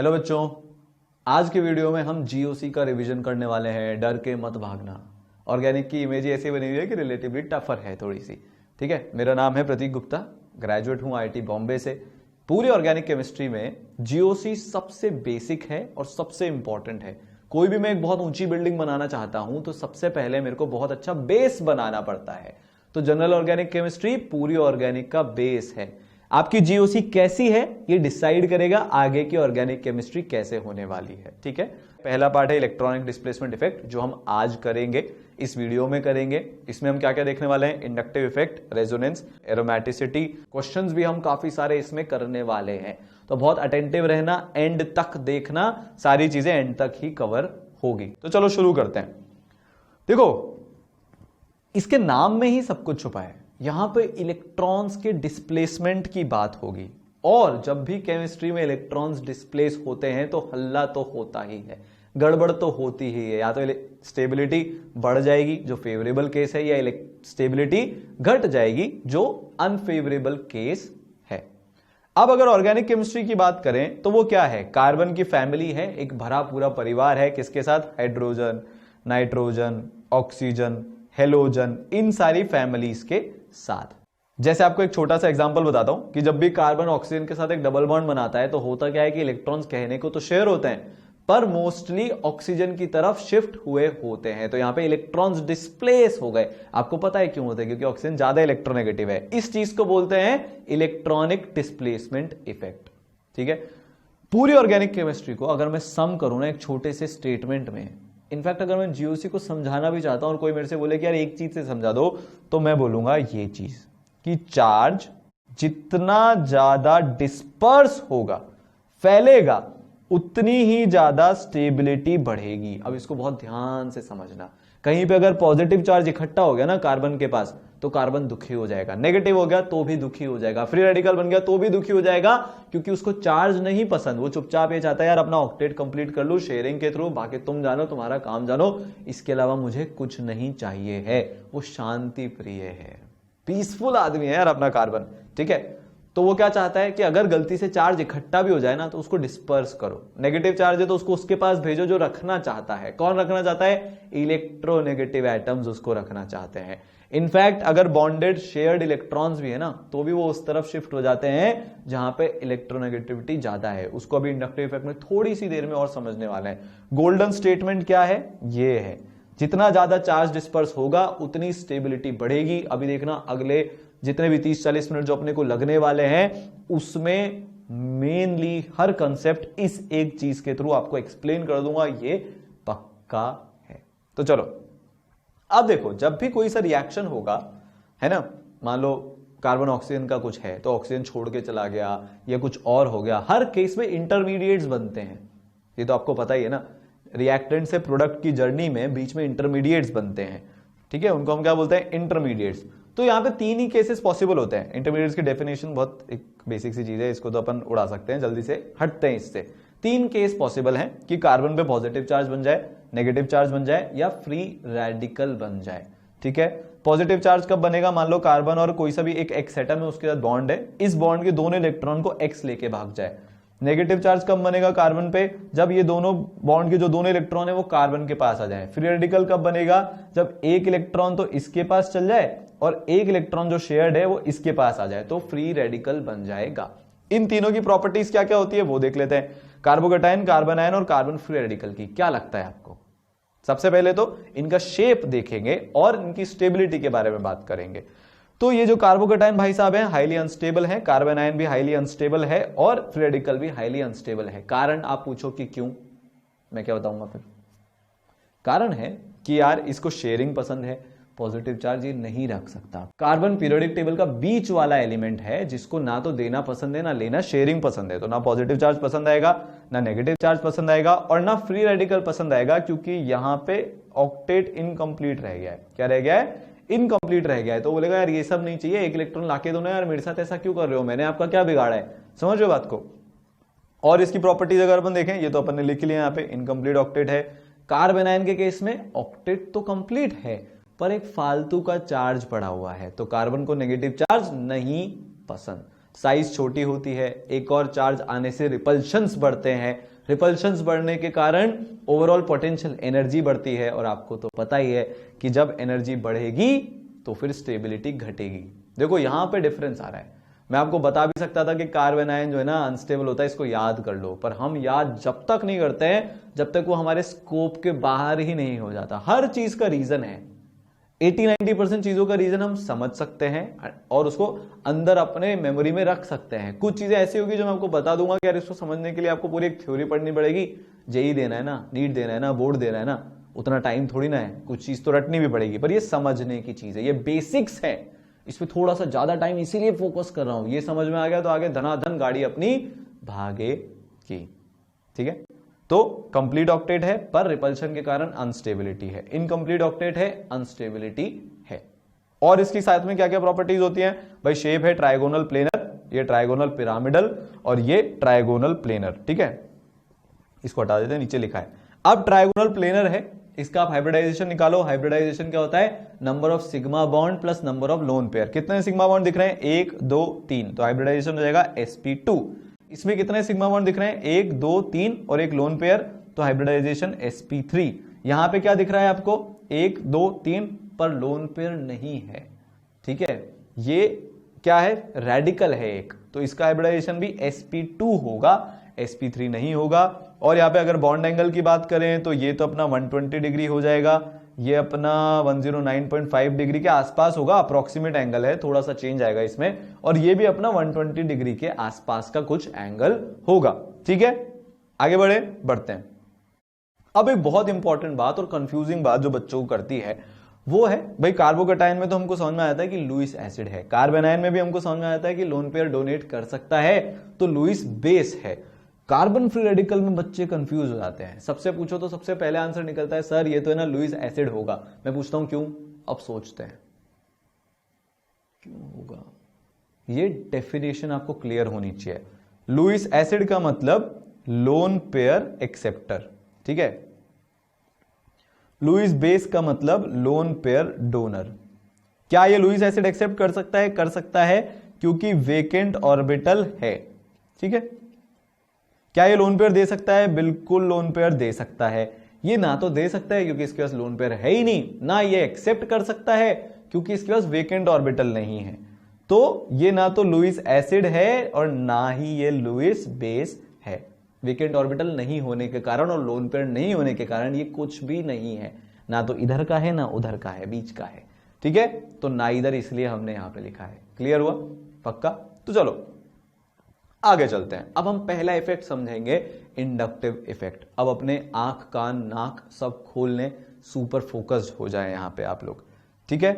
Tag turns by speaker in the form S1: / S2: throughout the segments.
S1: Hello बच्चों, आज के वीडियो में हम जीओसी का रिवीजन करने वाले हैं। डर के मत भागना। ऑर्गेनिक की इमेज ऐसी बनी हुई है कि रिलेटिवली टफर है थोड़ी सी। ठीक है, मेरा नाम है प्रतीक गुप्ता, ग्रेजुएट हूं आईआईटी बॉम्बे से। पूरी ऑर्गेनिक केमिस्ट्री में जीओसी सबसे बेसिक है और सबसे इंपॉर्टेंट है। कोई भी मैं एक बहुत ऊंची बिल्डिंग बनाना चाहता हूं तो सबसे पहले मेरे को बहुत अच्छा बेस बनाना पड़ता है। तो जनरल ऑर्गेनिक केमिस्ट्री पूरी ऑर्गेनिक का बेस है। आपकी जीओसी कैसी है ये डिसाइड करेगा आगे की ऑर्गेनिक केमिस्ट्री कैसे होने वाली है। ठीक है, पहला पार्ट है इलेक्ट्रॉनिक डिस्प्लेसमेंट इफेक्ट, जो हम आज करेंगे, इस वीडियो में करेंगे। इसमें हम क्या क्या देखने वाले हैं? Inductive effect, resonance, aromaticity. Questions भी हम काफी सारे इसमें करने वाले हैं, तो बहुत अटेंटिव रहना, एंड तक देखना, सारी चीजें एंड तक ही कवर होगी। तो चलो शुरू करते हैं। देखो, इसके नाम में ही सब कुछ छुपा है। यहां पे इलेक्ट्रॉन्स के डिस्प्लेसमेंट की बात होगी, और जब भी केमिस्ट्री में इलेक्ट्रॉन्स डिस्प्लेस होते हैं तो हल्ला तो होता ही है, गड़बड़ तो होती ही है। या तो स्टेबिलिटी बढ़ जाएगी जो फेवरेबल केस है, या स्टेबिलिटी घट जाएगी जो अनफेवरेबल केस है। अब अगर ऑर्गेनिक केमिस्ट्री की बात करें तो वो क्या है? कार्बन की फैमिली है, एक भरा पूरा परिवार है। किसके साथ? हाइड्रोजन, नाइट्रोजन, ऑक्सीजन, हेलोजन, इन सारी फैमिलीज के साथ। जैसे आपको एक छोटा सा एग्जांपल बताता हूं कि जब भी कार्बन ऑक्सीजन के साथ एक डबल बॉन्ड बनाता है तो होता क्या है कि इलेक्ट्रॉन्स कहने को तो शेयर होते हैं, पर मोस्टली ऑक्सीजन की तरफ शिफ्ट हुए होते हैं। तो यहां पे इलेक्ट्रॉन्स डिस्प्लेस हो गए। आपको पता है क्यों होते हैं? क्योंकि ऑक्सीजन ज्यादा इलेक्ट्रोनेगेटिव है। इस चीज को बोलते हैं इलेक्ट्रॉनिक डिस्प्लेसमेंट इफेक्ट। ठीक है, पूरी ऑर्गेनिक केमिस्ट्री को अगर मैं सम करूं ना एक छोटे से स्टेटमेंट में, इनफैक्ट अगर मैं जीओसी को समझाना भी चाहता हूं और कोई मेरे से बोले कि यार एक चीज से समझा दो, तो मैं बोलूंगा ये चीज कि चार्ज जितना ज्यादा डिस्पर्स होगा, फैलेगा, उतनी ही ज्यादा स्टेबिलिटी बढ़ेगी। अब इसको बहुत ध्यान से समझना। कहीं पे अगर पॉजिटिव चार्ज इकट्ठा हो गया ना कार्बन के पास, तो कार्बन दुखी हो जाएगा। नेगेटिव हो गया तो भी दुखी हो जाएगा। फ्री रेडिकल बन गया तो भी दुखी हो जाएगा, क्योंकि उसको चार्ज नहीं पसंद। वो चुपचाप ये चाहता है यार अपना ऑक्टेट कंप्लीट कर लो शेयरिंग के थ्रू, बाकी तुम जानो, तुम्हारा काम जानो, इसके अलावा मुझे कुछ नहीं चाहिए है। वो शांति प्रिय है, पीसफुल आदमी है यार अपना कार्बन। ठीक है, तो वो क्या चाहता है कि अगर गलती से चार्ज इकट्ठा भी हो जाए ना तो उसको डिस्पर्स करो। नेगेटिव चार्ज है तो उसको उसके पास भेजो जो रखना चाहता है। कौन रखना चाहता है? इलेक्ट्रोनेगेटिव एटम्स उसको रखना चाहते हैं। इनफैक्ट अगर बॉन्डेड शेयर्ड इलेक्ट्रॉन्स भी है ना, तो भी वो उस तरफ शिफ्ट हो जाते हैं जहां पे इलेक्ट्रोनेगेटिविटी ज्यादा है। उसको अभी इंडक्टिव इफेक्ट में थोड़ी सी देर में और समझने वाले हैं। गोल्डन स्टेटमेंट क्या है? ये है, जितना ज्यादा चार्ज डिस्पर्स होगा उतनी स्टेबिलिटी बढ़ेगी। अभी देखना अगले जितने भी 30-40 मिनट जो अपने को लगने वाले हैं, उसमें मेनली हर कंसेप्ट इस एक चीज के थ्रू आपको एक्सप्लेन कर दूंगा, ये पक्का है। तो चलो अब देखो, जब भी कोई सा रिएक्शन होगा, है ना, मान लो कार्बन ऑक्सीजन का कुछ है तो ऑक्सीजन छोड़ के चला गया या कुछ और हो गया, हर केस में इंटरमीडिएट्स बनते हैं। ये तो आपको पता ही है ना, रिएक्टेंट से प्रोडक्ट की जर्नी में बीच में इंटरमीडिएट्स बनते हैं। ठीक है, उनको हम क्या बोलते हैं? इंटरमीडिएट्स। तो यहां पे 3 ही केसेस पॉसिबल होते हैं। इंटरमीडिएट्स की डेफिनेशन बहुत एक बेसिक सी चीज है, इसको तो अपन उड़ा सकते हैं, जल्दी से हटते हैं इससे। 3 केस पॉसिबल हैं कि कार्बन पे पॉजिटिव चार्ज बन जाए, नेगेटिव चार्ज बन जाए, या फ्री रेडिकल बन जाए। ठीक है, पॉजिटिव चार्ज कब बनेगा? मान लो कार्बन और कोई सा भी एक एक्स एटम है, उसके साथ बॉन्ड है, इस बॉन्ड के दोनों इलेक्ट्रॉन को एक्स लेके भाग जाए। नेगेटिव चार्ज कब बनेगा कार्बन पे? जब ये दोनों बॉन्ड के जो दोनों इलेक्ट्रॉन है वो कार्बन के पास आ जाए। फ्री रेडिकल कब बनेगा? जब एक इलेक्ट्रॉन तो इसके पास चल जाए और एक इलेक्ट्रॉन जो शेयर्ड है वो इसके पास आ जाए, तो फ्री रेडिकल बन जाएगा। इन तीनों की प्रॉपर्टीज क्या क्या होती है वो देख लेते हैं। कार्बोकेटायन, कार्बन आयन और कार्बन फ्री रेडिकल की क्या लगता है आपको? सबसे पहले तो इनका शेप देखेंगे और इनकी स्टेबिलिटी के बारे में बात करेंगे। तो ये जो कार्बोकेटायन भाई साहब हैं हाईली अनस्टेबल है, कार्बन आयन भी हाईली अनस्टेबल है और फ्री रेडिकल भी हाईली अनस्टेबल है। कारण आप पूछो कि क्यों? मैं क्या बताऊंगा फिर। कारण है कि यार इसको शेयरिंग पसंद है, पॉजिटिव चार्ज ये नहीं रख सकता। कार्बन पीरियोडिक टेबल का बीच वाला एलिमेंट है, जिसको ना तो देना पसंद है ना लेना शेयरिंग पसंद है। तो ना पॉजिटिव चार्ज पसंद आएगा, ना नेगेटिव चार्ज पसंद आएगा, और ना फ्री रेडिकल पसंद आएगा, क्योंकि यहां पे ऑक्टेट इनकम्प्लीट रह गया है। क्या रह गया है? इनकम्प्लीट रह गया है। तो बोलेगा यार ये सब नहीं चाहिए, एक इलेक्ट्रॉन लाके दो ना यार, मेरे साथ ऐसा क्यों कर रहे हो, मैंने आपका क्या बिगाड़ा है? समझ रहे हो बात को? और इसकी प्रॉपर्टीज अगर अपन देखें, ये तो अपन ने लिख लिया यहाँ पे, इनकम्प्लीट ऑक्टेट है। कार्बन आयन के केस में ऑक्टेट तो कंप्लीट है पर एक फालतू का चार्ज पड़ा हुआ है, तो कार्बन को नेगेटिव चार्ज नहीं पसंद। साइज छोटी होती है, एक और चार्ज आने से रिपल्शंस बढ़ते हैं, रिपल्शंस बढ़ने के कारण ओवरऑल पोटेंशियल एनर्जी बढ़ती है, और आपको तो पता ही है कि जब एनर्जी बढ़ेगी तो फिर स्टेबिलिटी घटेगी। देखो यहां पे डिफरेंस आ रहा है। मैं आपको बता भी सकता था कि कार्बन आयन जो है ना अनस्टेबल होता है, इसको याद कर लो, पर हम याद जब तक नहीं करते हैं जब तक वो हमारे स्कोप के बाहर ही नहीं हो जाता। हर चीज का रीजन है, 80-90% चीजों का रीजन हम समझ सकते हैं और उसको अंदर अपने मेमोरी में रख सकते हैं। कुछ चीजें ऐसी होगी जो मैं आपको बता दूंगा कि यार इसको समझने के लिए आपको पूरी एक थ्योरी पढ़नी पड़ेगी, जेई देना है ना, नीट देना है ना, बोर्ड देना है ना, उतना टाइम थोड़ी ना है, कुछ चीज तो रटनी भी पड़ेगी, पर ये समझने की चीज है, ये बेसिक्स है, इसमें थोड़ा सा ज्यादा टाइम इसीलिए फोकस कर रहा हूं। ये समझ में आ गया तो आगे धनाधन गाड़ी अपनी भागेगी। ठीक है, तो कंप्लीट ऑक्टेट है पर रिपल्शन के कारण अनस्टेबिलिटी है, इनकंप्लीट ऑक्टेट है, अनस्टेबिलिटी है। और इसकी साथ में क्या क्या प्रॉपर्टीज होती हैं भाई? शेप है ट्राइगोनल प्लेनर, ये ट्राइगोनल पिरामिडल और ये ट्राइगोनल प्लेनर। ठीक है, इसको हटा देते हैं, नीचे लिखा है। अब ट्राइगोनल प्लेनर है, इसका आप हाइब्रिडाइजेशन निकालो। हाइब्रिडाइजेशन क्या होता है? Number of sigma bond plus number of lone pair. कितने सिग्मा बॉन्ड दिख रहे हैं? 1 2 3, तो हाइब्रिडाइजेशन हो जाएगा sp2। इसमें कितने सिग्मा बॉन्ड दिख रहे हैं? 1 2 3 और एक लोन पेयर, तो हाइब्रिडाइजेशन sp3। यहां पे क्या दिख रहा है आपको? 1 2 3 पर लोन पेयर नहीं है। ठीक है, ये क्या है? रेडिकल है एक, तो इसका हाइब्रिडाइजेशन भी sp2 होगा, sp3 नहीं होगा। और यहां पे अगर बॉन्ड एंगल की बात करें तो ये तो अपना 120 डिग्री हो जाएगा, ये अपना 109.5 डिग्री के आसपास होगा, अप्रोक्सीमेट एंगल है, थोड़ा सा चेंज आएगा इसमें, और ये भी अपना 120 डिग्री के आसपास का कुछ एंगल होगा। ठीक है, आगे बढ़ते हैं। अब एक बहुत इंपॉर्टेंट बात और कंफ्यूजिंग बात जो बच्चों को करती है वो है भाई, कार्बोकेटायन में तो हमको समझ में आता है कि लुईस एसिड है, कार्बन आयन में भी हमको समझ में आता है कि लोन पेयर डोनेट कर सकता है तो लुईस बेस है। कार्बन फ्री रेडिकल में बच्चे कंफ्यूज हो जाते हैं। सबसे पूछो तो सबसे पहले आंसर निकलता है सर ये तो है ना लुईस एसिड होगा। मैं पूछता हूं क्यों? अब सोचते हैं क्यों होगा। ये डेफिनेशन आपको क्लियर होनी चाहिए। लुईस एसिड का मतलब लोन पेयर एक्सेप्टर, ठीक है। लुईस बेस का मतलब लोन पेयर डोनर। क्या ये लुईस एसिड एक्सेप्ट कर सकता है? कर सकता है, क्योंकि वेकेंट ऑर्बिटल है। ठीक है, क्या ये लोन पेयर दे सकता है? बिल्कुल लोन पेयर दे सकता है। ये ना तो दे सकता है क्योंकि इसके पास लोन पेयर है ही नहीं, ना ये एक्सेप्ट कर सकता है क्योंकि इसके पास वेकेंट ऑर्बिटल नहीं है। तो ये ना तो लुईस एसिड है और ना ही ये लुईस बेस है। वेकेंट ऑर्बिटल नहीं होने के कारण और लोन पेयर नहीं होने के कारण ये कुछ भी नहीं है, ना तो इधर का है ना उधर का है, बीच का है। ठीक है, तो ना इधर, इसलिए हमने यहां पे लिखा है। क्लियर हुआ? पक्का? तो चलो आगे चलते हैं। अब हम पहला इफेक्ट समझेंगे, इंडक्टिव इफेक्ट। अब अपने आंख कान नाक सब खोलने, सुपर फोकस्ड हो जाए यहां पे आप लोग। ठीक है,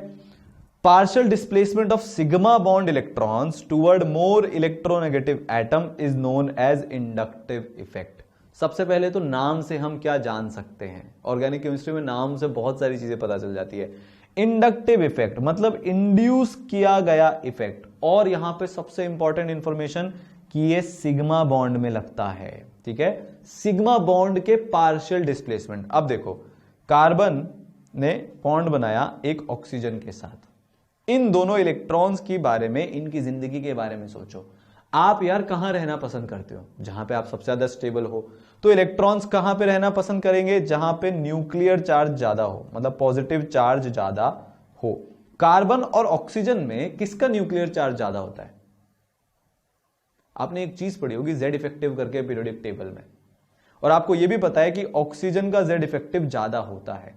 S1: partial displacement of sigma bond electrons toward more electronegative atom is known as inductive effect. सबसे पहले तो नाम से हम क्या जान सकते हैं? ऑर्गेनिक केमिस्ट्री में नाम से बहुत सारी चीजें पता चल जाती है। इंडक्टिव इफेक्ट मतलब इंड्यूस किया गया इफेक्ट, और यहां पे सबसे इंपॉर्टेंट इंफॉर्मेशन कि ये सिग्मा बॉन्ड में लगता है। ठीक है, सिग्मा बॉन्ड के पार्शियल डिस्प्लेसमेंट। अब देखो, कार्बन ने बॉन्ड बनाया एक ऑक्सीजन के साथ। इन दोनों इलेक्ट्रॉन्स के बारे में, इनकी जिंदगी के बारे में सोचो। आप यार कहां रहना पसंद करते हो? जहां पे आप सबसे ज्यादा स्टेबल हो। तो इलेक्ट्रॉन्स कहां पे रहना पसंद करेंगे? जहां पे न्यूक्लियर चार्ज ज्यादा हो, मतलब पॉजिटिव चार्ज ज्यादा हो। कार्बन और ऑक्सीजन में किसका न्यूक्लियर चार्ज ज्यादा होता है? आपने एक चीज पढ़ी होगी जेड इफेक्टिव करके पीरियोडिक टेबल में, और आपको यह भी पता है कि ऑक्सीजन का जेड इफेक्टिव ज्यादा होता है।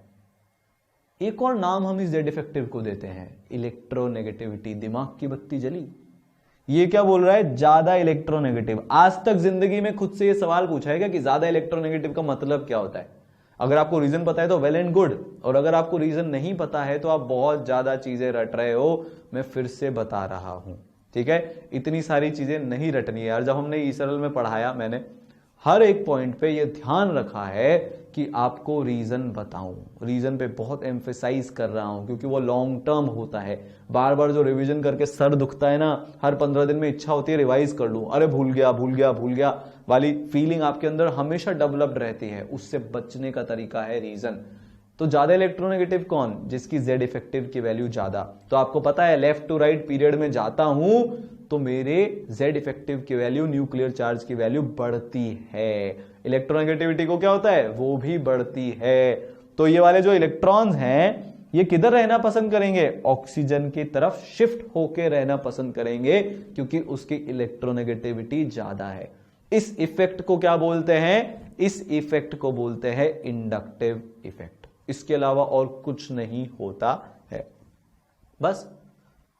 S1: एक और नाम हम इस जेड इफेक्टिव को देते हैं, इलेक्ट्रोनेगेटिविटी। दिमाग की बत्ती जली? ये क्या बोल रहा है? ज्यादा इलेक्ट्रोनेगेटिव। आज तक जिंदगी में खुद से ये सवाल पूछा है कि ज्यादा इलेक्ट्रोनेगेटिव का मतलब क्या होता है? अगर आपको रीजन पता है तो वेल एंड गुड, और अगर आपको रीजन नहीं पता है तो आप बहुत ज्यादा चीजें रट रहे हो। मैं फिर से बता रहा हूं, ठीक है, इतनी सारी चीजें नहीं रटनी है यार। जब हमने ई सरल में पढ़ाया, मैंने हर एक पॉइंट पे ये ध्यान रखा है कि आपको रीजन बताऊं। रीजन पे बहुत एम्फेसाइज कर रहा हूं क्योंकि वो लॉन्ग टर्म होता है। बार बार जो रिवीजन करके सर दुखता है ना, हर 15 दिन में इच्छा होती है रिवाइज कर लूं, अरे भूल गया वाली फीलिंग आपके अंदर हमेशा डेवलप्ड रहती है। उससे बचने का तरीका है रीजन। तो ज्यादा इलेक्ट्रोनेगेटिव कौन? जिसकी जेड इफेक्टिव की वैल्यू ज्यादा। तो आपको पता है लेफ्ट टू राइट पीरियड में जाता हूं तो मेरे जेड इफेक्टिव की वैल्यू, न्यूक्लियर चार्ज की वैल्यू बढ़ती है। इलेक्ट्रोनेगेटिविटी को क्या होता है, वो भी बढ़ती है। तो ये वाले जो इलेक्ट्रॉन्स हैं ये किधर रहना पसंद करेंगे, ऑक्सीजन की तरफ शिफ्ट होके रहना पसंद करेंगे, क्योंकि उसकी इलेक्ट्रोनेगेटिविटी ज्यादा है। इस इफेक्ट को क्या बोलते हैं, इस इफेक्ट को बोलते हैं इंडक्टिव इफेक्ट। इसके अलावा और कुछ नहीं होता है, बस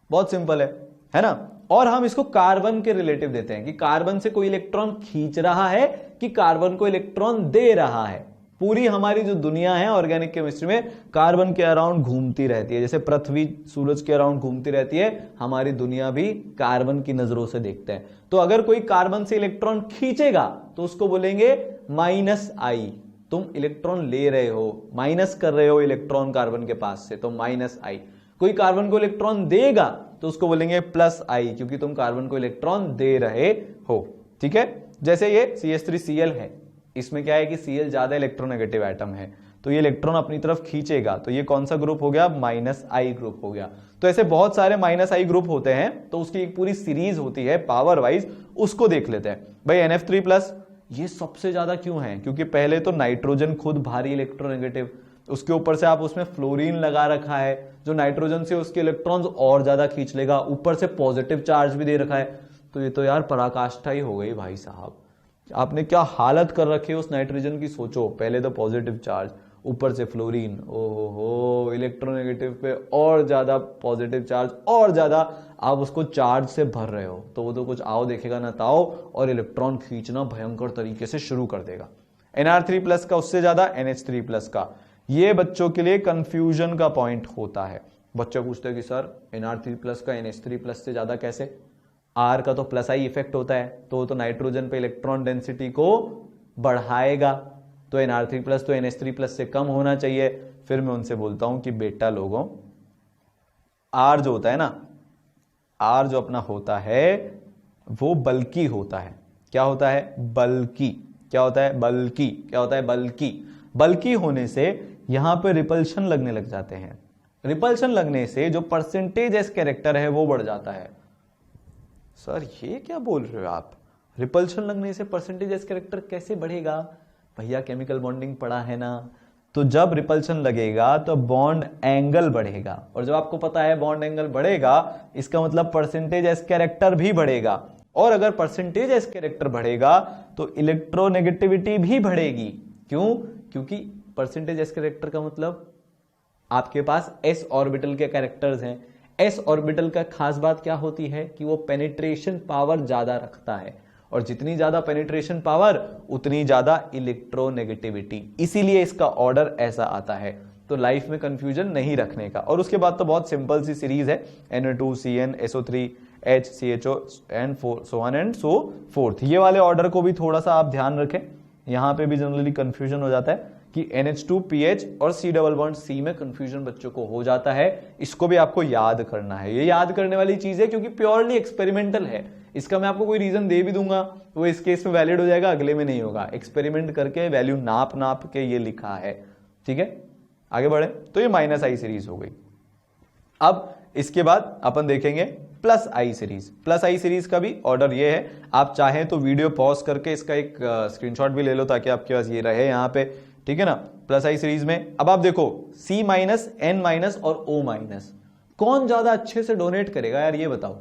S1: बहुत सिंपल है ना। और हम इसको कार्बन के रिलेटिव देते हैं कि कार्बन से कोई इलेक्ट्रॉन खींच रहा है कि कार्बन को इलेक्ट्रॉन दे रहा है। पूरी हमारी जो दुनिया है ऑर्गेनिक केमिस्ट्री में कार्बन के अराउंड घूमती रहती है। जैसे पृथ्वी सूरज के अराउंड घूमती रहती है, हमारी दुनिया भी कार्बन की नजरों से देखते हैं। तो अगर कोई कार्बन से इलेक्ट्रॉन खींचेगा तो उसको बोलेंगे -I। तुम इलेक्ट्रॉन ले रहे हो, माइनस कर रहे हो इलेक्ट्रॉन कार्बन के पास से, तो -I। कोई कार्बन को इलेक्ट्रॉन देगा तो उसको बोलेंगे +I, क्योंकि तुम कार्बन को इलेक्ट्रॉन दे रहे हो। ठीक है, जैसे ये CH3Cl है, इसमें क्या है कि Cl ज्यादा इलेक्ट्रोनेगेटिव एटम है, तो ये इलेक्ट्रॉन अपनी तरफ खींचेगा, तो ये कौन सा ग्रुप हो गया, -I ग्रुप हो गया। तो ऐसे बहुत सारे -I ग्रुप होते हैं, तो उसकी एक पूरी सीरीज होती है पावर वाइज, उसको देख लेते हैं। भाई NF3+, ये सबसे ज्यादा क्यों है, क्योंकि पहले तो नाइट्रोजन खुद भारी इलेक्ट्रोनेगेटिव, उसके ऊपर से आप उसमें फ्लोरीन लगा रखा है जो नाइट्रोजन से उसके इलेक्ट्रॉन्स और ज्यादा खींच लेगा, ऊपर से पॉजिटिव चार्ज भी दे रखा है। तो ये तो यार पराकाष्ठा ही हो गई भाई साहब, आपने क्या हालत कर रखी है उस नाइट्रोजन की, सोचो। पहले तो पॉजिटिव चार्ज, ऊपर से फ्लोरीन, ओहो, इलेक्ट्रोनेगेटिव पे और ज्यादा पॉजिटिव चार्ज, और ज्यादा आप उसको चार्ज से भर रहे हो, तो वो तो कुछ आओ देखेगा ना ताओ, और इलेक्ट्रॉन खींचना भयंकर तरीके से शुरू कर देगा। NR3+ का उससे ज्यादा NH3+ का, ये बच्चों के लिए कंफ्यूजन का पॉइंट होता है। बच्चे पूछते हैं कि सर NR3+ का NH3+ से ज्यादा कैसे, R का तो +I इफेक्ट होता है, तो नाइट्रोजन पे इलेक्ट्रॉन डेंसिटी को बढ़ाएगा, तो NR3+ तो NH3+ से कम होना चाहिए। फिर मैं उनसे बोलता हूं कि बेटा लोगों, R जो होता है ना, R जो अपना होता है वो बल्कि होता है। क्या होता है, बल्कि। क्या होता है, बल्कि। क्या होता है, बल्कि। बल्कि होने से यहां पे रिपल्शन लगने लग जाते हैं। रिपल्शन लगने से जो परसेंटेज एस कैरेक्टर है वो बढ़ जाता है। सर ये क्या बोल रहे हो आप, रिपल्शन लगने से परसेंटेज एस कैरेक्टर कैसे बढ़ेगा? भैया केमिकल बॉन्डिंग पढ़ा है ना, तो जब रिपल्शन लगेगा तो बॉन्ड एंगल बढ़ेगा, और जब आपको पता है बॉन्ड एंगल बढ़ेगा इसका मतलब परसेंटेज एस कैरेक्टर भी बढ़ेगा, और अगर परसेंटेज एस कैरेक्टर बढ़ेगा तो इलेक्ट्रोनेगेटिविटी भी बढ़ेगी। क्यों? क्योंकि परसेंटेज एस कैरेक्टर का मतलब आपके पास एस ऑर्बिटल के कैरेक्टर्स हैं। एस ऑर्बिटल का खास बात क्या होती है कि वो पेनिट्रेशन पावर ज्यादा रखता है, और जितनी ज्यादा पेनिट्रेशन पावर उतनी ज्यादा इलेक्ट्रोनेगेटिविटी, इसीलिए इसका ऑर्डर ऐसा आता है। तो लाइफ में कंफ्यूजन नहीं रखने का। और उसके बाद तो बहुत सिंपल सी सीरीज है, Na2CN SO3 H CHO and so on and so forth। ये वाले ऑर्डर को भी थोड़ा सा आप ध्यान रखें, यहां पे भी जनरली कंफ्यूजन हो जाता है कि NH2PH और C+C में कंफ्यूजन बच्चों को हो जाता है। इसको भी आपको याद करना है, ये याद करने वाली चीज है क्योंकि प्योरली एक्सपेरिमेंटल है। इसका मैं आपको कोई रीजन दे भी दूंगा वो इस केस में वैलिड हो जाएगा, अगले में नहीं होगा। एक्सपेरिमेंट करके वैल्यू नाप नाप के ये लिखा है, ठीक है। आगे बढ़े तो ये -I सीरीज हो गई। अब इसके बाद अपन देखेंगे +I सीरीज। +I सीरीज का भी ऑर्डर ये है, आप चाहें तो वीडियो पॉज करके इसका एक स्क्रीनशॉट भी ले लो ताकि आपके पास ये रहे यहाँ पे, ठीक है ना। +I सीरीज में अब आप देखो C-, N- और O-, कौन ज्यादा अच्छे से डोनेट करेगा यार, ये बताओ।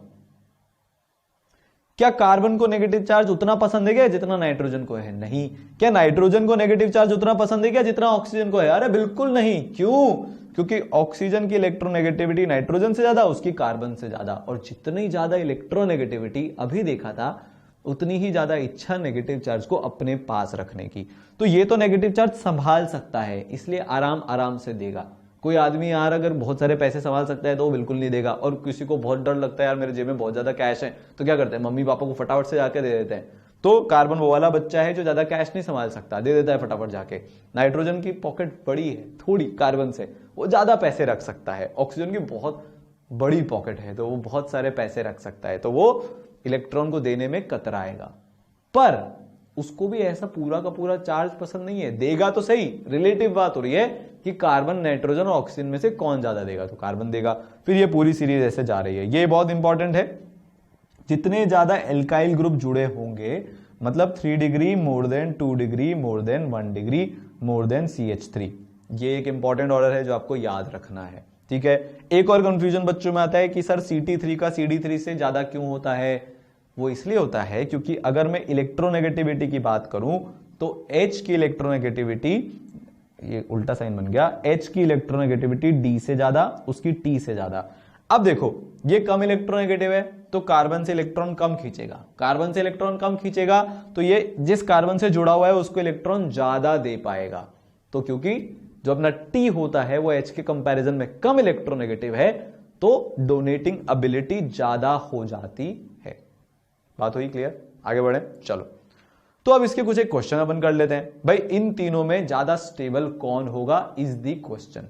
S1: क्या कार्बन को नेगेटिव चार्ज उतना पसंद है क्या जितना नाइट्रोजन को है? नहीं। क्या नाइट्रोजन को नेगेटिव चार्ज उतना पसंद है क्या जितना ऑक्सीजन को है? अरे बिल्कुल नहीं। क्यों? क्योंकि ऑक्सीजन की इलेक्ट्रोनेगेटिविटी नाइट्रोजन से ज्यादा, उसकी कार्बन से ज्यादा, और जितनी ज्यादा इलेक्ट्रोनेगेटिविटी अभी देखा था उतनी ही ज्यादा इच्छा नेगेटिव चार्ज को अपने पास रखने की। तो ये तो नेगेटिव चार्ज संभाल सकता है, इसलिए आराम आराम से देगा। कोई आदमी यार अगर बहुत सारे पैसे संभाल सकता है तो वो बिल्कुल नहीं देगा, और किसी को बहुत डर लगता है यार मेरे जेब में बहुत ज्यादा कैश है, तो क्या करते हैं, मम्मी पापा को फटाफट से जाके दे देते हैं। तो कार्बन वो वाला बच्चा है जो ज्यादा कैश नहीं संभाल सकता, दे देता है फटाफट जाके। नाइट्रोजन की पॉकेट बड़ी है थोड़ी कार्बन से, वो ज्यादा पैसे रख सकता है। ऑक्सीजन की बहुत बड़ी पॉकेट है तो वो बहुत सारे पैसे रख सकता है, तो वो इलेक्ट्रॉन को देने में कतराएगा। पर उसको भी ऐसा पूरा का पूरा चार्ज पसंद नहीं है, देगा तो सही। रिलेटिव बात हो रही है कि कार्बन, नाइट्रोजन और ऑक्सीजन में से कौन ज्यादा देगा, तो कार्बन देगा। फिर ये पूरी सीरीज ऐसे जा रही है। ये बहुत इंपॉर्टेंट है, जितने ज्यादा एल्काइल ग्रुप जुड़े होंगे मतलब 3 degree more than 2 degree more than 1 degree more than CH3। ये एक इंपॉर्टेंट ऑर्डर है जो आपको याद रखना है, ठीक है। एक और कंफ्यूजन बच्चों में आता है कि सर CT3 का CD3 से ज्यादा क्यों होता है। वो इसलिए होता है क्योंकि अगर मैं इलेक्ट्रोनेगेटिविटी की बात करूं तो H की इलेक्ट्रोनेगेटिविटी, ये उल्टा साइन बन गया, H की इलेक्ट्रोनेगेटिविटी D से ज्यादा, उसकी T से ज्यादा। अब देखो ये कम इलेक्ट्रोनेगेटिव है तो कार्बन से इलेक्ट्रॉन कम खींचेगा, कार्बन से इलेक्ट्रॉन कम खींचेगा तो ये जिस कार्बन से जुड़ा हुआ है उसको इलेक्ट्रॉन ज्यादा दे पाएगा। तो क्योंकि जो अपना T होता है वो H के कंपैरिजन में कम इलेक्ट्रोनेगेटिव है तो डोनेटिंग एबिलिटी ज्यादा हो जाती है। बात हुई क्लियर? आगे बढ़े चलो। तो अब इसके कुछ एक क्वेश्चन अपन कर लेते हैं। भाई इन तीनों में ज्यादा स्टेबल कौन होगा इज द क्वेश्चन।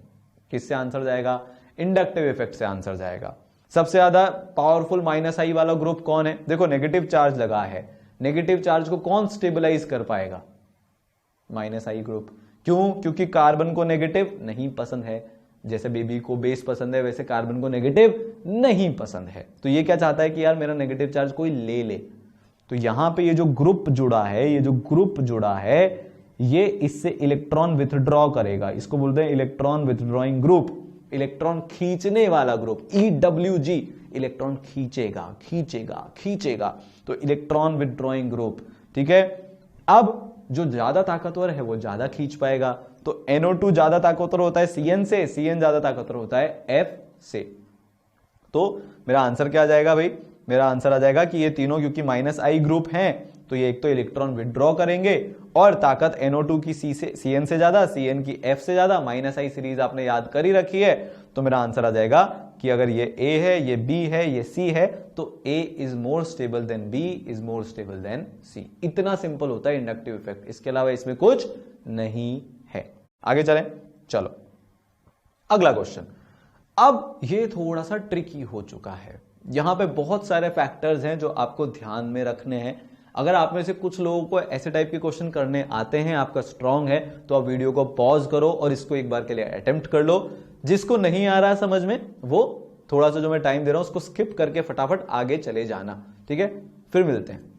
S1: किससे आंसर जाएगा? इंडक्टिव इफेक्ट से आंसर जाएगा। सबसे ज्यादा पावरफुल -I वाला ग्रुप कौन है? देखो नेगेटिव चार्ज लगा है, नेगेटिव चार्ज को कौन स्टेबलाइज कर पाएगा? -I group. क्यों? क्योंकि कार्बन को नेगेटिव नहीं पसंद है, जैसे बेबी को बेस पसंद है वैसे कार्बन को नेगेटिव नहीं पसंद है। तो ये क्या चाहता है कि यार मेरा नेगेटिव चार्ज कोई ले ले। तो यहां पे ये जो ग्रुप जुड़ा है, ये जो ग्रुप जुड़ा है ये इससे इलेक्ट्रॉन विथड्रॉ करेगा, इसको बोलते हैं इलेक्ट्रॉन विथड्रॉइंग ग्रुप, इलेक्ट्रॉन खींचने वाला ग्रुप। EWG, इलेक्ट्रॉन खींचेगा खींचेगा खींचेगा, तो इलेक्ट्रॉन विथड्रॉइंग ग्रुप, ठीक है। अब जो ज्यादा ताकतवर है वो ज्यादा खींच पाएगा, तो NO2 ज्यादा ताकतवर होता है CN से, CN ज्यादा ताकतवर होता है F से। तो मेरा आंसर क्या आ जाएगा भाई? मेरा आंसर आ जाएगा कि ये तीनों क्योंकि -I ग्रुप हैं तो ये एक तो इलेक्ट्रॉन विथड्रॉ करेंगे और ताकत NO2 की CN से ज्यादा, CN की F से ज्यादा। -I सीरीज आपने याद कर ही रखी है, तो मेरा आंसर आ जाएगा कि अगर ये A है, ये B है, ये C है तो A is more stable then B is more stable then C। इतना सिंपल होता है इंडक्टिव इफेक्ट, इसके अलावा इसमें कुछ नहीं है। आगे चलें चलो अगला क्वेश्चन। अब ये थोड़ा सा ट्रिकी हो चुका है, यहां पे बहुत सारे फैक्टर्स हैं जो आपको ध्यान में रखने हैं। अगर आप में से कुछ लोगों को ऐसे टाइप के क्वेश्चन करने आते हैं, आपका स्ट्रांग है, तो आप वीडियो को पॉज करो और इसको एक बार के लिए अटेम्प्ट कर लो। जिसको नहीं आ रहा समझ में वो थोड़ा सा जो मैं टाइम दे रहा हूं उसको स्किप करके फटाफट आगे चले जाना, ठीक है। फिर मिलते हैं।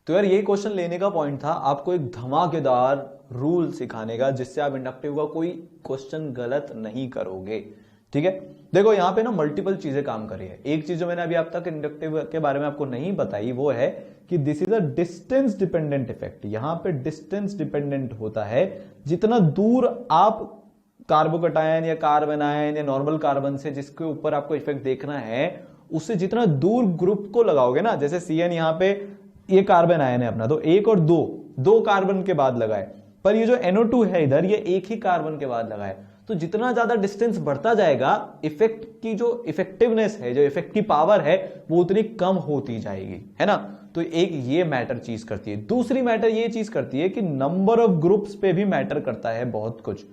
S1: तो यार ये क्वेश्चन लेने का पॉइंट था आपको एक धमाकेदार रूल सिखाने का जिससे आप इंडक्टिव का कोई क्वेश्चन गलत नहीं करोगे, ठीक है। देखो यहां पे ना मल्टीपल चीजें काम कर रही है। एक चीज जो मैंने अभी आप तक इंडक्टिव के बारे में आपको नहीं बताई वो है कि this is a distance dependent effect. यहां पे डिस्टेंस डिपेंडेंट होता है, जितना दूर आप कार्बोकटायन या कार्बन आयन या नॉर्मल कार्बन से जिसके ऊपर आपको इफेक्ट देखना है उससे जितना दूर ग्रुप को लगाओगे ना, जैसे CN यहां पे ये कार्बन आयन है अपना, तो एक और दो कार्बन के बाद लगाए, पर ये जो NO2 है इधर ये एक ही कार्बन के बाद लगाए, तो जितना ज्यादा डिस्टेंस बढ़ता जाएगा इफेक्ट की जो इफेक्टिवनेस है, जो इफेक्ट की पावर है वो उतनी कम होती जाएगी, है ना। तो एक ये मैटर चीज करती है। दूसरी मैटर ये चीज करती है कि नंबर ऑफ ग्रुप्स पे भी मैटर करता है बहुत कुछ,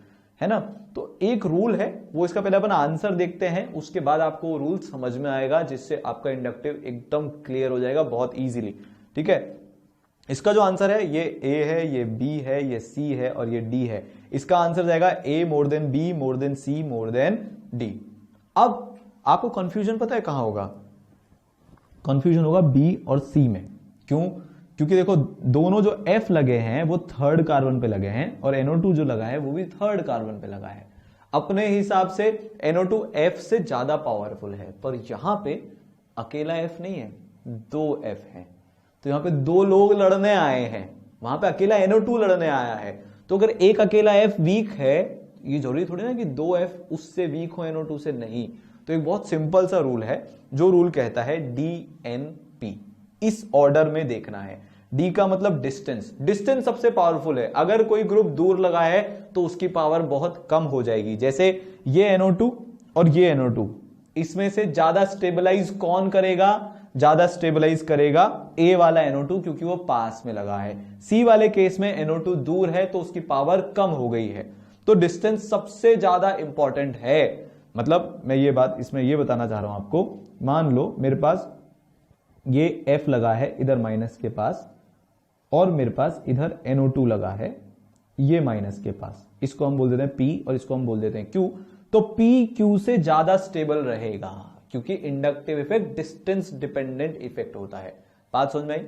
S1: है ना। तो एक रूल है वो, इसका पहले अपन आंसर देखते हैं, उसके बाद आपको वो रूल समझ में आएगा जिससे आपका इंडक्टिव एकदम क्लियर हो जाएगा बहुत ईजिली, ठीक है। इसका जो आंसर है ये A है, ये B है, ये C है और ये D है। इसका आंसर जाएगा A more than B more than C more than D। अब आपको कंफ्यूजन पता है कहां होगा? कंफ्यूजन होगा B और C में। क्यों? क्योंकि देखो दोनों जो F लगे हैं वो थर्ड कार्बन पे लगे हैं और NO2 जो लगा है वो भी थर्ड कार्बन पे लगा है। अपने हिसाब से NO2 F से ज्यादा पावरफुल है, पर यहां पे अकेला F नहीं है, 2 F है। तो यहां पे 2 लोग लड़ने आए हैं, वहां पे अकेला NO2 लड़ने आया है। तो अगर एक अकेला F वीक है, ये जरूरी थोड़ी ना कि 2 F उससे वीक हो NO2 से, नहीं। तो एक बहुत सिंपल सा रूल है, जो रूल कहता है DNP, इस ऑर्डर में देखना है। D का मतलब डिस्टेंस, डिस्टेंस सबसे पावरफुल है। अगर कोई ग्रुप दूर लगा है तो उसकी पावर बहुत कम हो जाएगी। जैसे ये NO2 और ये NO2, इसमें से ज्यादा स्टेबलाइज कौन करेगा? ज्यादा स्टेबलाइज करेगा A वाला NO2 क्योंकि वो पास में लगा है। C वाले केस में NO2 दूर है तो उसकी पावर कम हो गई है। तो डिस्टेंस सबसे ज्यादा इंपॉर्टेंट है। मतलब मैं ये बात इसमें ये बताना चाह रहा हूं आपको, मान लो मेरे पास ये F लगा है इधर माइनस के पास और मेरे पास इधर NO2 लगा है, ये माइनस के पास, इसको हम बोल देते हैं P और इसको हम बोल देते हैं Q। तो P Q से ज्यादा स्टेबल रहेगा क्योंकि inductive effect distance dependent effect होता है। बात समझ में आई?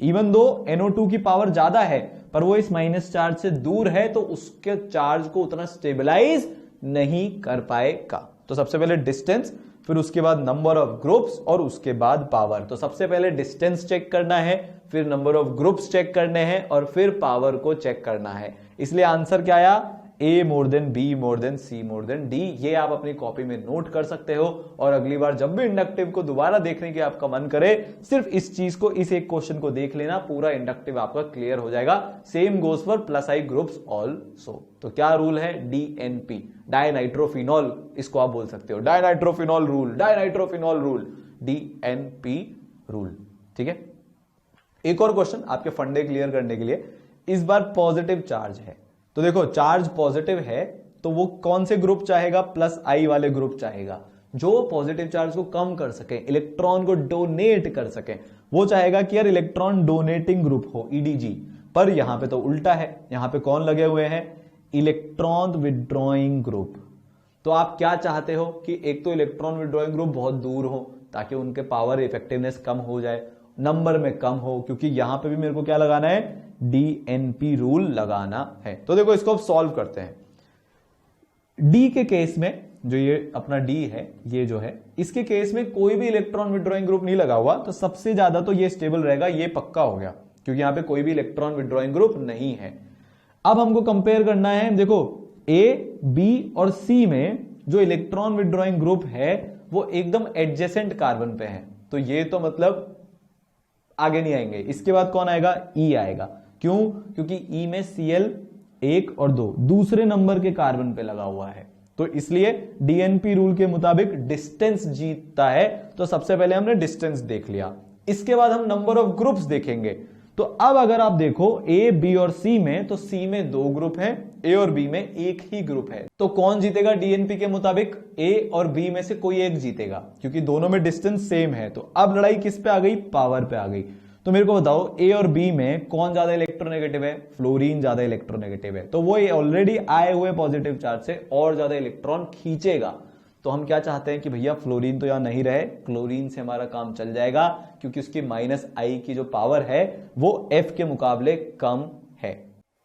S1: इवन दो NO2 की पावर ज्यादा है पर वो इस माइनस चार्ज से दूर है तो उसके चार्ज को उतना स्टेबलाइज नहीं कर पाएगा। तो सबसे पहले डिस्टेंस, फिर उसके बाद नंबर ऑफ ग्रुप्स और उसके बाद पावर। तो सबसे पहले डिस्टेंस चेक करना है, फिर नंबर ऑफ ग्रुप्स चेक करने हैं और फिर पावर को चेक करना है। इसलिए आंसर क्या आया? A more than B more than C more than D। ये आप अपनी कॉपी में नोट कर सकते हो और अगली बार जब भी इंडक्टिव को दोबारा देखने की आपका मन करे, सिर्फ इस चीज को, इस एक क्वेश्चन को देख लेना, पूरा इंडक्टिव आपका क्लियर हो जाएगा। Same goes for plus I groups also. तो क्या रूल है? DNP, डाइनाइट्रोफिनॉल, इसको आप बोल सकते हो dinitrophenol rule, dinitrophenol rule, DNP rule. ठीक है, एक और क्वेश्चन आपके फंडे क्लियर करने के लिए। इस बार पॉजिटिव चार्ज है, तो देखो चार्ज पॉजिटिव है तो वो कौन से ग्रुप चाहेगा? प्लस आई वाले ग्रुप चाहेगा, जो पॉजिटिव चार्ज को कम कर सके, इलेक्ट्रॉन को डोनेट कर सके। वो चाहेगा कि यार इलेक्ट्रॉन डोनेटिंग ग्रुप हो, EDG। पर यहां पे तो उल्टा है, यहां पे कौन लगे हुए हैं? Electron withdrawing group. तो आप क्या चाहते हो कि एक तो इलेक्ट्रॉन विड्रॉइंग ग्रुप बहुत दूर हो ताकि उनके पावर इफेक्टिवनेस कम हो जाए, नंबर में कम हो, क्योंकि यहां पे भी मेरे को क्या लगाना है? DNP रूल लगाना है। तो देखो इसको अब सॉल्व करते हैं। D के केस में, जो ये अपना D है, ये जो है, इसके केस में कोई भी इलेक्ट्रॉन विड्रॉइंग ग्रुप नहीं लगा हुआ, तो सबसे ज्यादा तो ये स्टेबल रहेगा, ये पक्का हो गया क्योंकि यहां पे कोई भी इलेक्ट्रॉन विड्रॉइंग ग्रुप नहीं है। अब हमको कंपेयर करना है, देखो A, B और C में जो इलेक्ट्रॉन विड्रॉइंग ग्रुप है वो एकदम एडजेसेंट कार्बन पे है, तो ये तो मतलब आगे नहीं आएंगे। इसके बाद कौन आएगा? E आएगा। क्यों? क्योंकि E में Cl 1 और 2 दूसरे नंबर के कार्बन पे लगा हुआ है, तो इसलिए DNP रूल के मुताबिक डिस्टेंस जीतता है। तो सबसे पहले हमने डिस्टेंस देख लिया, इसके बाद हम नंबर ऑफ ग्रुप्स देखेंगे। तो अब अगर आप देखो A, B और C में, तो C में 2 ग्रुप हैं, A और B में एक ही ग्रुप है। तो कौन जीतेगा DNP के मुताबिक? A और B में से कोई एक जीतेगा क्योंकि दोनों में डिस्टेंस सेम है। तो अब लड़ाई किस पे आ गई? पावर पे आ गई। तो मेरे को बताओ A और B में कौन ज्यादा इलेक्ट्रोनेगेटिव है? फ्लोरीन ज्यादा इलेक्ट्रोनेगेटिव है, तो वो ऑलरेडी आए हुए पॉजिटिव चार्ज से और ज्यादा इलेक्ट्रॉन खींचेगा। तो हम क्या चाहते हैं कि भैया फ्लोरीन तो यहां नहीं रहे, क्लोरीन से हमारा काम चल जाएगा क्योंकि उसकी -I की जो पावर है वो F के मुकाबले कम है।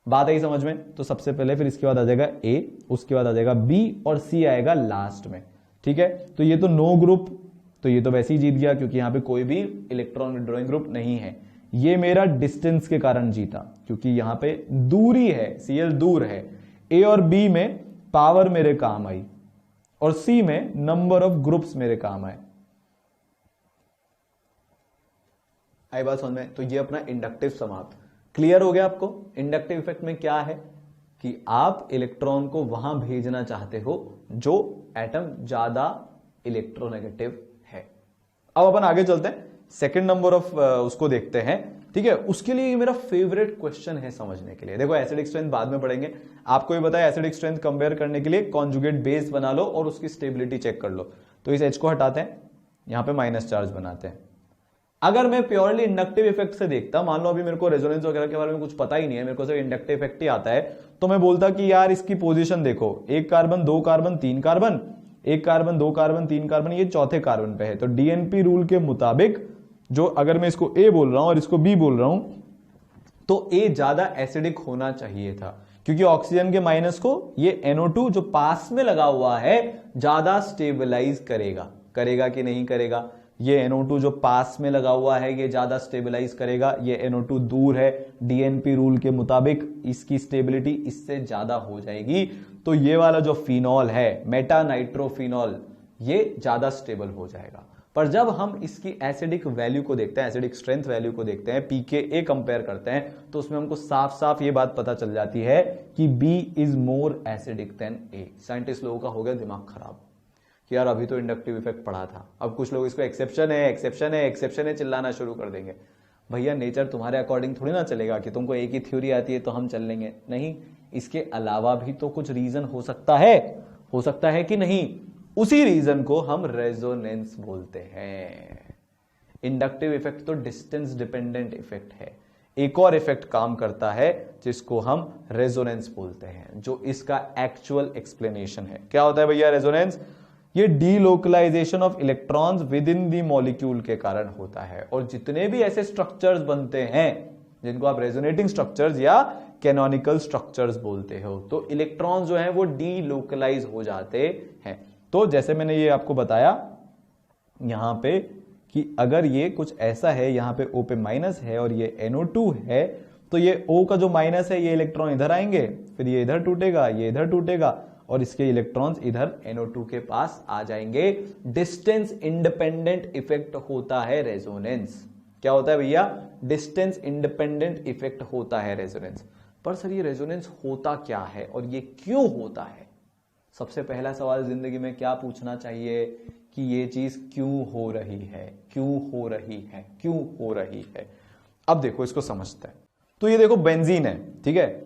S1: बात आई समझ में? तो सबसे पहले, फिर इसके बाद आ जाएगा A, उसके बाद आ जाएगा B और C आएगा लास्ट में। ठीक है, तो ये तो नो ग्रुप, तो ये तो वैसे ही जीत गया क्योंकि यहां पे कोई भी इलेक्ट्रॉन विड्रॉइंग ग्रुप नहीं है। ये मेरा डिस्टेंस के कारण जीता क्योंकि यहां पे दूरी है, Cl दूर है। A और B में पावर मेरे काम आई और C में नंबर ऑफ ग्रुप्स मेरे काम आए। आई बात समझ में? तो ये अपना इंडक्टिव समाप्त। क्लियर हो गया आपको? इंडक्टिव इफेक्ट में क्या है कि आप इलेक्ट्रॉन को वहां भेजना चाहते हो जो एटम ज्यादा इलेक्ट्रोनेगेटिव है। अब अपन आगे चलते हैं, सेकंड नंबर ऑफ उसको देखते हैं। ठीक है, उसके लिए ये मेरा फेवरेट क्वेश्चन है समझने के लिए। देखो एसिडिक स्ट्रेंथ बाद में पढ़ेंगे, आपको भी पता है एसिडिक स्ट्रेंथ कंपेयर करने के लिए कॉन्जुगेट बेस बना लो और उसकी स्टेबिलिटी चेक कर लो। तो इस H को हटाते हैं, यहां पे माइनस चार्ज बनाते हैं। अगर मैं प्योरली इंडक्टिव इफेक्ट से देखता, मान लो अभी मेरे को रेजोनेंस वगैरह के बारे में कुछ पता ही नहीं है, मेरे को सिर्फ इंडक्टिव इफेक्ट ही आता है, तो मैं बोलता कि यार इसकी पोजीशन देखो, 1 carbon 2 carbon 3 carbon, 1 carbon 2 carbon 3 carbon, ये चौथे कार्बन पे है। तो DNP रूल के मुताबिक, जो अगर मैं इसको A बोल रहा हूं और इसको B बोल रहा हूं, तो A ज्यादा एसिडिक होना चाहिए था क्योंकि ऑक्सीजन के माइनस को ये NO2 जो पास में लगा हुआ है ज्यादा स्टेबलाइज करेगा। करेगा कि नहीं करेगा? ये NO2 जो पास में लगा हुआ है ये ज्यादा स्टेबलाइज करेगा, ये NO2 दूर है, DNP रूल के मुताबिक इसकी स्टेबिलिटी इससे ज्यादा हो जाएगी। तो ये वाला जो फिनॉल है, मेटा नाइट्रोफिनॉल, ये ज्यादा स्टेबल हो जाएगा। पर जब हम इसकी एसिडिक वैल्यू को देखते हैं, एसिडिक स्ट्रेंथ वैल्यू को देखते हैं, pKa कंपेयर करते हैं, तो उसमें हमको साफ साफ ये बात पता चल जाती है कि B is more acidic then A। Scientist लोगों का हो गया दिमाग खराब कि यार अभी तो इंडक्टिव इफेक्ट पढ़ा था, अब कुछ लोग इसको एक्सेप्शन है एक्सेप्शन है एक्सेप्शन है चिल्लाना शुरू कर देंगे। भैया नेचर तुम्हारे अकॉर्डिंग थोड़ी ना चलेगा कि तुमको एक ही थ्योरी आती है तो हम चल लेंगे, नहीं, इसके अलावा भी तो कुछ रीजन हो सकता है कि नहीं? उसी रीजन को हम रेजोनेंस बोलते हैं। इंडक्टिव इफेक्ट तो डिस्टेंस डिपेंडेंट इफेक्ट है, एक और इफेक्ट काम करता है जिसको हम रेजोनेंस बोलते हैं, जो इसका एक्चुअल एक्सप्लेनेशन है। क्या होता है भैया रेजोनेंस? ये delocalisation of electrons within the molecule के कारण होता है। और जितने भी ऐसे स्ट्रक्चर्स बनते हैं जिनको आप रेजोनेटिंग स्ट्रक्चर्स या कैनोनिकल स्ट्रक्चर्स बोलते हो, तो इलेक्ट्रॉन्स जो हैं वो डीलोकलाइज हो जाते हैं। तो जैसे मैंने ये आपको बताया यहां पे कि अगर ये कुछ ऐसा है, यहां पे O पे माइनस है और ये NO2 है, तो ये O का जो माइनस है ये इलेक्ट्रॉन इधर आएंगे, फिर ये इधर टूटेगा, ये इधर टूटेगा और इसके इलेक्ट्रॉन्स इधर NO2 के पास आ जाएंगे। डिस्टेंस इंडिपेंडेंट इफेक्ट होता है रेजोनेंस। क्या होता है भैया? डिस्टेंस इंडिपेंडेंट इफेक्ट होता है रेजोनेंस। पर सर ये रेजोनेंस होता क्या है और ये क्यों होता है? सबसे पहला सवाल जिंदगी में क्या पूछना चाहिए कि ये चीज क्यों हो रही है, क्यों हो रही है, क्यों हो रही है। अब देखो इसको समझते हैं। तो ये देखो बेंजीन है, ठीक है,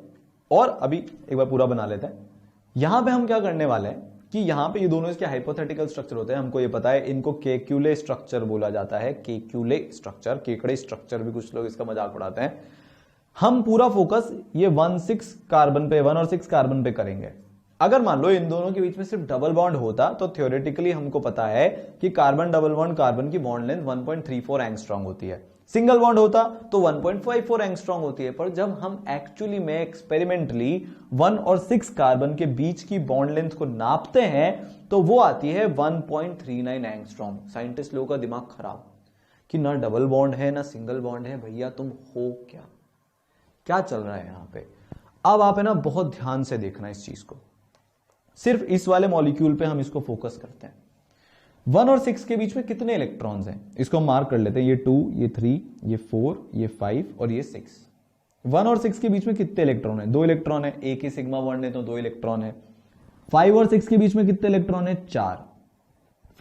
S1: और अभी एक बार पूरा बना लेते हैं। यहां पे हम क्या करने वाले हैं कि यहां पे ये दोनों इसके हाइपोथेटिकल स्ट्रक्चर होते हैं, हमको ये पता है, इनको केक्यूले स्ट्रक्चर बोला जाता है। केक्यूले स्ट्रक्चर, केकड़े स्ट्रक्चर भी कुछ लोग इसका मजाक उड़ाते हैं। हम पूरा फोकस ये 1,6 कार्बन पे, 1 और 6 कार्बन पे करेंगे। अगर मान लो इन दोनों के बीच में सिर्फ डबल बॉन्ड होता तो थ्योरेटिकली हमको पता है कि कार्बन डबल बॉन्ड कार्बन की बॉन्ड लेंथ 1.34 एंगस्ट्रॉम होती है। सिंगल बॉन्ड होता तो 1.54 एंगस्ट्रॉम होती है। पर जब हम एक्चुअली में एक्सपेरिमेंटली 1 और 6 कार्बन के बीच की बॉन्ड लेंथ को नापते हैं तो वो आती है 1.39 एंगस्ट्रॉम। साइंटिस्ट लोगों का दिमाग खराब कि ना डबल बॉन्ड है ना सिंगल बॉन्ड है। भैया तुम हो क्या, क्या चल रहा है यहां पे? अब आप है ना बहुत ध्यान से देखना इस चीज को। सिर्फ इस वाले मॉलिक्यूल पे हम इसको फोकस करते हैं। 1 और 6 के बीच में कितने इलेक्ट्रॉन्स हैं इसको हम मार्क कर लेते हैं। ये 2, ये 3, ये 4, ये 5 और ये 6। 1 और 6 के बीच में कितने इलेक्ट्रॉन है? 2 इलेक्ट्रॉन है। एक ही सिग्मा बॉन्ड है तो 2 इलेक्ट्रॉन है। 5 और 6 के बीच में कितने इलेक्ट्रॉन है? 4।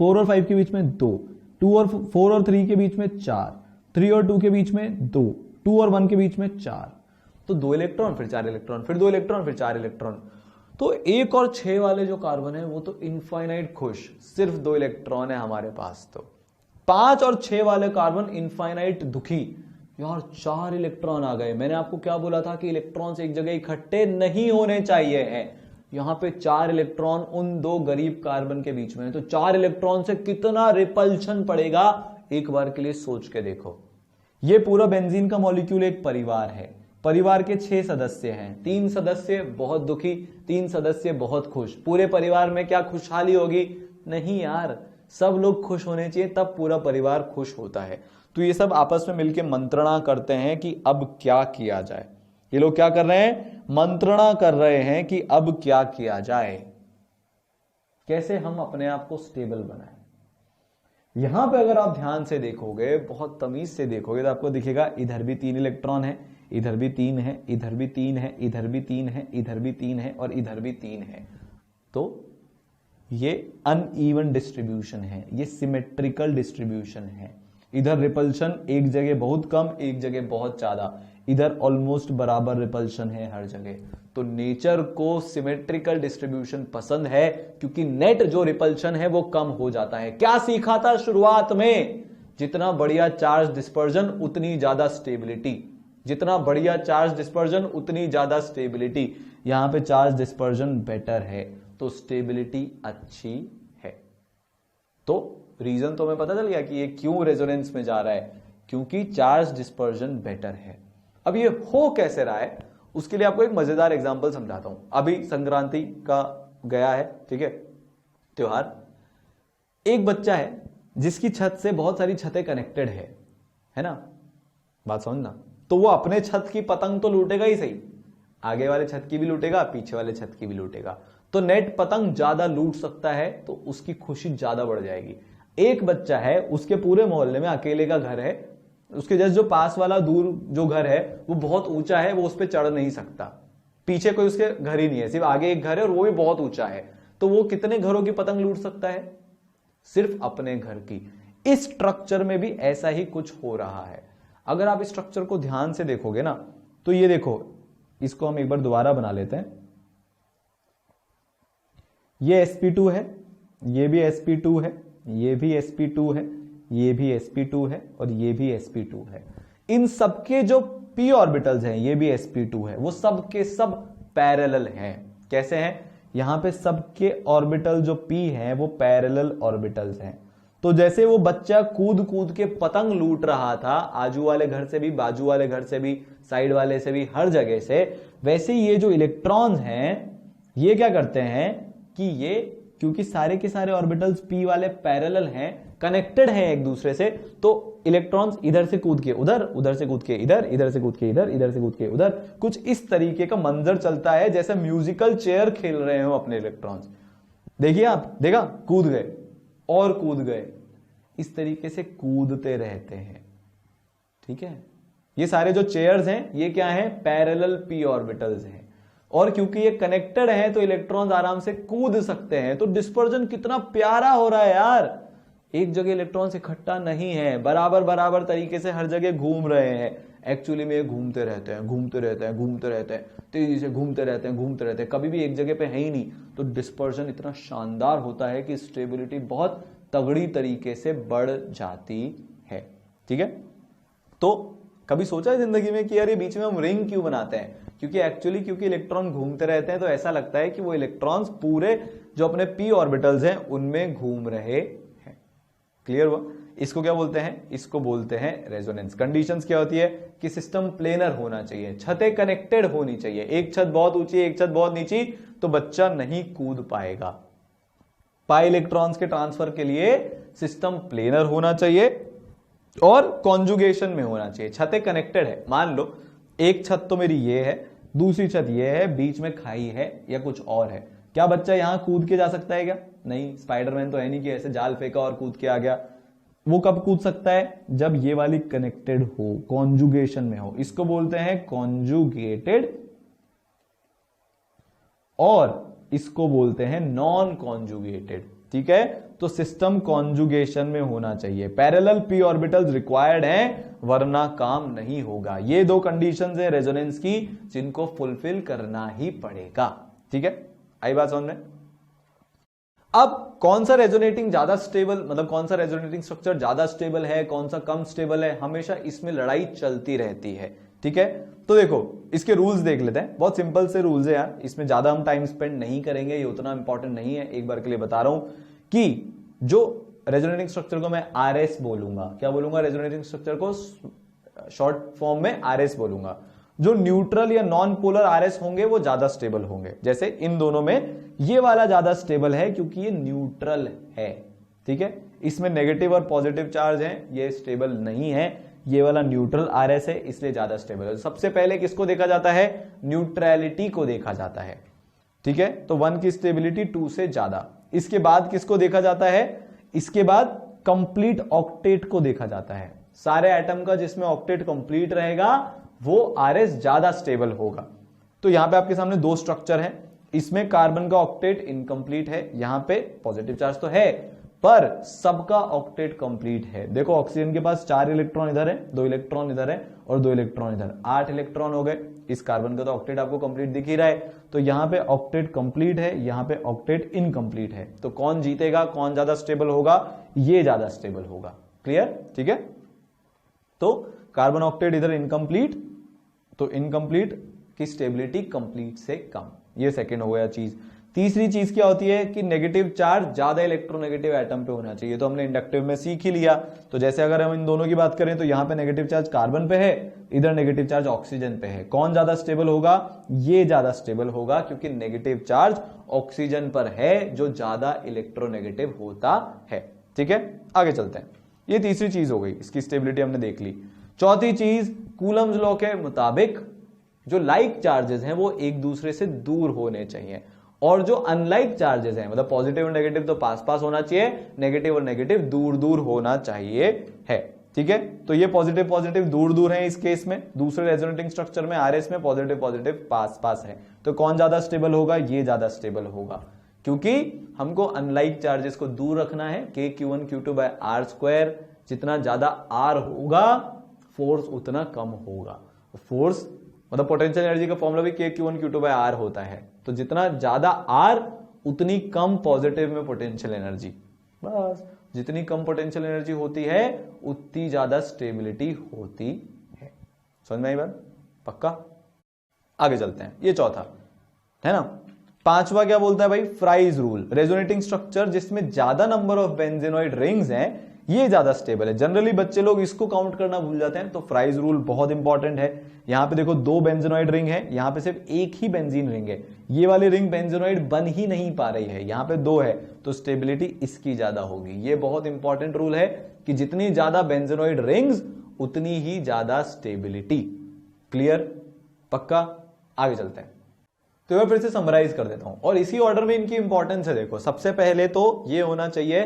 S1: 4 और 5 के बीच में 2। 4 और 3 के बीच में 4। 3 और 2 के बीच में 2। 2 और 1 के बीच में 4। तो 2 इलेक्ट्रॉन, फिर 4 इलेक्ट्रॉन, फिर 2 इलेक्ट्रॉन, फिर 4 इलेक्ट्रॉन। तो 1 और 6 वाले जो कार्बन है वो तो इनफाइनाइट खुश, सिर्फ 2 इलेक्ट्रॉन है हमारे पास। तो 5 और 6 वाले कार्बन इनफाइनाइट दुखी, यार 4 इलेक्ट्रॉन आ गए। मैंने आपको क्या बोला था कि इलेक्ट्रॉन्स एक जगह इकट्ठे नहीं होने चाहिए हैं। यहां पे 4 इलेक्ट्रॉन उन 2 गरीब कार्बन के बीच में है, तो 4 इलेक्ट्रॉन से कितना रिपल्शन पड़ेगा एक बार के लिए सोच के देखो। ये पूरा बेंजीन का मॉलिक्यूल एक परिवार है। परिवार के 6 सदस्य हैं। 3 सदस्य बहुत दुखी, 3 सदस्य बहुत खुश। पूरे परिवार में क्या खुशहाली होगी? नहीं यार, सब लोग खुश होने चाहिए तब पूरा परिवार खुश होता है। तो ये सब आपस में मिलकर मंत्रणा करते हैं कि अब क्या किया जाए। ये लोग क्या कर रहे हैं? मंत्रणा कर रहे हैं कि अब क्या किया जाए, कैसे हम अपने आप को स्टेबल बनाएं। यहां पे अगर आप ध्यान से देखोगे, बहुत तमीज से देखोगे, तो आपको दिखेगा इधर भी 3 इलेक्ट्रॉन है, इधर भी 3 है, इधर भी 3 है, इधर भी 3 है, इधर भी 3 है और इधर भी 3 है। तो ये अनइवन डिस्ट्रीब्यूशन है, ये सिमेट्रिकल डिस्ट्रीब्यूशन है। इधर रिपल्शन एक जगह बहुत कम, एक जगह बहुत ज्यादा, इधर ऑलमोस्ट बराबर रिपल्शन है हर जगह। तो नेचर को सिमेट्रिकल डिस्ट्रीब्यूशन पसंद है क्योंकि नेट जो रिपल्शन है वो कम हो जाता है। क्या सीखा था शुरुआत में? जितना बढ़िया चार्ज डिस्पर्जन उतनी ज्यादा स्टेबिलिटी, जितना बढ़िया चार्ज डिस्पर्जन उतनी ज्यादा स्टेबिलिटी। यहां पे चार्ज डिस्पर्जन बेटर है तो स्टेबिलिटी अच्छी है। तो रीजन तो हमें पता चल गया कि ये क्यों रेजोनेंस में जा रहा है, क्योंकि चार्ज डिस्पर्जन बेटर है। अब ये हो कैसे रहा है उसके लिए आपको एक मजेदार एग्जांपल समझाता हूं। अभी संक्रांति का गया है, ठीक है, त्योहार। एक बच्चा है जिसकी छत से बहुत सारी छतें कनेक्टेड है ना, बात समझना। तो वो अपने छत की पतंग तो लूटेगा ही सही, आगे वाले छत की भी लूटेगा, पीछे वाले छत की भी लूटेगा। तो नेट पतंग ज्यादा लूट सकता है तो उसकी खुशी ज्यादा बढ़ जाएगी। एक बच्चा है, उसके पूरे मोहल्ले में अकेले का घर है, उसके जस्ट जो पास वाला दूर जो घर है वो बहुत ऊंचा है, वो उस पर चढ़ नहीं सकता। पीछे कोई उसके घर ही नहीं है, सिर्फ आगे एक घर है और वो भी बहुत ऊंचा है। तो वो कितने घरों की पतंग लूट सकता है? सिर्फ अपने घर की। इस स्ट्रक्चर में भी ऐसा ही कुछ हो रहा है। अगर आप इस स्ट्रक्चर को ध्यान से देखोगे ना, तो ये देखो, इसको हम एक बार दोबारा बना लेते हैं। ये sp2 है, ये भी sp2 है, ये भी sp2 है, ये भी sp2 है और ये भी sp2 है। इन सबके जो p ऑर्बिटल्स हैं, ये भी sp2 है, वो सब के सब पैरेलल हैं। कैसे हैं? यहां पे सबके ऑर्बिटल जो p हैं वो पैरेलल ऑर्बिटल्स हैं। तो जैसे वो बच्चा कूद कूद के पतंग लूट रहा था, आजू वाले घर से भी, बाजू वाले घर से भी, साइड वाले से भी, हर जगह से, वैसे ये जो इलेक्ट्रॉन्स हैं ये क्या करते हैं कि ये, क्योंकि सारे के सारे ऑर्बिटल्स p वाले पैरेलल हैं, कनेक्टेड हैं एक दूसरे से, तो इलेक्ट्रॉन्स इधर से कूद के उधर, उधर से कूद के इधर, इधर से कूद के इधर, इधर से कूद के उधर, कुछ इस तरीके का मंजर चलता है जैसे म्यूजिकल चेयर खेल रहे हो अपने इलेक्ट्रॉन्स। देखिए आप, देखा, कूद गए और कूद गए, इस तरीके से कूदते रहते हैं। ठीक है, ये सारे जो चेयर्स हैं ये क्या है? पैरेलल p ऑर्बिटल्स हैं, और क्योंकि ये कनेक्टेड हैं तो इलेक्ट्रॉन्स आराम से कूद सकते हैं। तो डिस्पर्जन कितना प्यारा हो रहा है यार, एक जगह इलेक्ट्रॉन्स इकट्ठा नहीं है, बराबर बराबर तरीके से हर जगह घूम रहे हैं। एक्चुअली में ये घूमते रहते हैं, घूमते रहते हैं, घूमते रहते हैं, तेजी से घूमते रहते हैं, घूमते रहते हैं, कभी भी एक जगह पे है ही नहीं। तो डिस्पर्जन इतना शानदार होता है कि स्टेबिलिटी बहुत तगड़ी तरीके से बढ़ जाती है। ठीक है, तो कभी सोचा है जिंदगी में कि यार ये बीच में हम रिंग क्यों बनाते हैं? क्योंकि इलेक्ट्रॉन घूमते रहते हैं तो ऐसा लगता है कि वो इलेक्ट्रॉन्स पूरे जो अपने p ऑर्बिटल्स हैं उनमें घूम रहे हैं। क्लियर हुआ? इसको क्या बोलते हैं? इसको बोलते हैं रेजोनेंस। कंडीशंस क्या होती है कि सिस्टम प्लेनर होना चाहिए, छतें कनेक्टेड होनी चाहिए। एक छत बहुत ऊंची, एक छत बहुत नीची, तो बच्चा नहीं कूद पाएगा। पाई इलेक्ट्रॉन्स के ट्रांसफर के लिए सिस्टम प्लेनर होना चाहिए और कॉन्जुगेशन में होना चाहिए। छतें कनेक्टेड है, मान लो एक छत तो मेरी ये है, दूसरी छत ये है, बीच में खाई है या कुछ और है, क्या बच्चा यहां कूद के जा सकता है क्या? नहीं। स्पाइडरमैन तो है नहीं कि ऐसे जाल फेंका और कूद के आ गया। वो कब कूद सकता है? जब ये वाली कनेक्टेड हो, कॉन्जुगेशन में हो। इसको बोलते हैं कॉन्जुगेटेड, और इसको बोलते हैं नॉन कॉन्जुगेटेड। ठीक है, तो सिस्टम कॉन्जुगेशन में होना चाहिए। पैरेलल p ऑर्बिटल्स रिक्वायर्ड हैं, वरना काम नहीं होगा। ये दो कंडीशंस हैं रेजोनेंस की, जिनको फुलफिल करना ही पड़ेगा। ठीक है, आई बात समझ में? अब कौन सा रेजोनेटिंग ज्यादा स्टेबल, मतलब कौन सा रेजोनेटिंग स्ट्रक्चर ज्यादा स्टेबल है, कौन सा कम स्टेबल है, हमेशा इसमें लड़ाई चलती रहती है। ठीक है, तो देखो इसके रूल्स देख लेते हैं। बहुत सिंपल से रूल्स है यार, इसमें ज्यादा हम टाइम स्पेंड नहीं करेंगे, ये उतना इंपॉर्टेंट नहीं है। एक बार के लिए बता रहा हूं कि जो रेजोनेटिंग स्ट्रक्चर को मैं RS बोलूंगा, क्या बोलूंगा? रेजोनेटिंग स्ट्रक्चर को शॉर्ट फॉर्म में RS बोलूंगा। जो न्यूट्रल या नॉन पोलर RS होंगे वो ज्यादा स्टेबल होंगे। जैसे इन दोनों में ये वाला ज्यादा स्टेबल है क्योंकि ये न्यूट्रल है। ठीक है, इसमें नेगेटिव और पॉजिटिव चार्ज है, ये स्टेबल नहीं है। ये वाला न्यूट्रल RS है, इसलिए ज्यादा स्टेबल है। सबसे पहले किसको देखा जाता है? न्यूट्रलिटी को देखा जाता है। ठीक है, तो 1 की स्टेबिलिटी 2 से ज्यादा। इसके बाद किसको देखा जाता है? इसके बाद कंप्लीट ऑक्टेट को देखा जाता है। सारे एटम का जिसमें ऑक्टेट कंप्लीट रहेगा वो RS ज्यादा स्टेबल होगा। तो यहां पे आपके सामने दो स्ट्रक्चर है, इसमें कार्बन का ऑक्टेट इनकम्प्लीट है, यहां पे पॉजिटिव चार्ज तो है पर सबका ऑक्टेट कंप्लीट है। देखो ऑक्सीजन के पास 4 इलेक्ट्रॉन इधर है, 2 इलेक्ट्रॉन इधर है और 2 इलेक्ट्रॉन इधर, 8 इलेक्ट्रॉन हो गए। इस कार्बन का तो ऑक्टेट आपको कंप्लीट दिख ही रहा है। तो यहां पे ऑक्टेट कंप्लीट है, यहां पे ऑक्टेट इनकम्प्लीट है। तो कौन जीतेगा, कौन ज्यादा स्टेबल होगा? ये ज्यादा स्टेबल होगा। क्लियर? ठीक है, तो कार्बन ऑक्टेट इधर इनकम्प्लीट, तो इनकम्प्लीट की स्टेबिलिटी कंप्लीट से कम। ये सेकेंड हो गया चीज। तीसरी चीज क्या होती है कि नेगेटिव चार्ज ज्यादा इलेक्ट्रोनेगेटिव एटम पे होना चाहिए। तो हमने इंडक्टिव में सीख ही लिया। तो जैसे अगर हम इन दोनों की बात करें तो यहां पे नेगेटिव चार्ज कार्बन पे है, इधर नेगेटिव चार्ज ऑक्सीजन पे है। कौन ज्यादा स्टेबल होगा? ये ज्यादा स्टेबल होगा क्योंकि नेगेटिव चार्ज ऑक्सीजन पर है जो ज्यादा इलेक्ट्रोनेगेटिव होता है। ठीक है, आगे चलते हैं। ये तीसरी चीज हो गई, इसकी स्टेबिलिटी हमने देख ली। चौथी चीज, कूलम्स लॉ के मुताबिक जो लाइक चार्जेस हैं वो एक दूसरे से दूर होने चाहिए, और जो अनलाइक चार्जेस हैं, मतलब पॉजिटिव और नेगेटिव तो पास पास होना चाहिए, नेगेटिव और नेगेटिव दूर दूर होना चाहिए है। ठीक है, तो ये पॉजिटिव पॉजिटिव दूर दूर है इस केस में। दूसरे रेजोनेटिंग स्ट्रक्चर में RS में पॉजिटिव पॉजिटिव पास पास है। तो कौन ज्यादा स्टेबल होगा? ये ज्यादा स्टेबल होगा क्योंकि हमको अनलाइक चार्जेस को दूर रखना है। KQ1 Q2 by R², जितना ज्यादा R होगा फोर्स उतना कम होगा। फोर्स मतलब पोटेंशियल एनर्जी का फॉर्मूला भी KQ1 Q2 by R होता है। तो जितना ज्यादा R उतनी कम पॉजिटिव में पोटेंशियल एनर्जी। बस, जितनी कम पोटेंशियल एनर्जी होती है उतनी ज्यादा स्टेबिलिटी होती है। समझ में आई बात? पक्का? आगे चलते हैं, ये चौथा है ना। पांचवा क्या बोलता है भाई, फ्राइज रूल। रेजोनेटिंग स्ट्रक्चर जिसमें ज्यादा नंबर ऑफ बेंजेनॉइड रिंग्स हैं ये ज्यादा स्टेबल है। जनरली बच्चे लोग इसको काउंट करना भूल जाते हैं, तो फ्राइज रूल बहुत इंपॉर्टेंट है। यहां पे देखो 2 बेंजेनॉइड रिंग है, यहां पे सिर्फ एक ही बेंजीन रिंग है, ये वाली रिंग बेंजेनॉइड बन ही नहीं पा रही है, यहां पे 2 है, तो स्टेबिलिटी इसकी ज्यादा होगी। ये बहुत इंपॉर्टेंट रूल है कि जितनी ज्यादा बेंजेनॉइड रिंग्स उतनी ही ज्यादा स्टेबिलिटी। क्लियर? पक्का? आगे चलते हैं। तो मैं फिर से समराइज कर देता हूं और इसी ऑर्डर में इनकी इंपॉर्टेंस है। देखो सबसे पहले तो ये होना चाहिए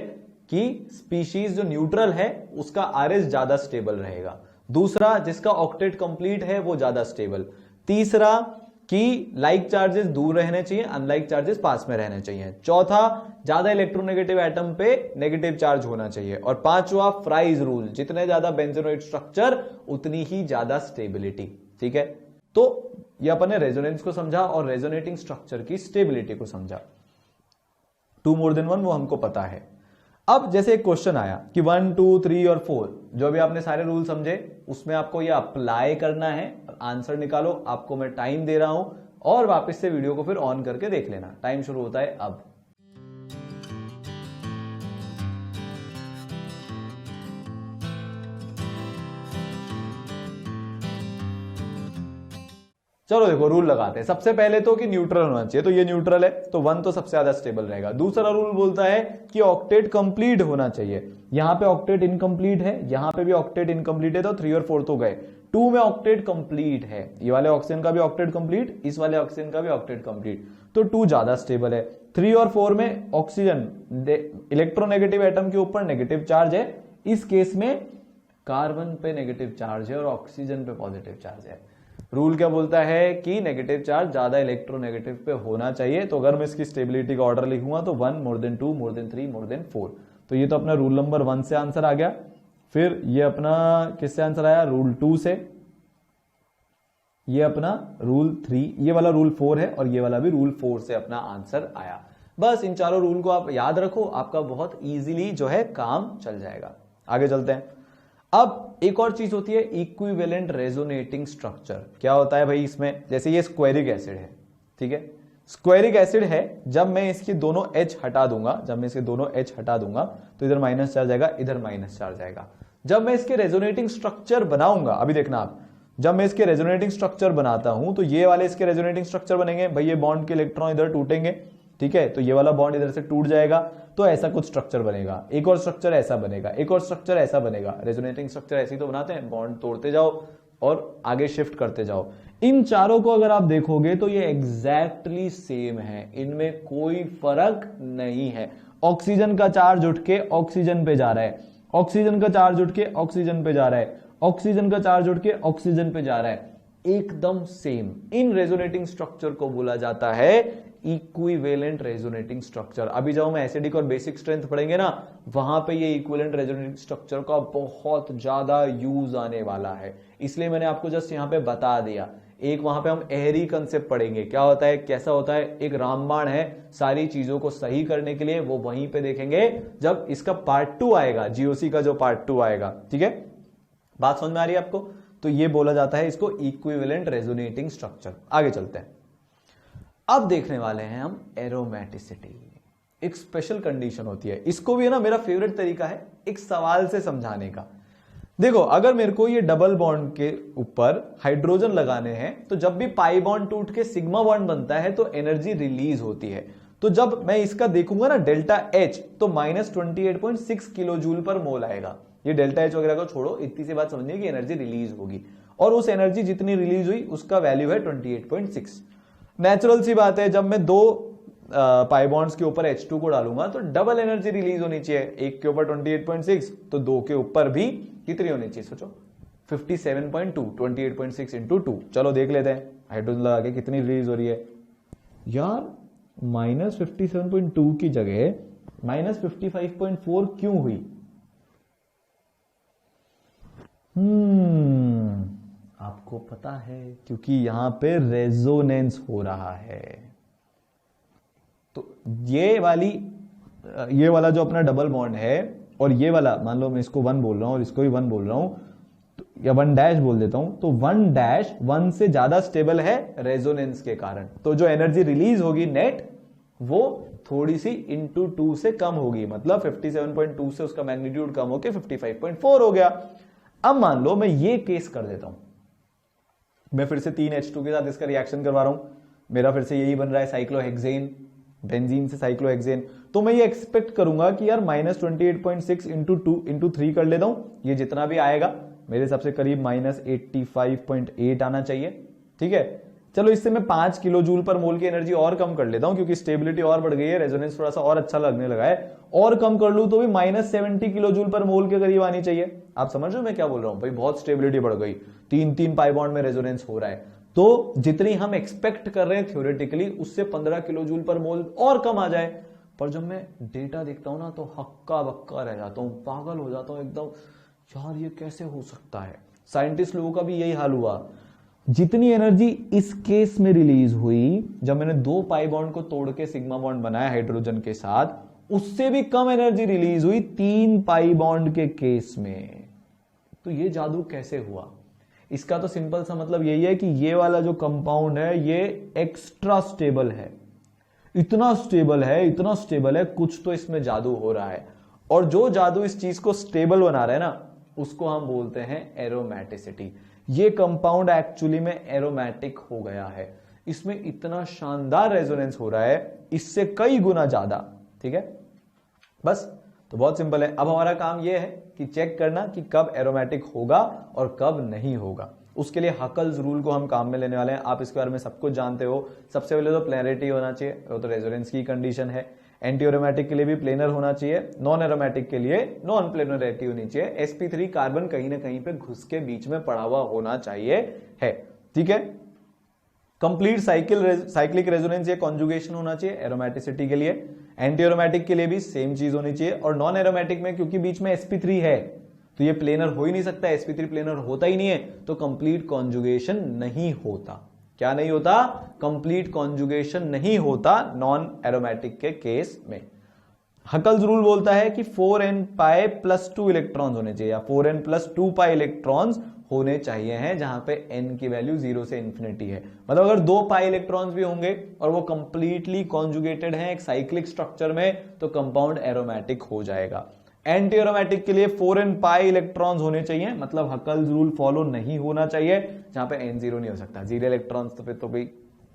S1: कि स्पीशीज जो न्यूट्रल है उसका आरएस ज्यादा स्टेबल रहेगा। दूसरा, जिसका ऑक्टेट कंप्लीट है वो ज्यादा स्टेबल। तीसरा कि लाइक चार्जेस दूर रहने चाहिए, अनलाइक चार्जेस पास में रहने चाहिए। चौथा, ज्यादा इलेक्ट्रोनेगेटिव एटम पे नेगेटिव चार्ज होना चाहिए। और पांचवा, फ्राइज रूल, जितने ज्यादा बेंजेनॉइड स्ट्रक्चर उतनी ही ज्यादा स्टेबिलिटी। ठीक है, तो ये अपन ने रेजोनेंस को समझा और रेजोनेटिंग स्ट्रक्चर की स्टेबिलिटी को समझा। 2 more than 1 वो हमको पता है। अब जैसे एक क्वेश्चन आया कि 1, 2, 3 और 4, जो भी आपने सारे रूल समझे उसमें आपको ये अप्लाई करना है, आंसर निकालो। आपको मैं टाइम दे रहा हूं और वापस से वीडियो को फिर ऑन करके देख लेना। टाइम शुरू होता है अब। चलो देखो रूल लगाते हैं। सबसे पहले तो कि न्यूट्रल होना चाहिए, तो ये न्यूट्रल है तो 1 तो सबसे ज्यादा स्टेबल रहेगा। दूसरा रूल बोलता है कि ऑक्टेट कंप्लीट होना चाहिए। यहां पे ऑक्टेट इनकम्प्लीट है, यहां पे भी ऑक्टेट इनकम्प्लीट है, तो 3 और 4 तो गए। 2 में ऑक्टेट कंप्लीट है, ये वाले ऑक्सीजन का भी ऑक्टेट कंप्लीट, इस वाले ऑक्सीजन का भी ऑक्टेट कंप्लीट, तो 2 ज्यादा स्टेबल है। 3 और 4 में ऑक्सीजन इलेक्ट्रोनेगेटिव एटम के ऊपर नेगेटिव चार्ज है, इस केस में कार्बन पे नेगेटिव चार्ज है और ऑक्सीजन पे पॉजिटिव चार्ज है। रूल क्या बोलता है कि नेगेटिव चार्ज ज्यादा इलेक्ट्रोनेगेटिव पे होना चाहिए। तो अगर मैं इसकी स्टेबिलिटी का ऑर्डर लिखूंगा तो 1 more than 2 more than 3 more than 4। तो ये तो अपना रूल नंबर 1 से आंसर आ गया। फिर ये अपना किससे आंसर आया, रूल 2 से। ये अपना रूल 3, ये वाला रूल 4 है और ये वाला भी रूल 4 से अपना आंसर आया। बस इन चारों रूल को आप याद रखो, आपका बहुत इजीली जो है काम चल जाएगा। आगे चलते हैं। अब एक और चीज होती है इक्विवेलेंट रेजोनेटिंग स्ट्रक्चर। क्या होता है भाई इसमें, जैसे ये स्क्वेरिक एसिड है, ठीक है, स्क्वेरिक एसिड है, जब मैं इसकी दोनों H हटा दूंगा, तो इधर माइनस चार्ज आएगा, इधर माइनस चार्ज आएगा। जब मैं इसके रेजोनेटिंग स्ट्रक्चर बनाऊंगा, अभी देखना आप, जब मैं इसके रेजोनेटिंग स्ट्रक्चर बनाता हूं तो ये वाले इसके रेजोनेटिंग स्ट्रक्चर बनेंगे भाई, ये बॉन्ड के इलेक्ट्रॉन इधर टूटेंगे, ठीक है, तो ये वाला बॉन्ड इधर से टूट जाएगा, तो ऐसा कुछ स्ट्रक्चर बनेगा। एक और स्ट्रक्चर ऐसा बनेगा, एक और स्ट्रक्चर ऐसा बनेगा। रेजोनेटिंग स्ट्रक्चर ऐसे ही तो बनाते हैं, बॉन्ड तोड़ते जाओ और आगे शिफ्ट करते जाओ। इन चारों को अगर आप देखोगे तो ये एग्जैक्टली सेम है, इनमें कोई फर्क नहीं है। ऑक्सीजन का चार्ज उठ के ऑक्सीजन पे जा रहा है, ऑक्सीजन का चार्ज उठ के ऑक्सीजन पे जा रहा है, ऑक्सीजन का चार्ज उठ के ऑक्सीजन पे जा रहा है, एकदम सेम। इन रेजोनेटिंग स्ट्रक्चर को बोला जाता है इक्विवेलेंट रेजोनेटिंग स्ट्रक्चर। अभी जब हम एसिडिक और बेसिक स्ट्रेंथ पढ़ेंगे ना, वहां पे ये इक्विवेलेंट रेजोनेटिंग स्ट्रक्चर का बहुत ज्यादा यूज आने वाला है, इसलिए मैंने आपको जस्ट यहां पे बता दिया। एक वहां पे हम एहरी कंसेप्ट पढ़ेंगे, क्या होता है, कैसा होता है, एक रामबाण है सारी चीजों को सही करने के लिए, वो वहीं पे देखेंगे जब इसका पार्ट 2 आएगा, जीओसी का जो पार्ट 2 आएगा। ठीक है, बात समझ में आ रही है आपको? तो ये बोला जाता है इसको इक्विवेलेंट रेजोनेटिंग स्ट्रक्चर। आगे चलते हैं। अब देखने वाले हैं हम एरोमेटिसिटी। एक स्पेशल कंडीशन होती है, इसको भी है ना, मेरा फेवरेट तरीका है एक सवाल से समझाने का। देखो अगर मेरे को ये डबल बॉन्ड के ऊपर हाइड्रोजन लगाने हैं, तो जब भी पाई बॉन्ड टूट के सिग्मा बॉन्ड बनता है तो एनर्जी रिलीज होती है। तो जब मैं इसका देखूंगा ना डेल्टा H, तो -28.6 किलो जूल पर मोल आएगा। ये डेल्टा H वगैरह को छोड़ो, इतनी सी बात समझिए कि एनर्जी रिलीज होगी, और उस एनर्जी जितनी रिलीज हुई उसका वैल्यू है 28.6। नेचुरल सी बात है, जब मैं 2 पाई बॉन्ड्स के ऊपर H2 को डालूंगा तो डबल एनर्जी रिलीज होनी चाहिए। एक के ऊपर 28.6 तो 2 के ऊपर भी कितनी होनी चाहिए, सोचो 57.2, 28.6 इंटू 2। चलो देख लेते हैं हाइड्रोजन लगा के कितनी रिलीज हो रही है। यार -57.2 की जगह -55.4 क्यों हुई? आपको पता है, क्योंकि यहां पे रेजोनेंस हो रहा है। तो ये वाला जो अपना डबल बॉन्ड है और ये वाला, मान लो मैं इसको 1 बोल रहा हूं और इसको भी 1 बोल रहा हूं, तो या 1 डैश बोल देता हूं, तो 1 डैश 1 से ज्यादा स्टेबल है रेजोनेंस के कारण, तो जो एनर्जी रिलीज होगी नेट वो थोड़ी सी इंटू 2 से कम होगी, मतलब 57.2 से उसका मैग्नीट्यूड कम होकर 55.4 हो गया। अब मान लो मैं ये केस कर देता हूं, मैं फिर से 3H2 के साथ इसका रिएक्शन करवा रहा हूं, मेरा फिर से यही बन रहा है साइक्लोहेक्सेन, बेंजीन से साइक्लोहेक्सेन, तो मैं ये एक्सपेक्ट करूंगा कि यार -28.6 इंटू 2 इंटू 3 कर लेता हूं, ये जितना भी आएगा मेरे सबसे करीब -85.8 आना चाहिए। ठीक है, चलो इससे मैं 5 किलो जूल पर मोल की एनर्जी और कम कर लेता हूं, क्योंकि स्टेबिलिटी और बढ़ गई है, रेजोनेंस थोड़ा सा और अच्छा लगने लगा है, और कम कर लूं तो भी -70 किलो जूल पर मोल के करीब आनी चाहिए। आप समझ रहे हो मैं क्या बोल रहा हूं भाई, बहुत स्टेबिलिटी बढ़ गई, 3 पाई बॉन्ड में रेजोनेंस हो रहा है, तो जितनी हम एक्सपेक्ट कर रहे हैं थ्योरेटिकली उससे 15 किलो जूल पर मोल और कम आ जाए। पर जब मैं डेटा देखता हूं ना तो हक्का बक्का रह जाता हूं, पागल हो जाता हूं एकदम, यार ये कैसे हो सकता है। साइंटिस्ट लोगों का भी यही हाल हुआ, जितनी एनर्जी इस केस में रिलीज हुई जब मैंने 2 पाई बॉन्ड को तोड़ के सिग्मा बॉन्ड बनाया हाइड्रोजन के साथ, उससे भी कम एनर्जी रिलीज हुई 3 पाई बॉन्ड के केस में। तो ये जादू कैसे हुआ? इसका तो सिंपल सा मतलब यही है कि ये वाला जो कंपाउंड है ये एक्स्ट्रा स्टेबल है, इतना स्टेबल है, इतना स्टेबल है, कुछ तो इसमें जादू हो रहा है, और जो जादू इस चीज को स्टेबल बना रहा है ना उसको हम बोलते हैं एरोमेटिसिटी। ये कंपाउंड एक्चुअली में एरोमेटिक हो गया है, इसमें इतना शानदार रेजोनेंस हो रहा है, इससे कई गुना ज्यादा। ठीक है, बस तो बहुत सिंपल है। अब हमारा काम यह है कि चेक करना कि कब एरोमेटिक होगा और कब नहीं होगा। उसके लिए हकल्स रूल को हम काम में लेने वाले हैं। आप इसके बारे में सब कुछ जानते हो। सबसे पहले तो प्लेनरिटी होना चाहिए, वो तो रेजोनेंस की कंडीशन है। एंटी एरोमेटिक के लिए भी प्लेनर होना चाहिए, नॉन एरोमेटिक के लिए नॉन प्लेनरिटी होनी चाहिए। sp3 कार्बन कहीं ना कहीं पे घुस के बीच में पड़ा हुआ होना चाहिए है। ठीक है, कंप्लीट साइक्लिक रेजोनेंस या कॉन्जुगेशन होना चाहिए एरोमेटिसिटी के लिए। एंटी एरोमेटिक के लिए भी सेम चीज होनी चाहिए, और नॉन एरोमेटिक में क्योंकि बीच में sp3 है तो ये प्लेनर हो ही नहीं सकता, sp3 प्लेनर होता ही नहीं है, तो कंप्लीट कॉन्जुगेशन नहीं होता। क्या नहीं होता? कंप्लीट कॉन्जुगेशन नहीं होता नॉन एरोमेटिक के केस में। हकल्स रूल बोलता है कि 4n पाई प्लस 2 इलेक्ट्रॉन्स होने चाहिए, या 4n प्लस 2 पाई इलेक्ट्रॉन्स होने चाहिए हैं, जहां पे n की वैल्यू 0 से इंफिनिटी है। मतलब अगर 2 पाई इलेक्ट्रॉन्स भी होंगे और वो कंप्लीटली कॉन्जुगेटेड हैं एक साइक्लिक स्ट्रक्चर में, तो कंपाउंड एरोमेटिक हो जाएगा। एंटी एरोमेटिक के लिए 4n पाई इलेक्ट्रॉन्स होने चाहिए, मतलब हकल्स रूल फॉलो नहीं होना चाहिए, जहां पे n 0 नहीं हो सकता। 0 इलेक्ट्रॉन्स तो फिर तो कोई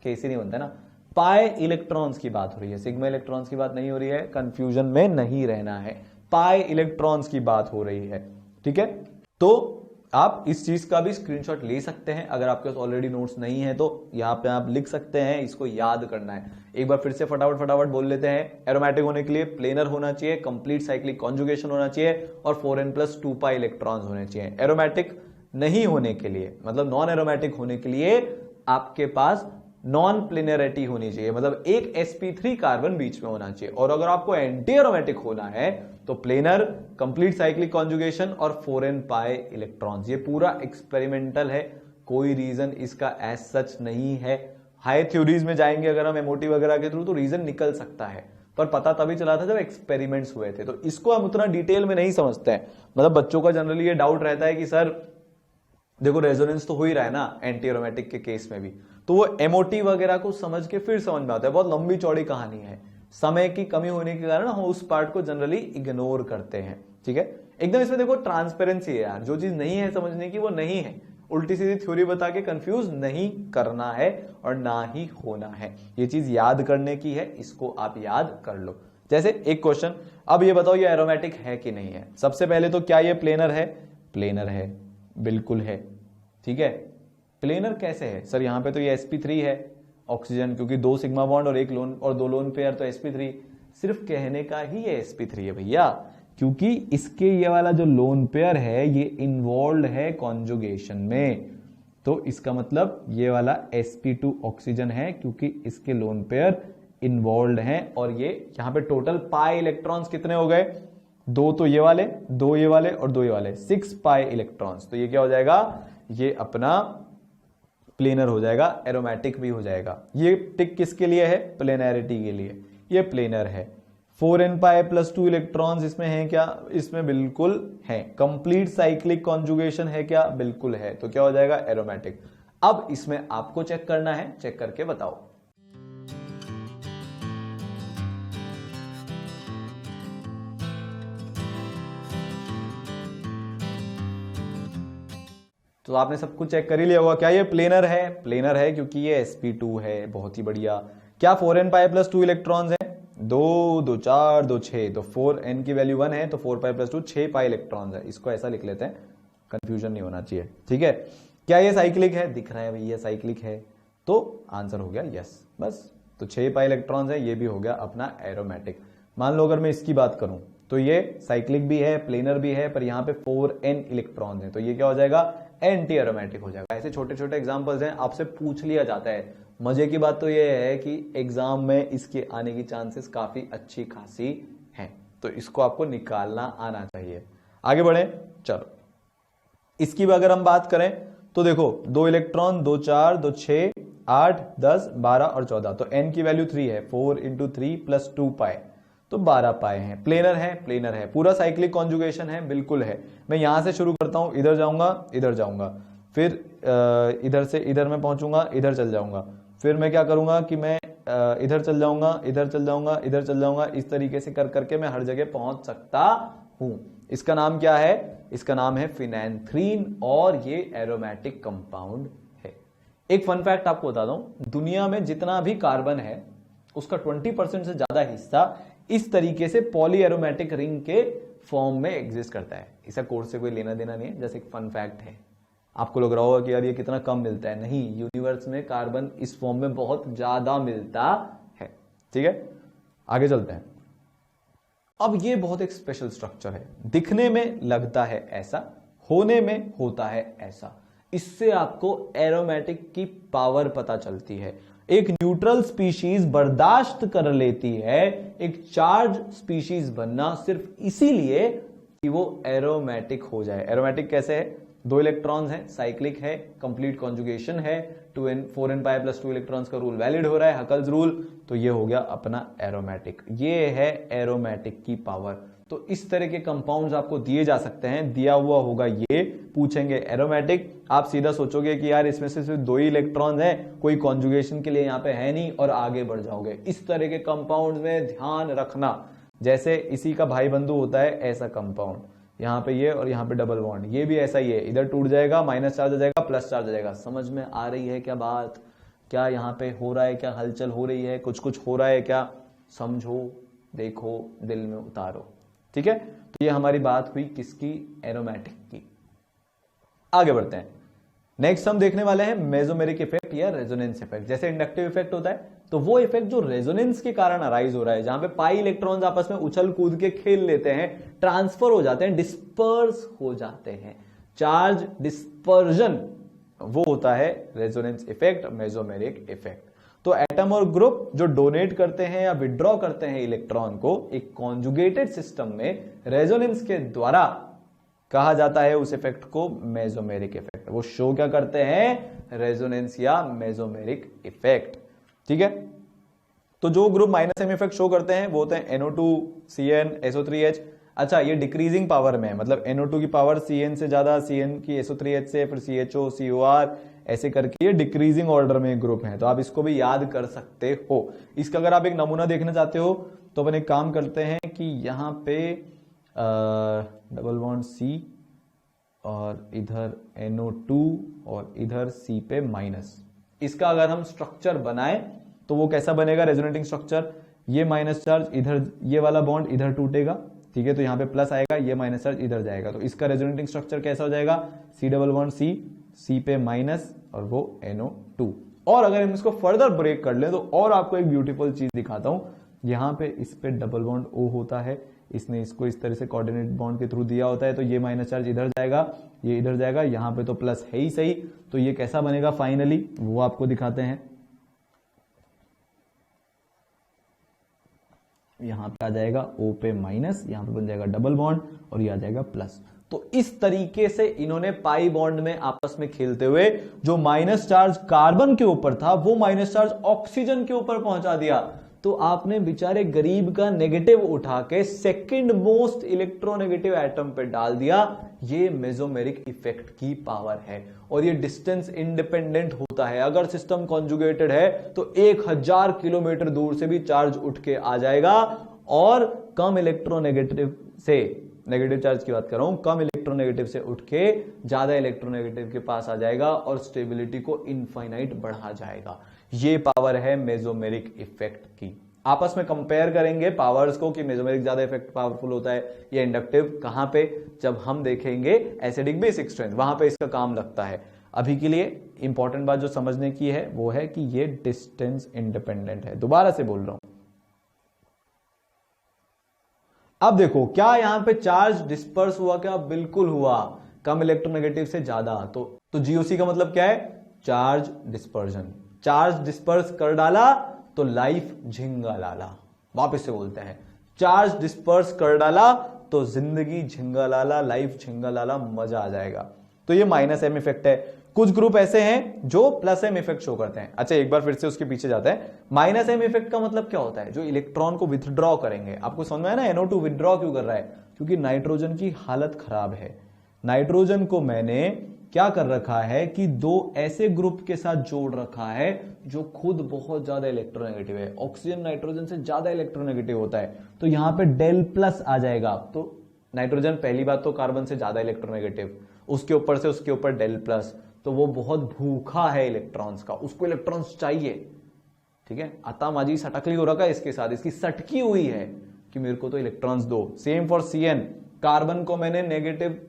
S1: केस ही नहीं बनता ना। पाई इलेक्ट्रॉन्स की बात हो रही है, सिग्मा इलेक्ट्रॉन्स की बात नहीं हो रही है, कंफ्यूजन में नहीं रहना है, पाई इलेक्ट्रॉन्स की बात हो रही है। ठीक है, तो आप इस चीज का भी स्क्रीनशॉट ले सकते हैं, अगर आपके पास ऑलरेडी नोट्स नहीं है तो यहां पे आप लिख सकते हैं, इसको याद करना है। एक बार फिर से फटाफट बोल लेते हैं। एरोमेटिक होने के लिए प्लेनर होना चाहिए, कंप्लीट साइक्लिक कॉन्जुगेशन होना चाहिए, और 4n प्लस 2 पाई इलेक्ट्रॉन्स होने चाहिए। एरोमेटिक नहीं होने के लिए, मतलब नॉन एरोमेटिक होने के लिए आपके पास नॉन प्लेनरिटी होनी चाहिए, मतलब एक sp3 कार्बन बीच में होना चाहिए। और अगर आपको एंटी एरोमेटिक होना है तो प्लेनर, कंप्लीट साइक्लिक कॉन्जुगेशन और 4n पाई इलेक्ट्रॉन्स। ये पूरा एक्सपेरिमेंटल है, कोई रीजन इसका एज सच नहीं है। हाई थ्योरीज में जाएंगे अगर हम एमओटी वगैरह के थ्रू तो रीजन निकल सकता है, पर पता तभी चला था जब एक्सपेरिमेंट्स हुए थे। तो इसको हम उतना डिटेल में नहीं समझते हैं। मतलब बच्चों का जनरली ये डाउट रहता है कि सर देखो रेजोनेंस तो हो ही रहा है ना एंटी एरोमेटिक के केस में भी, तो वो एमओटी वगैरह को समझ के फिर समझ में आता है। बहुत लंबी चौड़ी कहानी है, समय की कमी होने के कारण हम उस पार्ट को जनरली इग्नोर करते हैं। ठीक है, एकदम इसमें देखो ट्रांसपेरेंसी है यार, जो चीज नहीं है समझने की वो नहीं है, उल्टी सीधी थ्योरी बता के कंफ्यूज नहीं करना है और ना ही होना है। ये चीज याद करने की है, इसको आप याद कर लो। जैसे एक क्वेश्चन, अब ये बताओ ये एरोमेटिक है कि नहीं है। सबसे पहले तो क्या ये प्लेनर है? प्लेनर है, बिल्कुल है। ठीक है, प्लेनर कैसे है सर? यहां पे तो ये sp3 है ऑक्सीजन, क्योंकि 2 सिग्मा बॉन्ड और 1 लोन और 2 लोन पेयर, तो sp3 सिर्फ कहने का ही ये sp3 है भैया, क्योंकि इसके ये वाला जो लोन पेयर है ये इन्वॉल्व है कॉन्जुगेशन में। तो इसका मतलब ये वाला sp2 ऑक्सीजन है, क्योंकि इसके लोन पेयर इन्वॉल्व हैं। और ये यहां पे टोटल पाई इलेक्ट्रॉन्स कितने हो गए? 2 तो ये वाले, 2 ये वाले और 2 ये वाले, 6 पाई इलेक्ट्रॉन्स। तो ये क्या हो जाएगा? ये अपना प्लेनर हो जाएगा, एरोमेटिक भी हो जाएगा। ये टिक किसके लिए है? प्लेनैरिटी के लिए। ये प्लेनर है। 4n पाई प्लस 2 इलेक्ट्रॉन्स इसमें है क्या? इसमें बिल्कुल है। कंप्लीट साइक्लिक कॉन्जुगेशन है क्या? बिल्कुल है। तो क्या हो जाएगा? एरोमेटिक। अब इसमें आपको चेक करना है, चेक करके बताओ। तो आपने सब कुछ चेक कर ही लिया होगा। क्या ये प्लेनर है? प्लेनर है क्योंकि ये sp2 है। बहुत ही बढ़िया। क्या 4n पाई प्लस 2 इलेक्ट्रॉन्स है? 2 2 4 2 6। तो 4n की वैल्यू 1 है तो 4 पाई प्लस 2 6 पाई इलेक्ट्रॉन्स है। इसको ऐसा लिख लेते हैं, कंफ्यूजन नहीं होना चाहिए। ठीक है। क्या ये साइक्लिक है? दिख रहा है भैया साइक्लिक है, तो आंसर हो गया यस। बस। तो 6 पाई इलेक्ट्रॉन्स है, ये भी हो गया अपना एरोमेटिक। मान लो अगर मैं इसकी बात करूं तो ये साइक्लिक भी है, प्लेनर भी है, पर यहां पे 4n इलेक्ट्रॉन्स है, तो ये क्या हो जाएगा? एंटी एरोमेटिक हो जाएगा। ऐसे छोटे छोटे एग्जांपल्स हैं, आपसे पूछ लिया जाता है। मजे की बात तो ये है कि एग्जाम में इसके आने की चांसेस काफी अच्छी खासी हैं, तो इसको आपको निकालना आना चाहिए। आगे बढ़े, चलो इसकी भी अगर हम बात करें तो देखो 2 इलेक्ट्रॉन, 2 4 2 6 8 10 12 और 14। तो n की वैल्यू 3 है, 4 इंटू 3 प्लस 2 पाई, तो 12 पाए हैं। प्लेनर है? प्लेनर है। पूरा साइक्लिक कॉन्जुगेशन है? बिल्कुल है। मैं यहां से शुरू करता हूं, इधर जाऊंगा, इधर जाऊंगा, फिर इधर से इधर में पहुंचूंगा, इधर चल जाऊंगा, फिर मैं क्या करूंगा कि मैं इधर चल जाऊंगा, इधर चल जाऊंगा, इधर चल जाऊंगा। इस तरीके से कर करके मैं हर जगह पहुंच सकता हूं। इसका नाम क्या है? इसका नाम है फिनैंथ्रीन, और ये एरोमेटिक कंपाउंड है। एक फन फैक्ट आपको बता दूं, दुनिया में जितना भी कार्बन है उसका 20% से ज्यादा हिस्सा इस तरीके से पॉली एरोमेटिक रिंग के फॉर्म में एग्जिस्ट करता है। इसका कोर्स से कोई लेना देना नहीं है, जैसे एक फन फैक्ट है। आपको लग रहा होगा कि यार ये कितना कम मिलता है, नहीं, यूनिवर्स में कार्बन इस फॉर्म में बहुत ज्यादा मिलता है। ठीक है, आगे चलते हैं। अब ये बहुत एक स्पेशल स्ट्रक्चर है, दिखने में लगता है ऐसा, होने में होता है ऐसा। इससे आपको एरोमेटिक की पावर पता चलती है। एक न्यूट्रल स्पीशीज बर्दाश्त कर लेती है एक चार्ज स्पीशीज बनना सिर्फ इसीलिए कि वो एरोमेटिक हो जाए। एरोमेटिक कैसे है? 2 इलेक्ट्रॉन्स हैं, साइक्लिक है, कंप्लीट कॉन्जुगेशन है, 4n पाई प्लस 2 इलेक्ट्रॉन्स का रूल वैलिड हो रहा है, हकल्स रूल, तो ये हो गया अपना एरोमेटिक। ये है एरोमेटिक की पावर। तो इस तरह के कंपाउंड्स आपको दिए जा सकते हैं, दिया हुआ होगा ये, पूछेंगे एरोमेटिक, आप सीधा सोचोगे कि यार इसमें से सिर्फ 2 ही इलेक्ट्रॉन्स हैं, कोई कॉन्जुगेशन के लिए यहाँ पे है नहीं, और आगे बढ़ जाओगे। इस तरह के कंपाउंड में ध्यान रखना, जैसे इसी का भाई बंधु होता है ऐसा कंपाउंड, यहाँ पे ये और यहाँ पे डबल बॉन्ड, ये भी ऐसा ही है, इधर टूट जाएगा, माइनस चार्ज आ जाएगा, प्लस चार्ज आ जाएगा। समझ में आ रही है क्या बात? क्या यहाँ पे हो रहा है? क्या हलचल हो रही है? कुछ कुछ हो रहा है क्या? समझो, देखो, दिल में उतारो। ठीक है, तो ये हमारी बात हुई किसकी? एरोमेटिक की। आगे बढ़ते हैं। नेक्स्ट हम देखने वाले हैं मेसोमेरिक इफेक्ट या रेजोनेंस इफेक्ट। जैसे इंडक्टिव इफेक्ट होता है, तो वो इफेक्ट जो रेजोनेंस के कारण अराइज हो रहा है, जहां पे पाई इलेक्ट्रॉन्स आपस में उछल कूद के खेल लेते हैं, ट्रांसफर हो जाते हैं, डिस्पर्स हो जाते हैं, चार्ज डिस्पर्जन, वो होता है रेजोनेंस इफेक्ट, मेसोमेरिक इफेक्ट। तो एटम और ग्रुप जो डोनेट करते हैं या विड्रॉ करते हैं इलेक्ट्रॉन को एक कॉन्जुगेटेड सिस्टम में, रेजोनेंस के द्वारा कहा जाता है उस इफेक्ट को मेसोमेरिक इफेक्ट। वो शो क्या करते हैं? रेजोनेंस या मेसोमेरिक इफेक्ट। ठीक है, तो जो ग्रुप -m इफेक्ट शो करते हैं वो होते हैं NO2, CN, SO3H। अच्छा, ये डिक्रीजिंग पावर में है, मतलब NO2 की पावर CN से ज्यादा, CN की SO3H से, फिर CHO, COR, ऐसे करके ये डिक्रीजिंग ऑर्डर में ग्रुप है। तो आप इसको भी याद कर सकते हो। इसका अगर आप एक नमूना देखना चाहते हो तो अपन एक काम करते हैं कि यहां पे डबल बॉन्ड C और इधर NO2 और इधर C पे माइनस, इसका अगर हम स्ट्रक्चर बनाएं तो वो कैसा बनेगा? Resonating structure. ये माइनस चार्ज इधर, ये वाला बॉन्ड इधर टूटेगा, ठीक है, तो यहां पे प्लस आएगा, ये माइनस चार्ज इधर जाएगा, तो इसका रेजोनेटिंग स्ट्रक्चर कैसा हो जाएगा? C डबल बॉन्ड C पे माइनस और वो NO2। और अगर हम इसको फर्दर ब्रेक कर लें तो और आपको एक ब्यूटीफुल चीज दिखाता हूं। यहां पे इस पे डबल बॉन्ड O होता है, इसने इसको इस तरह से कोऑर्डिनेट बॉन्ड के थ्रू दिया होता है, तो ये माइनस चार्ज इधर जाएगा, ये इधर जाएगा, यहां पे तो प्लस है ही सही, तो ये कैसा बनेगा फाइनली, वो आपको दिखाते हैं। यहां पे आ जाएगा O पे माइनस, यहां पे बन जाएगा डबल बॉन्ड और ये आ जाएगा प्लस। तो इस तरीके से इन्होंने पाई बॉन्ड में आपस में खेलते हुए जो माइनस चार्ज कार्बन के ऊपर था वो माइनस चार्ज ऑक्सीजन के ऊपर पहुंचा दिया। तो आपने बेचारे गरीब का नेगेटिव उठा के सेकंड मोस्ट इलेक्ट्रोनेगेटिव एटम पे डाल दिया। ये मेसोमेरिक इफेक्ट की पावर है और ये डिस्टेंस इंडिपेंडेंट होता है। अगर सिस्टम कॉन्जुगेटेड है तो 1000 किलोमीटर दूर से भी चार्ज उठ के आ जाएगा और कम इलेक्ट्रोनेगेटिव से, नेगेटिव चार्ज की बात कर रहा हूं, कम इलेक्ट्रोनेगेटिव से उठ के ज्यादा इलेक्ट्रोनेगेटिव के पास आ जाएगा और स्टेबिलिटी को इनफाइनाइट बढ़ा जाएगा। ये पावर है मेसोमेरिक इफेक्ट की। आपस में कंपेयर करेंगे पावर्स को कि मेसोमेरिक ज्यादा इफेक्ट पावरफुल होता है या इंडक्टिव, कहां पे, जब हम देखेंगे एसिडिक बेसिक स्ट्रेंथ, वहां पे इसका काम लगता है। अभी के लिए इंपॉर्टेंट बात जो समझने की है वो है कि ये डिस्टेंस इंडिपेंडेंट है। दोबारा से बोल रहा हूं, अब देखो क्या यहां पे चार्ज डिस्पर्स हुआ? क्या बिल्कुल हुआ, कम इलेक्ट्रोनेगेटिव से ज्यादा। तो जीओसी का मतलब क्या है? Charge dispersion. चार्ज डिस्पर्स कर डाला तो लाइफ झिंगा लाला। वापस से बोलते हैं, चार्ज डिस्पर्स कर डाला तो जिंदगी झिंगा लाला, लाइफ झिंगा लाला, मजा आ जाएगा। तो ये माइनस एम इफेक्ट है। कुछ ग्रुप ऐसे हैं जो प्लस एम इफेक्ट शो करते हैं। अच्छा, एक बार फिर से उसके पीछे जाते हैं। माइनस एम इफेक्ट का मतलब क्या होता है? जो इलेक्ट्रॉन को विथड्रॉ करेंगे। आपको समझ में आया ना NO2 विथड्रॉ क्यों कर रहा है? क्योंकि नाइट्रोजन की हालत खराब है। नाइट्रोजन को मैंने क्या कर रखा है कि दो ऐसे ग्रुप के साथ जोड़ रखा है जो खुद बहुत ज्यादा इलेक्ट्रोनेगेटिव है। ऑक्सीजन नाइट्रोजन से ज्यादा इलेक्ट्रोनेगेटिव होता है, तो यहां पे डेल प्लस आ जाएगा। तो नाइट्रोजन पहली बात तो कार्बन से ज्यादा इलेक्ट्रोनेगेटिव, उसके ऊपर से उसके ऊपर डेल प्लस, तो वो बहुत भूखा है इलेक्ट्रॉन्स का, उसको इलेक्ट्रॉन्स चाहिए। ठीक है, आतामाजी सटकली हो रखा है इसके साथ, इसकी सटकी हुई है कि मेरे को तो इलेक्ट्रॉन्स दो। सेम फॉर CN, कार्बन को मैंने नेगेटिव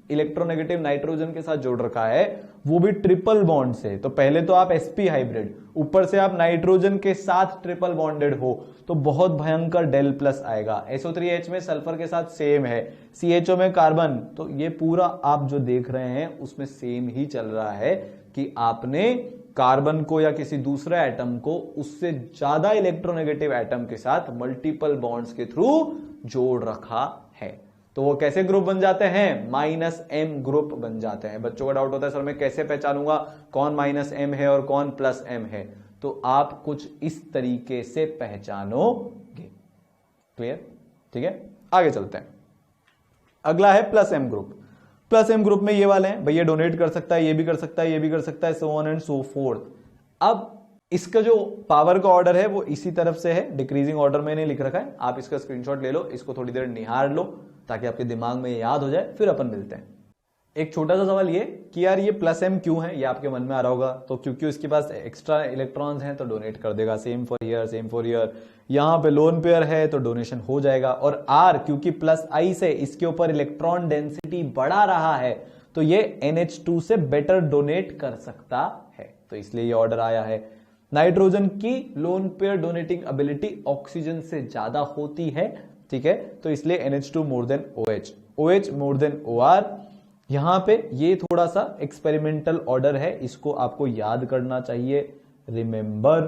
S1: इलेक्ट्रोनेगेटिव नाइट्रोजन के साथ जोड़ रखा है, वो भी ट्रिपल बॉन्ड से। तो पहले तो आप sp हाइब्रिड, ऊपर से आप नाइट्रोजन के साथ ट्रिपल बॉन्डेड हो, तो बहुत भयंकर डेल प्लस आएगा। SO3H में सल्फर के साथ सेम है, CHO में कार्बन। तो ये पूरा आप जो देख रहे हैं उसमें सेम ही चल रहा है कि आपने कार्बन को या किसी दूसरे एटम को उससे ज्यादा इलेक्ट्रोनेगेटिव एटम के साथ मल्टीपल बॉन्ड्स के थ्रू जोड़ रखा है। तो वो कैसे ग्रुप बन जाते हैं? -m ग्रुप बन जाते हैं। बच्चों का डाउट होता है सर मैं कैसे पहचानूंगा कौन -m है और कौन +m है? तो आप कुछ इस तरीके से पहचानोगे। क्लियर? ठीक है, आगे चलते हैं। अगला है +m ग्रुप। +m ग्रुप में ये वाले हैं, भैया डोनेट कर सकता है, ये भी कर सकता है, ये भी कर सकता है, so on and so fourth. अब इसका जो पावर का ऑर्डर है वो इसी तरफ से है, डिक्रीजिंग ऑर्डर मैंने लिख रखा है। आप इसका स्क्रीनशॉट ले लो, इसको थोड़ी देर निहार लो ताकि आपके दिमाग में याद हो जाए, फिर अपन मिलते हैं। एक छोटा सा सवाल ये कि यार ये +m क्यों है, ये आपके मन में आ रहा होगा। तो क्योंकि इसके पास एक्स्ट्रा इलेक्ट्रॉन्स हैं तो डोनेट कर देगा। Same for year, same for year. यहां पे लोन पेयर है तो डोनेशन हो जाएगा। और R क्योंकि +I से इसके ऊपर इलेक्ट्रॉन डेंसिटी बढ़ा रहा है तो ये NH2 से बेटर डोनेट कर सकता है, तो इसलिए ये ऑर्डर आया है। नाइट्रोजन की lone pair donating ability oxygen से ज्यादा होती है, ठीक है, तो इसलिए NH2 more than OH, OH more than OR। यहां पे ये थोड़ा सा एक्सपेरिमेंटल ऑर्डर है, इसको आपको याद करना चाहिए, रिमेंबर।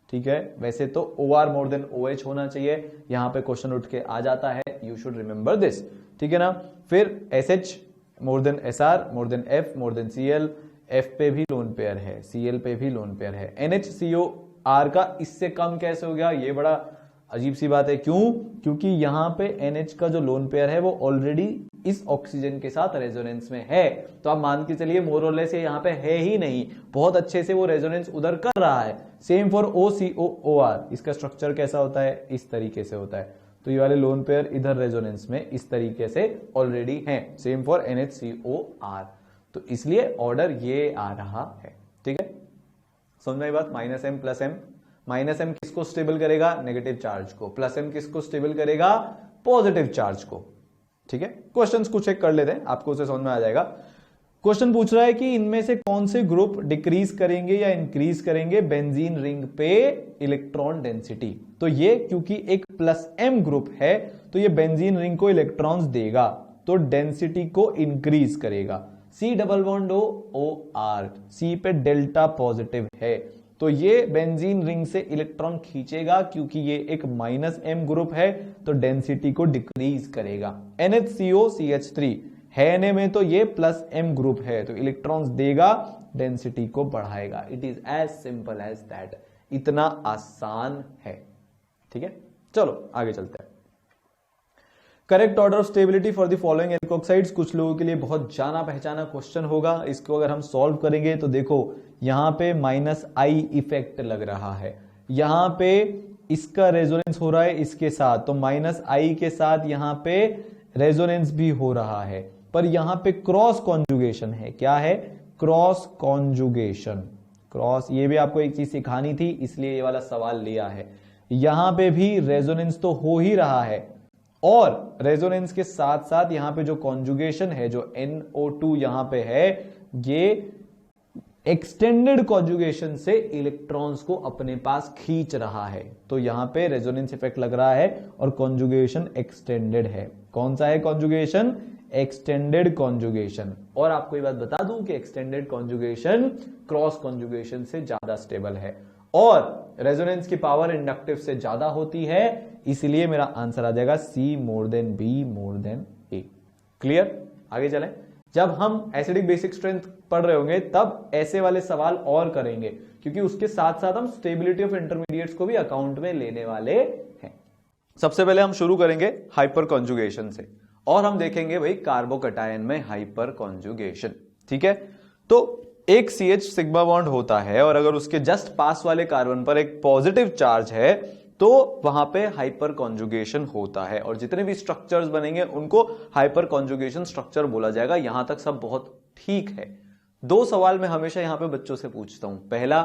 S1: ठीक है, वैसे तो OR मोर देन OH होना चाहिए, यहां पे क्वेश्चन उठ के आ जाता है, यू शुड रिमेंबर दिस। ठीक है ना। फिर SH more than SR more than F more than Cl, F पे भी लोन पेयर है, Cl पे भी लोन पेयर है। NHCOR का इससे कम कैसे हो गया, ये बड़ा अजीब सी बात है। क्यों? क्योंकि यहां पे NH का जो लोन पेयर है वो ऑलरेडी इस ऑक्सीजन के साथ रेजोनेंस में है, तो आप मान के चलिए मोर और लेस यहां पे है ही नहीं, बहुत अच्छे से वो रेजोनेंस उधर कर रहा है। सेम फॉर OCOOR, इसका स्ट्रक्चर कैसा होता है? इस तरीके से होता है, तो ये वाले लोन पेयर इधर रेजोनेंस में इस तरीके से ऑलरेडी हैं। सेम फॉर NHCOR, तो इसलिए ऑर्डर ये आ रहा है। ठीक है, समझ में आई बात? -m +m, -m किसको स्टेबल करेगा? नेगेटिव चार्ज को। +m किसको स्टेबल करेगा? पॉजिटिव चार्ज को। ठीक है, क्वेश्चंस कुछ एक कर लेते हैं, आपको उसे समझ में आ जाएगा। क्वेश्चन पूछ रहा है कि इनमें से कौन से ग्रुप डिक्रीज करेंगे या इंक्रीज करेंगे बेंजीन रिंग पे इलेक्ट्रॉन डेंसिटी। तो ये क्योंकि एक +m ग्रुप है तो ये बेंजीन रिंग को इलेक्ट्रॉन्स देगा, तो डेंसिटी को इंक्रीज करेगा। C double bond OR, C पे डेल्टा पॉजिटिव है, तो ये बेंजीन रिंग से इलेक्ट्रॉन खींचेगा, क्योंकि ये एक -m ग्रुप है तो डेंसिटी को डिक्रीज करेगा। NHCOCH3 है ने में तो ये +m ग्रुप है तो इलेक्ट्रॉन्स देगा, डेंसिटी को बढ़ाएगा। It is as simple as that, इतना आसान है। ठीक है, चलो आगे चलते हैं। Correct order of stability for the following alkoxides, कुछ लोगों के लिए बहुत जाना पहचाना क्वेश्चन होगा। इसको अगर हम सॉल्व करेंगे तो देखो यहां पे -I इफेक्ट लग रहा है, यहां पे इसका रेजोनेंस हो रहा है इसके साथ, तो -I के साथ यहां पे रेजोनेंस भी हो रहा है, पर यहां पे क्रॉस कॉन्जुगेशन है। क्या है? Cross conjugation. क्रॉस, ये भी आपको एक चीज सिखानी थी इसलिए ये वाला सवाल लिया है। यहां पे भी रेजोनेंस तो हो ही रहा है, और रेजोनेंस के साथ साथ यहां पे जो कॉन्जुगेशन है, जो NO2 यहां पे है, ये एक्सटेंडेड कॉन्जुगेशन से इलेक्ट्रॉन्स को अपने पास खींच रहा है। तो यहां पे रेजोनेंस इफेक्ट लग रहा है और कॉन्जुगेशन एक्सटेंडेड है। कौन सा है कॉन्जुगेशन? Extended conjugation. और आपको ये बात बता दूं कि एक्सटेंडेड कॉन्जुगेशन क्रॉस कॉन्जुगेशन से ज्यादा स्टेबल है और रेजोनेंस की पावर इंडक्टिव से ज्यादा होती है, इसलिए मेरा आंसर आ जाएगा C more than B more than A। Clear? आगे चलें। जब हम एसिडिक बेसिक स्ट्रेंथ पढ़ रहे होंगे तब ऐसे वाले सवाल और करेंगे, क्योंकि उसके साथ साथ हम स्टेबिलिटी ऑफ इंटरमीडिएट्स को भी अकाउंट में लेने वाले हैं। सबसे पहले हम शुरू करेंगे हाइपर कॉन्जुगेशन से, और हम देखेंगे भाई कार्बोकैटायन में हाइपर कॉन्जुगेशन। ठीक है, तो एक CH सिग्मा बॉन्ड होता है और अगर उसके जस्ट पास वाले कार्बन पर एक पॉजिटिव चार्ज है तो वहां पे हाइपर कॉन्जुगेशन होता है, और जितने भी स्ट्रक्चर्स बनेंगे उनको हाइपर कॉन्जुगेशन स्ट्रक्चर बोला जाएगा। यहां तक सब बहुत ठीक है। दो सवाल मैं हमेशा यहां पे बच्चों से पूछता हूं। पहला,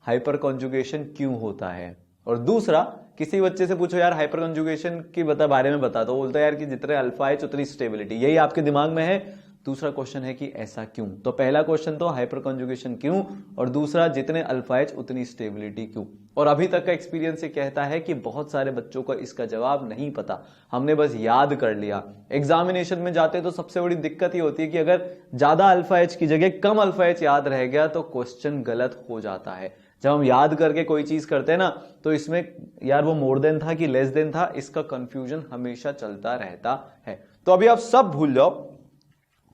S1: हाइपर कॉन्जुगेशन क्यों होता है, और दूसरा, किसी बच्चे से पूछो यार हाइपर कॉन्जुगेशन के बारे में बता दो, बोलता है यार कि जितने अल्फा एच उतनी स्टेबिलिटी। यही आपके दिमाग में है। दूसरा क्वेश्चन है कि ऐसा क्यों। तो पहला क्वेश्चन तो हाइपर कॉन्जुगेशन क्यों, और दूसरा जितने अल्फा एच उतनी स्टेबिलिटी क्यों। और अभी तक का एक्सपीरियंस ये कहता है कि बहुत सारे बच्चों को इसका जवाब नहीं पता, हमने बस याद कर लिया। एग्जामिनेशन में जाते तो सबसे बड़ी दिक्कत ये होती है कि अगर ज्यादा अल्फा एच की जगह कम अल्फा एच याद रह गया तो क्वेश्चन गलत हो जाता है। जब हम याद करके कोई चीज करते हैं ना, तो इसमें यार वो मोर देन था कि लेस देन था, इसका कंफ्यूजन हमेशा चलता रहता है। तो अभी आप सब भूल जाओ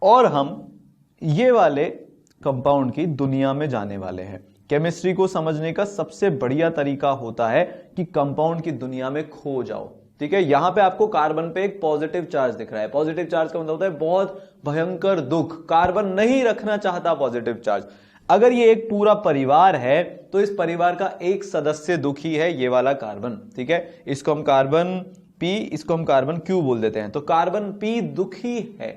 S1: और हम ये वाले कंपाउंड की दुनिया में जाने वाले हैं। केमिस्ट्री को समझने का सबसे बढ़िया तरीका होता है कि कंपाउंड की दुनिया में खो जाओ। ठीक है, यहां पे आपको कार्बन पे एक पॉजिटिव चार्ज दिख रहा है। पॉजिटिव चार्ज का मतलब होता है बहुत भयंकर दुख, कार्बन नहीं रखना चाहता पॉजिटिव चार्ज। अगर ये एक पूरा परिवार है तो इस परिवार का एक सदस्य दुखी है, ये वाला कार्बन। ठीक है, इसको हम कार्बन P, इसको हम कार्बन Q बोल देते हैं। तो कार्बन P दुखी है।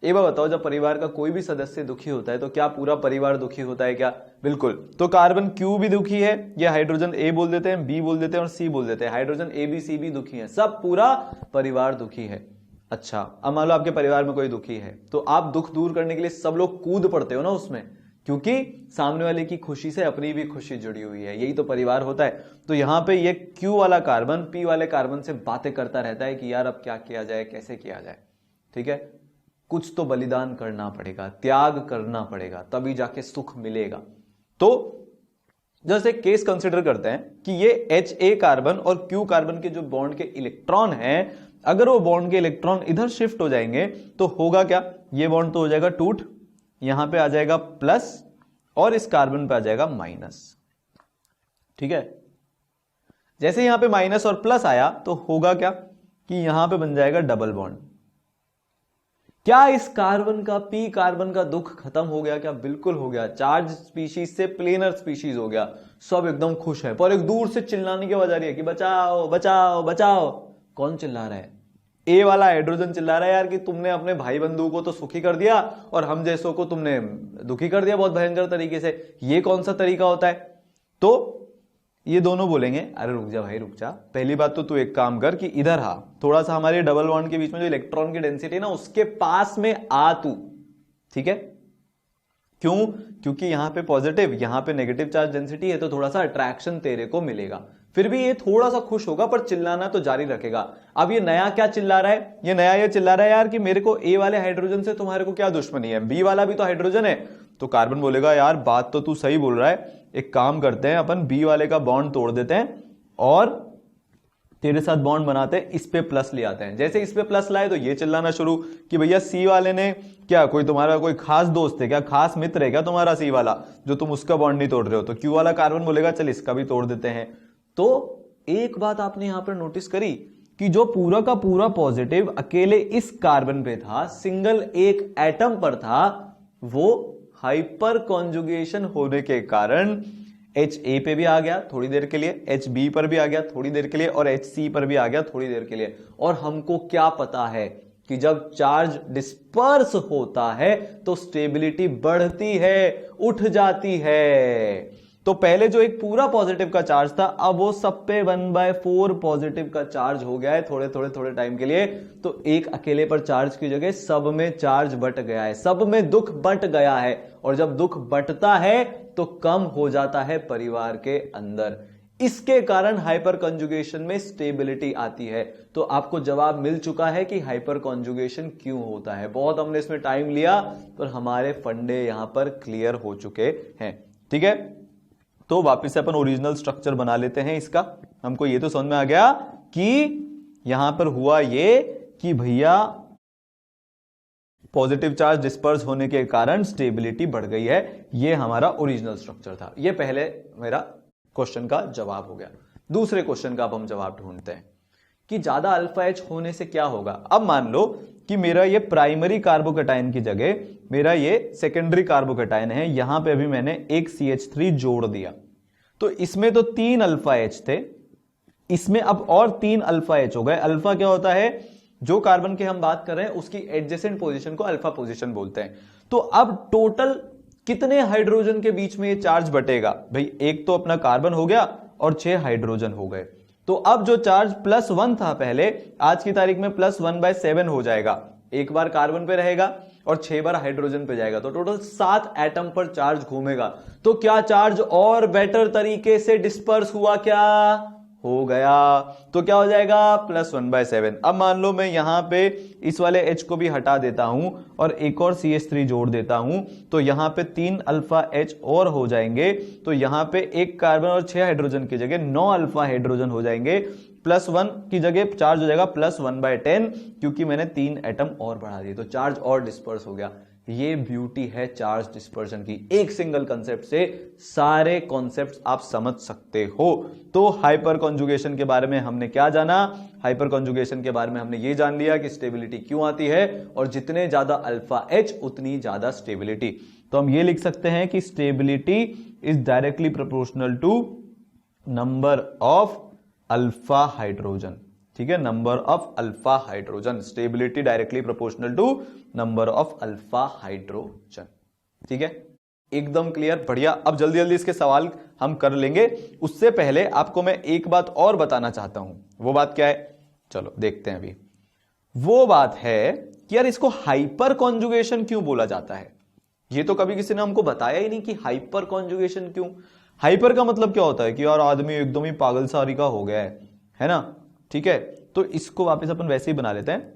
S1: एक बार बताओ, जब परिवार का कोई भी सदस्य दुखी होता है तो क्या पूरा परिवार दुखी होता है क्या? बिल्कुल। तो कार्बन Q भी दुखी है, ये हाइड्रोजन A बोल देते हैं, B बोल देते हैं और C बोल देते हैं। हाइड्रोजन A B C भी दुखी है, सब पूरा परिवार दुखी है। अच्छा, अब मान लो आपके परिवार में कोई दुखी है तो आप दुख दूर करने के लिए सब लोग कूद पड़ते हो ना उसमें, क्योंकि सामने वाले की खुशी से अपनी भी खुशी जुड़ी हुई है। यही तो परिवार होता है। तो यहां पे ये Q वाला कार्बन P वाले कार्बन से बातें करता रहता है कि यार अब क्या किया जाए, कैसे किया जाए। ठीक है, कुछ तो बलिदान करना पड़ेगा, त्याग करना पड़ेगा, तभी जाके सुख मिलेगा। तो जैसे केस कंसिडर करते हैं कि ये HA कार्बन और Q कार्बन के जो बॉन्ड के इलेक्ट्रॉन हैं, अगर वो बॉन्ड के इलेक्ट्रॉन इधर शिफ्ट हो जाएंगे तो होगा क्या? ये बॉन्ड तो हो जाएगा टूट, यहां पे आ जाएगा प्लस और इस कार्बन पे आ जाएगा माइनस। ठीक है, जैसे यहां पे माइनस और प्लस आया तो होगा क्या कि यहां पे बन जाएगा डबल बॉन्ड। क्या इस कार्बन का, P कार्बन का दुख खत्म हो गया क्या? बिल्कुल हो गया। चार्ज स्पीशीज से प्लेनर स्पीशीज हो गया, सब एकदम खुश है। पर एक दूर से चिल्लाने की आवाज आ रही है कि बचाओ बचाओ बचाओ। कौन चिल्ला रहा है? ए वाला हाइड्रोजन चिल्ला रहा है यार कि तुमने अपने भाई बंधु को तो सुखी कर दिया और हम जैसों को तुमने दुखी कर दिया बहुत भयंकर तरीके से। ये कौन सा तरीका होता है? तो ये दोनों बोलेंगे अरे रुक जा भाई रुक जा, पहली बात तो तू एक काम कर कि इधर आ, थोड़ा सा हमारे डबल बॉन्ड के बीच में जो इलेक्ट्रॉन की डेंसिटी है ना उसके पास में आ तू। ठीक है, क्यों? क्योंकि यहां पे पॉजिटिव, यहां पे नेगेटिव चार्ज डेंसिटी है, तो थोड़ा सा अट्रैक्शन तेरे को मिलेगा। फिर भी ये थोड़ा सा खुश होगा पर चिल्लाना तो जारी रखेगा। अब ये नया क्या चिल्ला रहा है? ये नया ये चिल्ला रहा है यार कि मेरे को ए वाले हाइड्रोजन से तुम्हारे को क्या दुश्मनी है, बी वाला भी तो हाइड्रोजन है। तो कार्बन बोलेगा यार बात तो तू सही बोल रहा है, एक काम करते हैं अपन बी वाले का बॉन्ड तोड़ देते हैं और तेरे साथ बॉन्ड बनाते हैं, इस पे प्लस ले आते हैं। जैसे इस पे प्लस लाए तो ये चिल्लाना शुरू कि भैया सी वाले ने क्या, कोई तुम्हारा कोई खास दोस्त है क्या, खास मित्र है क्या तुम्हारा सी वाला, जो तुम उसका बॉन्ड नहीं तोड़ रहे हो। तो क्यू वाला कार्बन बोलेगा चल इसका भी तोड़ देते हैं। तो एक बात आपने यहां पर नोटिस करी कि जो पूरा का पूरा पॉजिटिव अकेले इस कार्बन पे था, सिंगल एक एटम पर था, वो हाइपर कॉन्जुगेशन होने के कारण HA पे भी आ गया थोड़ी देर के लिए, HB पर भी आ गया थोड़ी देर के लिए, और HC पर भी आ गया थोड़ी देर के लिए। और हमको क्या पता है कि जब चार्ज डिस्पर्स होता है तो स्टेबिलिटी बढ़ती है, उठ जाती है। तो पहले जो एक पूरा पॉजिटिव का चार्ज था, अब वो सब पे 1/4 पॉजिटिव का चार्ज हो गया है थोड़े टाइम के लिए। तो एक अकेले पर चार्ज की जगह सब में चार्ज बंट गया है, सब में दुख बंट गया है। और जब दुख बंटता है तो कम हो जाता है परिवार के अंदर। इसके कारण हाइपर कॉन्जुगेशन में स्टेबिलिटी आती है। तो आपको जवाब मिल चुका है कि हाइपर कॉन्जुगेशन क्यों होता है। बहुत हमने इसमें टाइम लिया, पर हमारे फंडे यहां पर क्लियर हो चुके हैं। ठीक है, तो वापस से अपन ओरिजिनल स्ट्रक्चर बना लेते हैं इसका। हमको ये तो समझ में आ गया कि यहां पर हुआ ये कि भैया पॉजिटिव चार्ज डिस्पर्स होने के कारण स्टेबिलिटी बढ़ गई है। ये हमारा ओरिजिनल स्ट्रक्चर था। ये पहले मेरा क्वेश्चन का जवाब हो गया। दूसरे क्वेश्चन का अब हम जवाब ढूंढते हैं कि ज्यादा अल्फा एच होने से क्या होगा। अब मान लो कि मेरा ये प्राइमरी कार्बोकेटाइन की जगह मेरा ये सेकेंडरी कार्बोकेटाइन है, यहां पे अभी मैंने एक CH3 जोड़ दिया। तो इसमें तो 3 अल्फा एच थे, इसमें अब और 3 अल्फा एच हो गए। अल्फा क्या होता है, जो कार्बन के हम बात कर रहे हैं उसकी एडजेसेंट पोजीशन को अल्फा पोजीशन बोलते हैं। तो अब टोटल कितने हाइड्रोजन के बीच में ये चार्ज बटेगा। भाई एक तो अपना कार्बन हो गया और 6 हाइड्रोजन हो गए। तो अब जो चार्ज +1 था पहले, आज की तारीख में +1/7 हो जाएगा। एक बार कार्बन पे रहेगा और 6 बार हाइड्रोजन पे जाएगा, तो टोटल 7 एटम पर चार्ज घूमेगा। तो क्या चार्ज और बेटर तरीके से डिस्पर्स हुआ, क्या हो गया। तो क्या हो जाएगा +1/7। अब मान लो मैं यहां पे इस वाले H को भी हटा देता हूं और एक और CH3 जोड़ देता हूं, तो यहां पे 3 अल्फा H और हो जाएंगे। तो यहां पे एक कार्बन और 6 हाइड्रोजन की जगह 9 अल्फा हाइड्रोजन हो जाएंगे। +1 की जगह चार्ज हो जाएगा +1/10, क्योंकि मैंने 3 एटम और बढ़ा दिए, तो चार्ज और डिस्पर्स हो गया। ये ब्यूटी है चार्ज डिस्पर्शन की। एक सिंगल कंसेप्ट से सारे कॉन्सेप्ट्स आप समझ सकते हो। तो हाइपर कॉन्जुगेशन के बारे में हमने क्या जाना, हाइपर कॉन्जुगेशन के बारे में हमने ये जान लिया कि स्टेबिलिटी क्यों आती है, और जितने ज्यादा अल्फा एच उतनी ज्यादा स्टेबिलिटी। तो हम ये लिख सकते हैं कि stability is directly proportional to number of alpha hydrogen. ठीक है, number of alpha hydrogen, stability directly proportional to number of alpha hydrogen. ठीक है, एकदम क्लियर, बढ़िया। अब जल्दी जल्दी इसके सवाल हम कर लेंगे। उससे पहले आपको मैं एक बात और बताना चाहता हूं। वो बात क्या है, चलो देखते हैं अभी। वो बात है कि यार इसको हाइपर कॉन्जुगेशन क्यों बोला जाता है। ये तो कभी किसी ने हमको बताया ही नहीं कि हाइपर कॉन्जुगेशन क्यों। हाइपर का मतलब क्या होता है कि यार आदमी एकदम ही पागल सारी का हो गया है ना। ठीक है, तो इसको वापस अपन वैसे ही बना लेते हैं।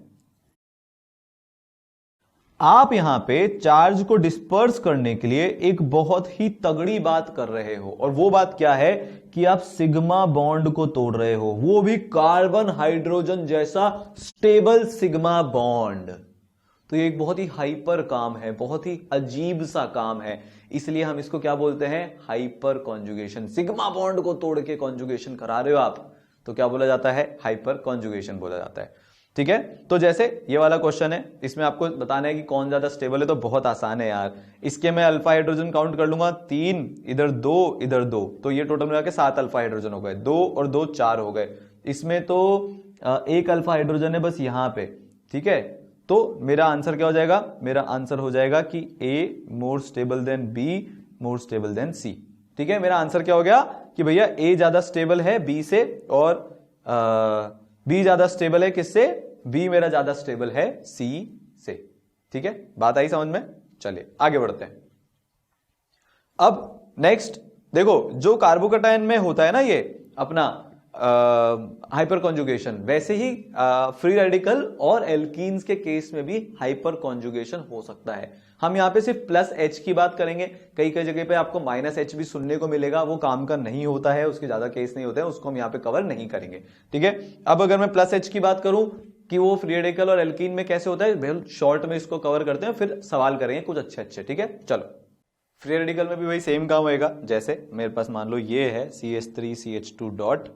S1: आप यहां पे चार्ज को डिस्पर्स करने के लिए एक बहुत ही तगड़ी बात कर रहे हो, और वो बात क्या है कि आप सिग्मा बॉन्ड को तोड़ रहे हो, वो भी कार्बन हाइड्रोजन जैसा स्टेबल सिग्मा बॉन्ड। तो ये एक बहुत ही हाइपर काम है, बहुत ही अजीब सा काम है, इसलिए हम इसको क्या बोलते हैं, हाइपर कॉन्जुगेशन। सिग्मा बॉन्ड को तोड़ के कॉन्जुगेशन करा रहे हो आप, तो क्या बोला जाता है, हाइपर कॉन्जुगेशन बोला जाता है। ठीक है, तो जैसे ये वाला क्वेश्चन है, इसमें आपको बताना है कि कौन ज्यादा स्टेबल है, तो बहुत आसान है यार। इसके मैं अल्फा हाइड्रोजन काउंट कर लूंगा, 3 इधर 2 इधर 2, तो ये टोटल मिला के 7 अल्फा हाइड्रोजन हो गए। 2 और 2 4 हो गए। इसमें तो एक अल्फा हाइड्रोजन है बस यहां पे। ठीक है, तो मेरा आंसर क्या हो जाएगा, मेरा आंसर हो जाएगा कि A more stable then B more stable then C। ठीक है, मेरा आंसर क्या हो गया कि भैया A ज्यादा स्टेबल है B से, और B ज्यादा स्टेबल है किससे, B मेरा ज्यादा स्टेबल है C से। ठीक है, बात आई समझ में। चलिए आगे बढ़ते हैं। अब नेक्स्ट देखो, जो कार्बोकेटाइन में होता है ना ये अपना हाइपर कॉन्जुगेशन, वैसे ही फ्री रेडिकल और एल्कीन्स के केस में भी हाइपर कॉन्जुगेशन हो सकता है। हम यहां पे सिर्फ +H की बात करेंगे, कई कई जगह पे आपको -H भी सुनने को मिलेगा, वो काम का नहीं होता है, उसके ज्यादा केस नहीं होते हैं, उसको हम यहां पे कवर नहीं करेंगे। ठीक है, अब अगर मैं +H की बात करूं कि वो फ्री रेडिकल और एल्कीन में कैसे होता है, शॉर्ट में इसको कवर करते हैं, फिर सवाल करेंगे कुछ अच्छे। ठीक है, चलो फ्री रेडिकल में भी वही सेम काम होएगा। जैसे मेरे पास मान लो ये है CH3CH2 डॉट,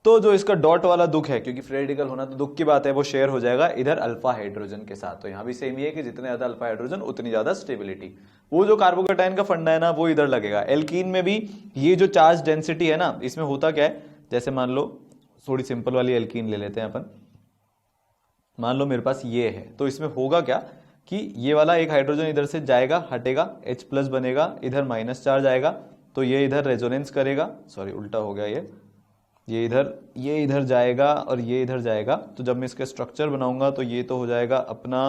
S1: तो जो इसका डॉट वाला दुख है, क्योंकि फ्री रेडिकल होना तो दुख की बात है, वो शेयर हो जाएगा इधर अल्फा हाइड्रोजन के साथ। तो यहां भी सेम ही है कि जितने ज्यादा अल्फा हाइड्रोजन उतनी ज्यादा स्टेबिलिटी। वो जो कार्बोकेटाइन का फंडा है ना, वो इधर लगेगा। एल्कीन में भी ये जो चार्ज डेंसिटी है ना, इसमें होता क्या है, जैसे मान लो थोड़ी सिंपल वाली एल्कीन ले लेते हैं अपन। मान लो मेरे पास ये है, तो इसमें होगा क्या कि ये वाला एक हाइड्रोजन इधर से जाएगा, हटेगा, H+ बनेगा, इधर माइनस चार्ज आएगा, तो ये इधर रेजोनेंस करेगा, सॉरी उल्टा हो गया ये इधर जाएगा और ये इधर जाएगा। तो जब मैं इसका स्ट्रक्चर बनाऊंगा तो ये तो हो जाएगा अपना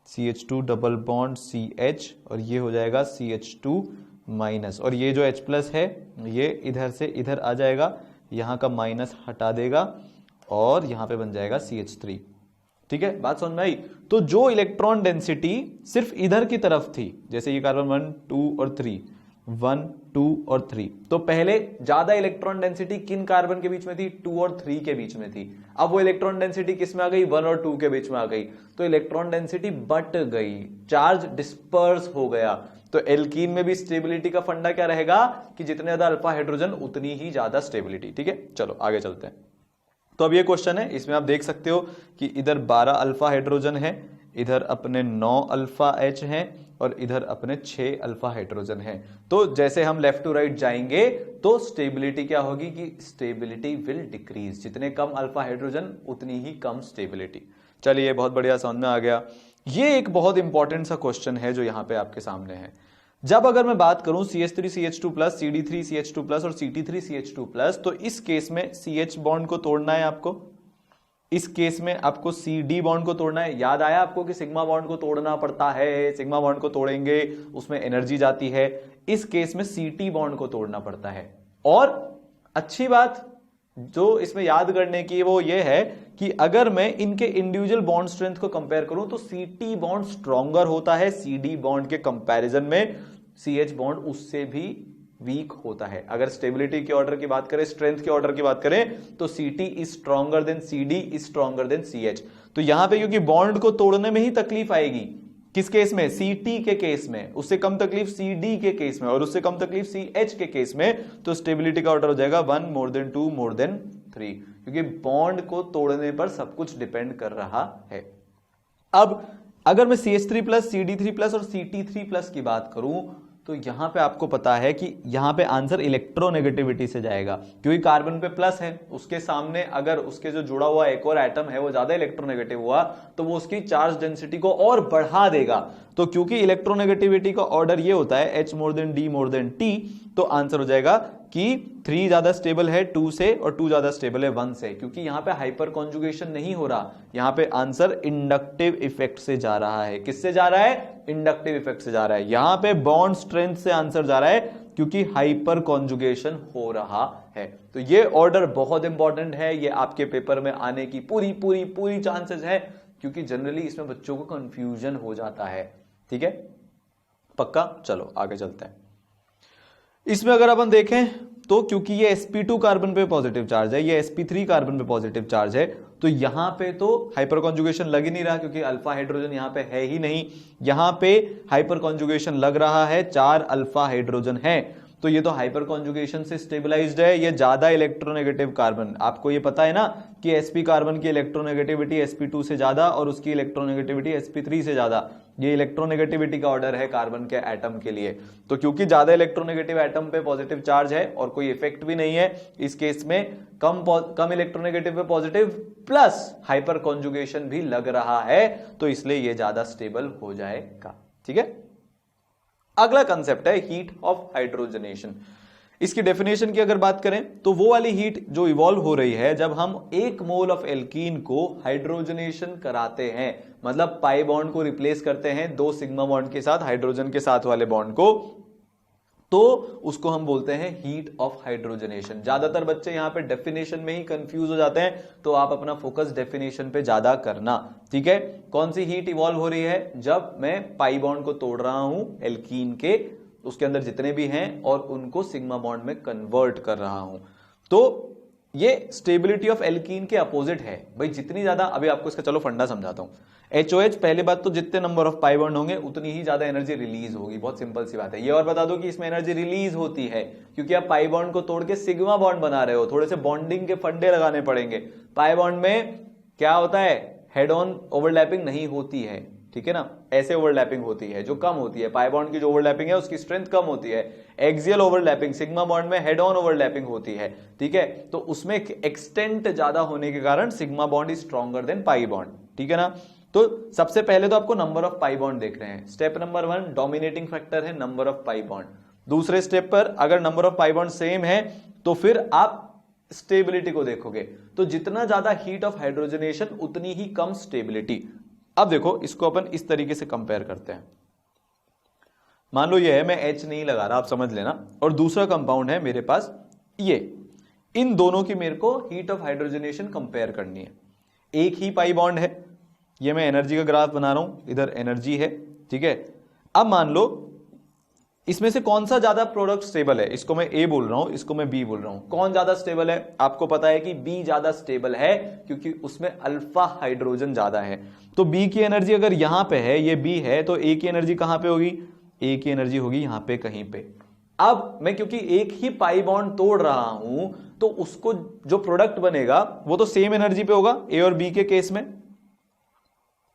S1: CH2 डबल बॉन्ड CH, और ये हो जाएगा CH2 माइनस, और ये जो H+ है ये इधर से इधर आ जाएगा, यहाँ का माइनस हटा देगा और यहाँ पे बन जाएगा CH3। ठीक है, बात समझ में आई। तो जो इलेक्ट्रॉन डेंसिटी सिर्फ इधर की तरफ थी, जैसे ये कार्बन 1 2 और 3, 1 2 और 3, तो पहले ज्यादा इलेक्ट्रॉन डेंसिटी किन कार्बन के बीच में थी, 2 और 3 के बीच में थी। अब वो इलेक्ट्रॉन डेंसिटी किस में आ गई, 1 और 2 के बीच में आ गई, तो इलेक्ट्रॉन डेंसिटी बट गई, चार्ज डिस्पर्स हो गया। तो एल्कीन में भी स्टेबिलिटी का फंडा क्या रहेगा कि जितने ज्यादा अल्फा हाइड्रोजन उतनी ही ज्यादा स्टेबिलिटी। ठीक है, चलो आगे चलते हैं। तो अब ये क्वेश्चन है, इसमें आप देख सकते हो कि इधर 12 अल्फा हाइड्रोजन है, इधर अपने 9 अल्फा H हैं और इधर अपने 6 अल्फा हाइड्रोजन हैं। तो जैसे हम लेफ्ट टू राइट जाएंगे तो स्टेबिलिटी क्या होगी कि स्टेबिलिटी विल डिक्रीज, जितने कम अल्फा हाइड्रोजन उतनी ही कम स्टेबिलिटी। चलिए, बहुत बढ़िया, समझ में आ गया। ये एक बहुत इंपॉर्टेंट सा क्वेश्चन है जो यहां पे आपके सामने है। जब अगर मैं बात करूं CH3CH2+, CD3CH2+ और CT3CH2+, तो इस केस में CH बॉन्ड को तोड़ना है आपको, इस केस में आपको CD बॉन्ड को तोड़ना है। याद आया आपको कि सिग्मा बॉन्ड को तोड़ना पड़ता है, सिग्मा बॉन्ड को तोड़ेंगे उसमें एनर्जी जाती है। इस केस में CT बॉन्ड को तोड़ना पड़ता है। और अच्छी बात जो इसमें याद करने की वो ये है कि अगर मैं इनके इंडिविजुअल बॉन्ड स्ट्रेंथ को कंपेयर करूं तो CT बॉन्ड स्ट्रॉन्गर होता है CD बॉन्ड के कंपैरिजन में, CH बॉन्ड उससे भी वीक होता है। अगर स्टेबिलिटी के ऑर्डर की बात करें, स्ट्रेंथ के ऑर्डर की बात करें, तो CT is stronger than CD is stronger than CH। तो यहां पे क्योंकि बॉन्ड को तोड़ने में ही तकलीफ आएगी, किस केस में, CT के केस में, उससे कम तकलीफ CD के केस में और उससे कम तकलीफ CH के केस में, तो स्टेबिलिटी का ऑर्डर हो जाएगा 1 more than 2 more than 3, क्योंकि बॉन्ड को तोड़ने पर सब कुछ डिपेंड कर रहा है। अब अगर मैं CH3+, CD3+ और CT3+ की बात करूं तो यहां पे आपको पता है कि यहां पे आंसर इलेक्ट्रोनेगेटिविटी से जाएगा, क्योंकि कार्बन पे प्लस है, उसके सामने अगर उसके जो जुड़ा हुआ एक और एटम है वो ज्यादा इलेक्ट्रोनेगेटिव हुआ तो वो उसकी चार्ज डेंसिटी को और बढ़ा देगा। तो क्योंकि इलेक्ट्रोनेगेटिविटी का ऑर्डर ये होता है H more than D more than T, तो आंसर हो जाएगा कि 3 ज्यादा स्टेबल है 2 से और 2 ज्यादा स्टेबल है 1 से, क्योंकि यहां पे हाइपर कॉन्जुगेशन नहीं हो रहा, यहां पे आंसर इंडक्टिव इफेक्ट से जा रहा है। किससे जा रहा है, इंडक्टिव इफेक्ट से जा रहा है। यहां पे बॉन्ड स्ट्रेंथ से आंसर जा रहा है क्योंकि हाइपर कॉन्जुगेशन हो रहा है। तो ये ऑर्डर बहुत इंपॉर्टेंट है, ये आपके पेपर में आने की पूरी पूरी पूरी चांसेस है, क्योंकि जनरली इसमें बच्चों को कंफ्यूजन हो जाता है। ठीक है, पक्का। चलो आगे चलते हैं। इसमें अगर अपन देखें तो क्योंकि ये sp2 कार्बन पे पॉजिटिव चार्ज है, ये sp3 कार्बन पे पॉजिटिव चार्ज है, तो यहां पे तो हाइपर कॉन्जुगेशन लग ही नहीं रहा, क्योंकि अल्फा हाइड्रोजन यहां पे है ही नहीं। यहां पे हाइपर कॉन्जुगेशन लग रहा है, 4 अल्फा हाइड्रोजन है, तो ये तो हाइपर कॉन्जुगेशन से स्टेबलाइज्ड है। ये ज्यादा इलेक्ट्रोनेगेटिव कार्बन, आपको ये पता है ना कि sp कार्बन की इलेक्ट्रोनेगेटिविटी sp2 से ज्यादा और उसकी इलेक्ट्रोनेगेटिविटी sp3 से ज्यादा। ये इलेक्ट्रोनेगेटिविटी का ऑर्डर है कार्बन के एटम के लिए। तो क्योंकि ज्यादा इलेक्ट्रोनेगेटिव एटम पे पॉजिटिव चार्ज है और कोई इफेक्ट भी नहीं है, इस केस में कम इलेक्ट्रोनेगेटिव पे पॉजिटिव प्लस हाइपर कॉन्जुगेशन भी लग रहा है, तो इसलिए ये ज्यादा स्टेबल हो जाएगा। ठीक है, अगला कंसेप्ट है हीट ऑफ हाइड्रोजनेशन। इसकी डेफिनेशन की अगर बात करें तो वो वाली हीट जो इवॉल्व हो रही है जब हम 1 मोल ऑफ एल्कीन को हाइड्रोजनेशन कराते हैं, मतलब पाई बॉन्ड को रिप्लेस करते हैं 2 सिग्मा बॉन्ड के साथ, हाइड्रोजन के साथ वाले बॉन्ड को, तो उसको हम बोलते हैं हीट ऑफ हाइड्रोजनेशन। ज्यादातर बच्चे यहां पे डेफिनेशन में ही कंफ्यूज हो जाते हैं, तो आप अपना फोकस डेफिनेशन पे ज्यादा करना। ठीक है, कौन सी हीट इवॉल्व हो रही है, जब मैं पाई बॉन्ड को तोड़ रहा हूं एल्कीन के, उसके अंदर जितने भी हैं, और उनको सिग्मा बॉन्ड में कन्वर्ट कर रहा हूं। तो ये स्टेबिलिटी ऑफ एल्कीन के अपोजिट है भाई। जितनी ज्यादा, अभी आपको इसका चलो फंडा समझाता हूं। एचओएच, पहली बात तो जितने नंबर ऑफ पाई बॉन्ड होंगे उतनी ही ज्यादा एनर्जी रिलीज होगी, बहुत सिंपल सी बात है। ये और बता दो कि इसमें एनर्जी रिलीज होती है क्योंकि आप पाई बॉन्ड को तोड़ के सिग्मा बॉन्ड बना रहे हो, थोड़े से बॉन्डिंग के फंडे लगाने पड़ेंगे। पाई बॉन्ड में क्या होता है, हेड ऑन ओवरलैपिंग नहीं होती है, ठीक है ना, ऐसे ओवरलैपिंग होती है जो कम होती है। पाई बॉन्ड की जो ओवरलैपिंग है उसकी स्ट्रेंथ कम होती है। एक्सियल ओवरलैपिंग, सिग्मा बॉन्ड में हेड ऑन ओवरलैपिंग होती है, ठीक है। तो उसमें एक्सटेंट ज्यादा होने के कारण sigma bond is stronger than pi bond, ठीक है ना। तो सबसे पहले तो आपको नंबर ऑफ पाई बॉन्ड देख रहे हैं। स्टेप नंबर 1 डोमिनेटिंग फैक्टर है नंबर ऑफ पाई बॉन्ड। दूसरे स्टेप पर अगर number of pi bond same है तो फिर आप स्टेबिलिटी को देखोगे। तो जितना ज्यादा हीट ऑफ हाइड्रोजनेशन उतनी ही कम स्टेबिलिटी। अब देखो इसको अपन इस तरीके से कंपेयर करते हैं। मान लो ये है, मैं H नहीं लगा रहा, आप समझ लेना, और दूसरा कंपाउंड है मेरे पास ये। इन दोनों की मेरे को हीट ऑफ हाइड्रोजनेशन कंपेयर करनी है। एक ही पाई बॉन्ड है, ये मैं एनर्जी का ग्राफ बना रहा हूं, इधर एनर्जी है, ठीक है। अब मान लो इसमें से कौन सा ज्यादा प्रोडक्ट स्टेबल है, इसको मैं ए बोल रहा हूं, इसको मैं बी बोल रहा हूं। कौन ज्यादा स्टेबल है? आपको पता है कि बी ज्यादा स्टेबल है क्योंकि उसमें अल्फा हाइड्रोजन ज्यादा है। तो बी की एनर्जी अगर यहां पे है, ये बी है, तो ए की एनर्जी कहां पे होगी? ए की एनर्जी होगी यहां पे कहीं पे। अब मैं क्योंकि एक ही पाई बॉन्ड तोड़ रहा हूं तो उसको जो प्रोडक्ट बनेगा वो तो सेम एनर्जी पे होगा ए और बी के केस में,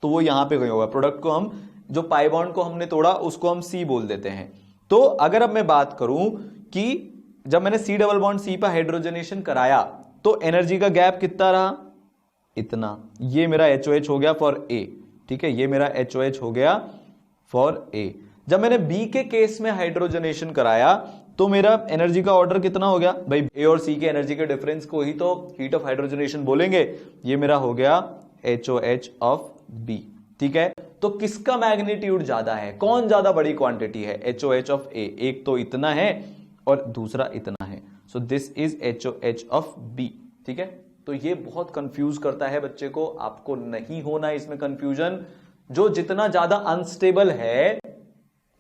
S1: तो वो यहां पे कहीं होगा। प्रोडक्ट को हम, जो पाई बॉन्ड को हमने तोड़ा उसको हम सी बोल देते हैं। तो अगर अब मैं बात करूं कि जब मैंने सी डबल बॉन्ड सी पर हाइड्रोजनेशन कराया तो एनर्जी का गैप कितना रहा? इतना। ये मेरा एचओएच हो गया फॉर ए, ठीक है, ये मेरा एचओएच हो गया फॉर ए। जब मैंने बी के केस में हाइड्रोजनेशन कराया तो मेरा एनर्जी का ऑर्डर कितना हो गया भाई? ए और सी के एनर्जी के डिफरेंस को ही तो हीट ऑफ हाइड्रोजनेशन बोलेंगे। ये मेरा हो गया एचओएच ऑफ बी, ठीक है। तो किसका मैग्नीट्यूड ज्यादा है? कौन ज्यादा बड़ी क्वांटिटी है? HOH of A. एक तो इतना है और दूसरा इतना है, so this is HOH of B, ठीक है। तो ये बहुत कंफ्यूज करता है बच्चे को, आपको नहीं होना इसमें कंफ्यूजन। जो जितना ज्यादा अनस्टेबल है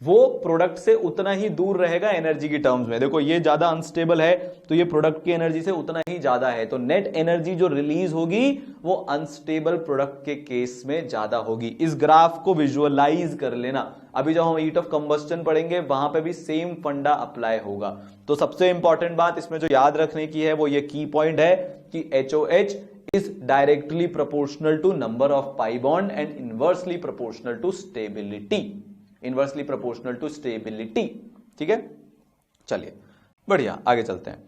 S1: वो प्रोडक्ट से उतना ही दूर रहेगा एनर्जी की टर्म्स में। देखो ये ज्यादा अनस्टेबल है तो ये प्रोडक्ट की एनर्जी से उतना ही ज्यादा है, तो नेट एनर्जी जो रिलीज होगी वो अनस्टेबल प्रोडक्ट के केस में ज्यादा होगी। इस ग्राफ को विजुअलाइज कर लेना। अभी जब हम हीट ऑफ कंबस्टन पढ़ेंगे वहां पे भी सेम फंडा अप्लाई होगा। तो सबसे इंपॉर्टेंट बात इसमें जो याद रखने की है वो ये की पॉइंट है कि HOH is directly proportional to number of pi bond and inversely proportional to stability. Inversely proportional to stability, ठीक है। चलिए बढ़िया, आगे चलते हैं।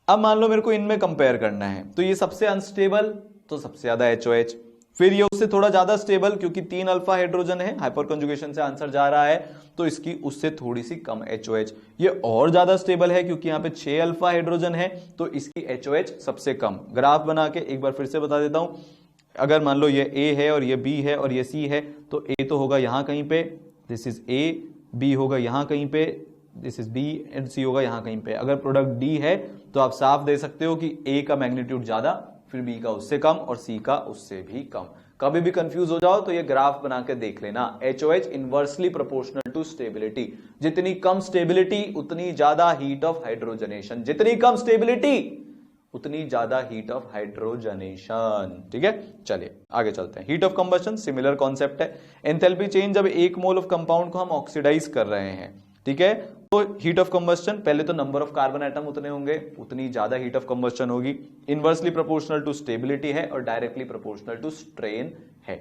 S1: अब मान लो मेरे को इनमें कंपेयर करना है, तो ये सबसे अनस्टेबल तो सबसे ज्यादा एचओएच, फिर ये उससे थोड़ा ज्यादा स्टेबल क्योंकि 3 अल्फा हाइड्रोजन है, हाइपर कंजुगेशन से आंसर जा रहा है, तो इसकी उससे थोड़ी सी कम एचओएच। ये और ज्यादा स्टेबल है क्योंकि यहां पे 6 अल्फा हाइड्रोजन है, तो इसकी एचओएच सबसे कम। ग्राफ बना के एक बार फिर से बता देता हूं। अगर मान लो ये ए है और ये बी है और ये सी है, तो ए तो होगा यहां कहीं पे, दिस इज ए, बी होगा यहां कहीं पे, दिस इज बी, एंड सी होगा यहां कहीं पे। अगर प्रोडक्ट डी है तो आप साफ दे सकते हो कि ए का मैग्नीट्यूड ज्यादा, फिर बी का उससे कम और सी का उससे भी कम। कभी भी कंफ्यूज हो जाओ तो ये ग्राफ बना के देख लेना। एचओएच इनवर्सली प्रोपोर्शनल टू स्टेबिलिटी। जितनी कम स्टेबिलिटी उतनी ज्यादा हीट ऑफ हाइड्रोजनेशन, जितनी कम स्टेबिलिटी उतनी ज्यादा हीट ऑफ हाइड्रोजनेशन, ठीक है। चलिए आगे चलते हैं। Heat of combustion similar concept है। एंथैल्पी चेंज, जब 1 मोल ऑफ कंपाउंड को हम ऑक्सीडाइज कर रहे हैं, ठीक है, तो हीट ऑफ कंबस्शन पहले तो नंबर ऑफ कार्बन एटम उतने होंगे, उतनी ज्यादा हीट ऑफ कंबस्शन होगी। इनवर्सली प्रोपोर्शनल टू स्टेबिलिटी है और डायरेक्टली प्रोपोर्शनल टू स्ट्रेन है,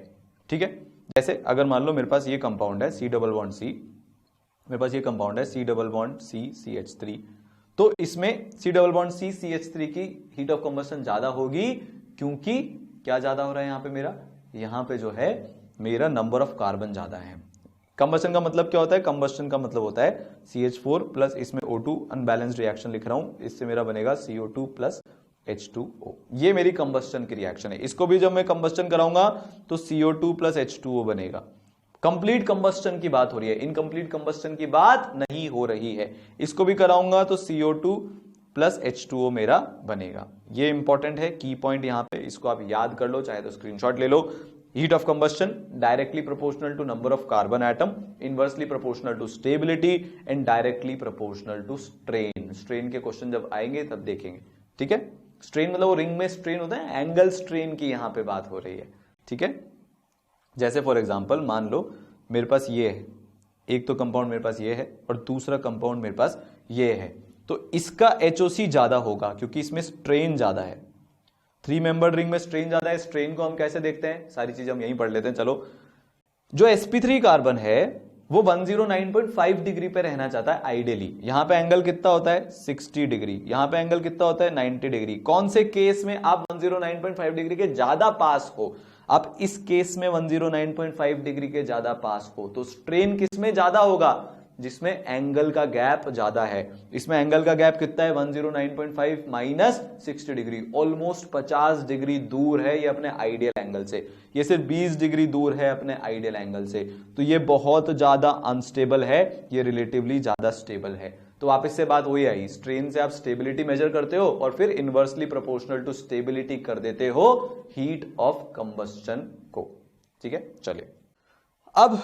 S1: ठीक है। जैसे अगर मान लो मेरे पास ये कंपाउंड है सी डबल बॉन्ड सी, मेरे पास ये कंपाउंड है C double bond C CH3, तो इसमें C double bond C CH3 की हीट ऑफ कंबस्शन ज्यादा होगी क्योंकि क्या ज्यादा हो रहा है यहां पे जो है मेरा नंबर ऑफ कार्बन ज्यादा है। कंबस्शन का मतलब क्या होता है? कंबस्शन का मतलब होता है CH4 प्लस इसमें O2, अनबैलेंस्ड रिएक्शन लिख रहा हूं, इससे मेरा बनेगा CO2 प्लस H2O। ये मेरी कंबस्शन की रिएक्शन है। इसको भी जब मैं कंबस्शन कराऊंगा तो CO2 प्लस H2O बनेगा। कंप्लीट कंबस्टन की बात हो रही है, इनकंप्लीट कंबस्टन की बात नहीं हो रही है। इसको भी कराऊंगा तो CO2 प्लस H2O मेरा बनेगा। ये इंपॉर्टेंट है, की पॉइंट यहां पे, इसको आप याद कर लो, चाहे तो स्क्रीनशॉट ले लो। Heat of combustion directly proportional to number of carbon atom, inversely proportional to stability and directly proportional to strain. Strain के क्वेश्चन जब आएंगे तब देखेंगे, ठीक है। स्ट्रेन मतलब वो रिंग में स्ट्रेन होता है, एंगल स्ट्रेन की यहां पे बात हो रही है, ठीक है। जैसे फॉर एग्जांपल मान लो मेरे पास ये है, एक तो कंपाउंड मेरे पास ये है और दूसरा कंपाउंड मेरे पास ये है, तो इसका HOC ज्यादा होगा क्योंकि इसमें स्ट्रेन ज्यादा है। 3 मेंबर्ड रिंग में स्ट्रेन ज्यादा है। स्ट्रेन को हम कैसे देखते हैं, सारी चीजें हम यहीं पढ़ लेते हैं। चलो, जो sp3 कार्बन है वो 109.5 डिग्री पे रहना चाहता है आइडियली। यहां पे एंगल कितना होता है 60 डिग्री, यहां पे एंगल कितना होता है 90 डिग्री। कौन से केस में आप 109.5 डिग्री के ज्यादा पास हो, आप इस केस में 109.5 डिग्री के ज्यादा पास हो, तो स्ट्रेन किस में ज्यादा होगा, जिसमें एंगल का गैप ज्यादा है। इसमें एंगल का गैप कितना है 109.5 माइनस 60 डिग्री, ऑलमोस्ट 50 डिग्री दूर है ये अपने आइडियल एंगल से, ये सिर्फ 20 डिग्री दूर है अपने आइडियल एंगल से। तो ये बहुत ज्यादा अनस्टेबल है, ये रिलेटिवली ज्यादा स्टेबल है। तो वापस से बात वही आई, स्ट्रेन से आप स्टेबिलिटी मेजर करते हो और फिर इनवर्सली प्रोपोर्शनल टू स्टेबिलिटी कर देते हो हीट ऑफ कंबस्टन को, ठीक है। चलिए, अब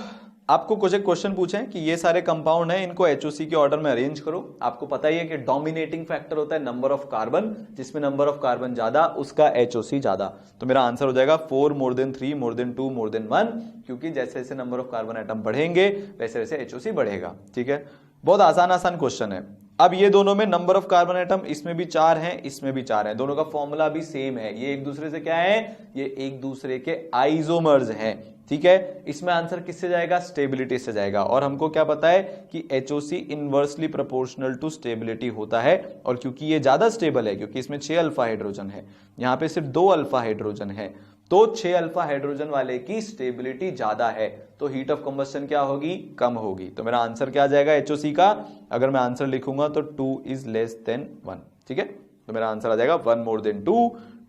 S1: आपको कुछ एक क्वेश्चन पूछे कि ये सारे कंपाउंड हैं, इनको HOC के ऑर्डर में अरेंज करो। आपको पता ही है कि डोमिनेटिंग फैक्टर होता है नंबर ऑफ कार्बन, जिसमें नंबर ऑफ कार्बन ज्यादा उसका HOC ज्यादा। तो मेरा आंसर हो जाएगा 4 more than 3 more than 2 more than 1, क्योंकि जैसे जैसे नंबर ऑफ कार्बन एटम बढ़ेंगे वैसे वैसे HOC बढ़ेगा, ठीक है। बहुत आसान क्वेश्चन है। अब ये दोनों में नंबर ऑफ कार्बन एटम, इसमें भी 4 हैं, इसमें भी 4 हैं, दोनों का फॉर्मूला भी सेम है। ये एक दूसरे से क्या है, ये एक दूसरे के आइसोमर्स हैं, ठीक है। इसमें आंसर किससे जाएगा, स्टेबिलिटी से जाएगा। और हमको क्या पता है कि HOC inversely proportional to stability होता है, और क्योंकि ये ज्यादा स्टेबल है, क्योंकि इसमें 6 अल्फा हाइड्रोजन है, यहां पे सिर्फ 2 अल्फा हाइड्रोजन है, तो 6 अल्फा हाइड्रोजन वाले की स्टेबिलिटी ज्यादा है, तो हीट ऑफ कंबस्टन क्या होगी, कम होगी। तो मेरा आंसर क्या आ जाएगा HOC का, अगर मैं आंसर लिखूंगा तो 2 इज लेस देन 1, ठीक है। तो मेरा आंसर आ जाएगा 1 मोर देन 2,